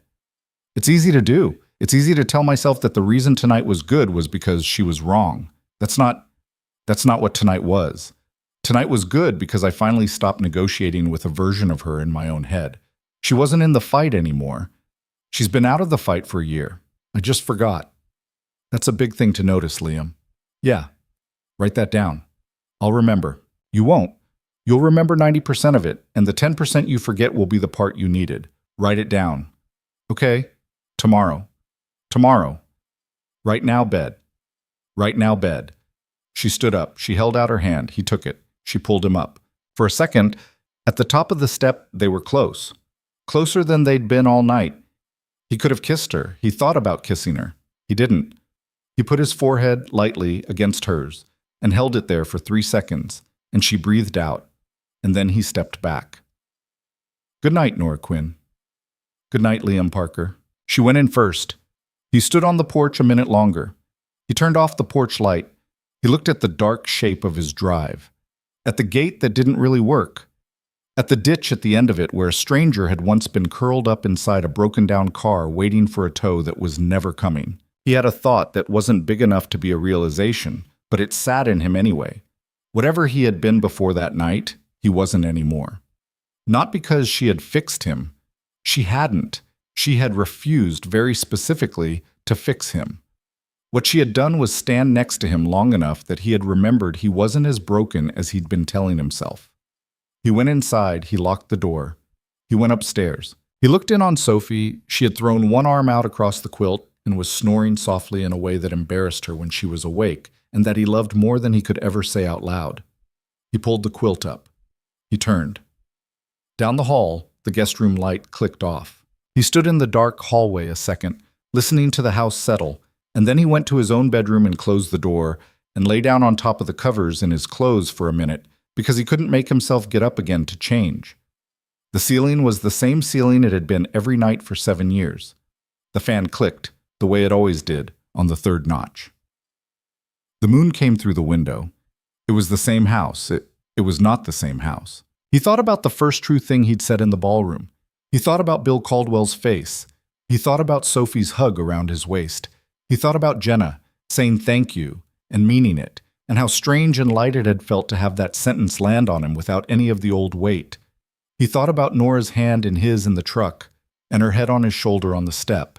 It's easy to do. It's easy to tell myself that the reason tonight was good was because she was wrong. That's not what tonight was. Tonight was good because I finally stopped negotiating with a version of her in my own head. She wasn't in the fight anymore. She's been out of the fight for a year. I just forgot. That's a big thing to notice, Liam. Yeah. Write that down. I'll remember. You won't. You'll remember 90% of it, and the 10% you forget will be the part you needed. Write it down. Okay? Tomorrow. Tomorrow. Right now, bed. Right now, bed. She stood up. She held out her hand. He took it. She pulled him up. For a second, at the top of the step, they were close. Closer than they'd been all night. He could have kissed her. He thought about kissing her. He didn't. He put his forehead lightly against hers and held it there for 3 seconds, and she breathed out, and then he stepped back. "Good night, Nora Quinn." "Good night, Liam Parker." She went in first. He stood on the porch a minute longer. He turned off the porch light. He looked at the dark shape of his drive, at the gate that didn't really work, at the ditch at the end of it where a stranger had once been curled up inside a broken-down car waiting for a tow that was never coming. He had a thought that wasn't big enough to be a realization, but it sat in him anyway. Whatever he had been before that night, he wasn't anymore. Not because she had fixed him. She hadn't. She had refused very specifically to fix him. What she had done was stand next to him long enough that he had remembered he wasn't as broken as he'd been telling himself. He went inside, he locked the door. He went upstairs. He looked in on Sophie. She had thrown one arm out across the quilt and was snoring softly in a way that embarrassed her when she was awake, and that he loved more than he could ever say out loud. He pulled the quilt up. He turned. Down the hall, the guest room light clicked off. He stood in the dark hallway a second, listening to the house settle, and then he went to his own bedroom and closed the door, and lay down on top of the covers in his clothes for a minute because he couldn't make himself get up again to change. The ceiling was the same ceiling it had been every night for 7 years. The fan clicked, the way it always did, on the third notch. The moon came through the window. It was the same house. It was not the same house. He thought about the first true thing he'd said in the ballroom. He thought about Bill Caldwell's face. He thought about Sophie's hug around his waist. He thought about Jenna saying thank you and meaning it, and how strange and light it had felt to have that sentence land on him without any of the old weight. He thought about Nora's hand in his in the truck, and her head on his shoulder on the step.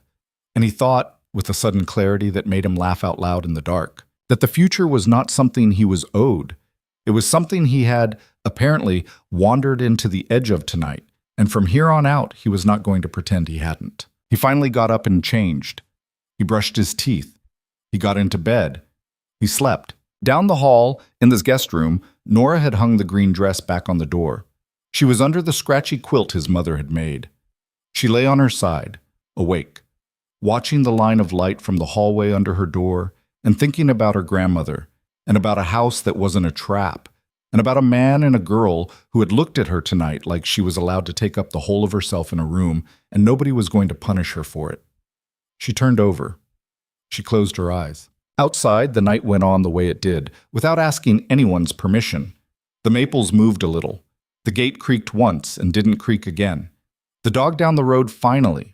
And he thought, with a sudden clarity that made him laugh out loud in the dark, that the future was not something he was owed. It was something he had, apparently, wandered into the edge of tonight, and from here on out he was not going to pretend he hadn't. He finally got up and changed. He brushed his teeth. He got into bed. He slept. Down the hall, in this guest room, Nora had hung the green dress back on the door. She was under the scratchy quilt his mother had made. She lay on her side, awake, watching the line of light from the hallway under her door, and thinking about her grandmother, and about a house that wasn't a trap, and about a man and a girl who had looked at her tonight like she was allowed to take up the whole of herself in a room, and nobody was going to punish her for it. She turned over. She closed her eyes. Outside, the night went on the way it did, without asking anyone's permission. The maples moved a little. The gate creaked once and didn't creak again. The dog down the road finally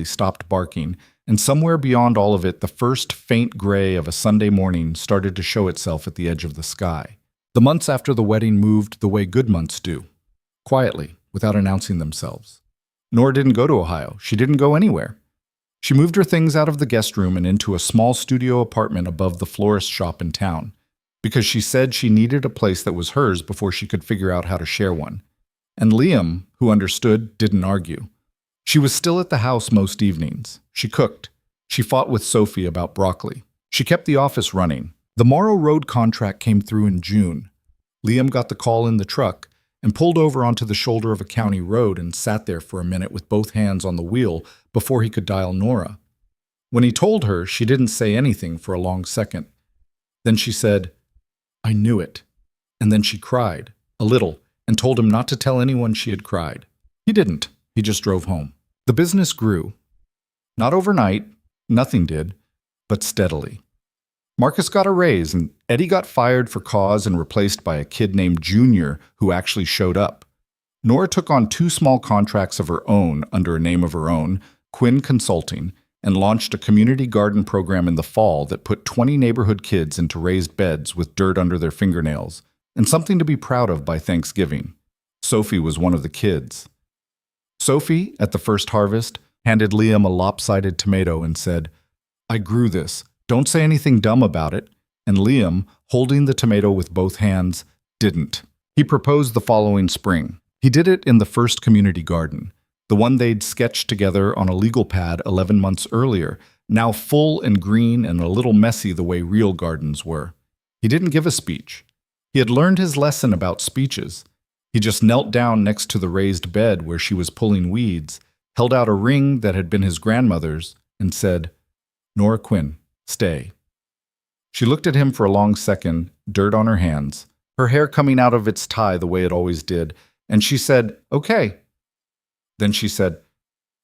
stopped barking, and somewhere beyond all of it, the first faint gray of a Sunday morning started to show itself at the edge of the sky. The months after the wedding moved the way good months do, quietly, without announcing themselves. Nora didn't go to Ohio. She didn't go anywhere. She moved her things out of the guest room and into a small studio apartment above the florist shop in town, because she said she needed a place that was hers before she could figure out how to share one. And Liam, who understood, didn't argue. She was still at the house most evenings. She cooked. She fought with Sophie about broccoli. She kept the office running. The Morrow Road contract came through in June. Liam got the call in the truck and pulled over onto the shoulder of a county road and sat there for a minute with both hands on the wheel before he could dial Nora. When he told her, she didn't say anything for a long second. Then she said, "I knew it." And then she cried, a little, and told him not to tell anyone she had cried. He didn't. He just drove home. The business grew. Not overnight, nothing did, but steadily. Marcus got a raise, and Eddie got fired for cause and replaced by a kid named Junior who actually showed up. Nora took on 2 small contracts of her own under a name of her own, Quinn Consulting, and launched a community garden program in the fall that put 20 neighborhood kids into raised beds with dirt under their fingernails, and something to be proud of by Thanksgiving. Sophie was one of the kids. Sophie, at the first harvest, handed Liam a lopsided tomato and said, "I grew this. Don't say anything dumb about it." And Liam, holding the tomato with both hands, didn't. He proposed the following spring. He did it in the first community garden, the one they'd sketched together on a legal pad 11 months earlier, now full and green and a little messy the way real gardens were. He didn't give a speech. He had learned his lesson about speeches. He just knelt down next to the raised bed where she was pulling weeds, held out a ring that had been his grandmother's, and said, "Nora Quinn, stay." She looked at him for a long second, dirt on her hands, her hair coming out of its tie the way it always did, and she said, "Okay." Then she said,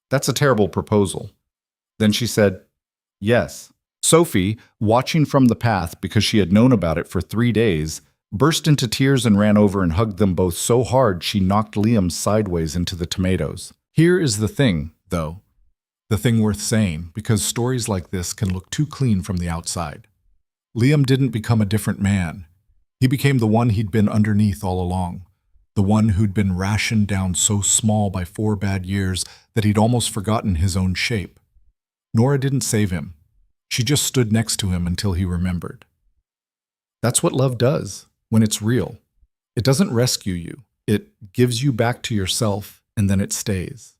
"That's a terrible proposal." Then she said, "Yes." Sophie, watching from the path because she had known about it for 3 days, burst into tears and ran over and hugged them both so hard she knocked Liam sideways into the tomatoes. Here is the thing, though. The thing worth saying, because stories like this can look too clean from the outside. Liam didn't become a different man. He became the one he'd been underneath all along, the one who'd been rationed down so small by 4 bad years that he'd almost forgotten his own shape. Nora didn't save him. She just stood next to him until he remembered. That's what love does when it's real. It doesn't rescue you. It gives you back to yourself, and then it stays.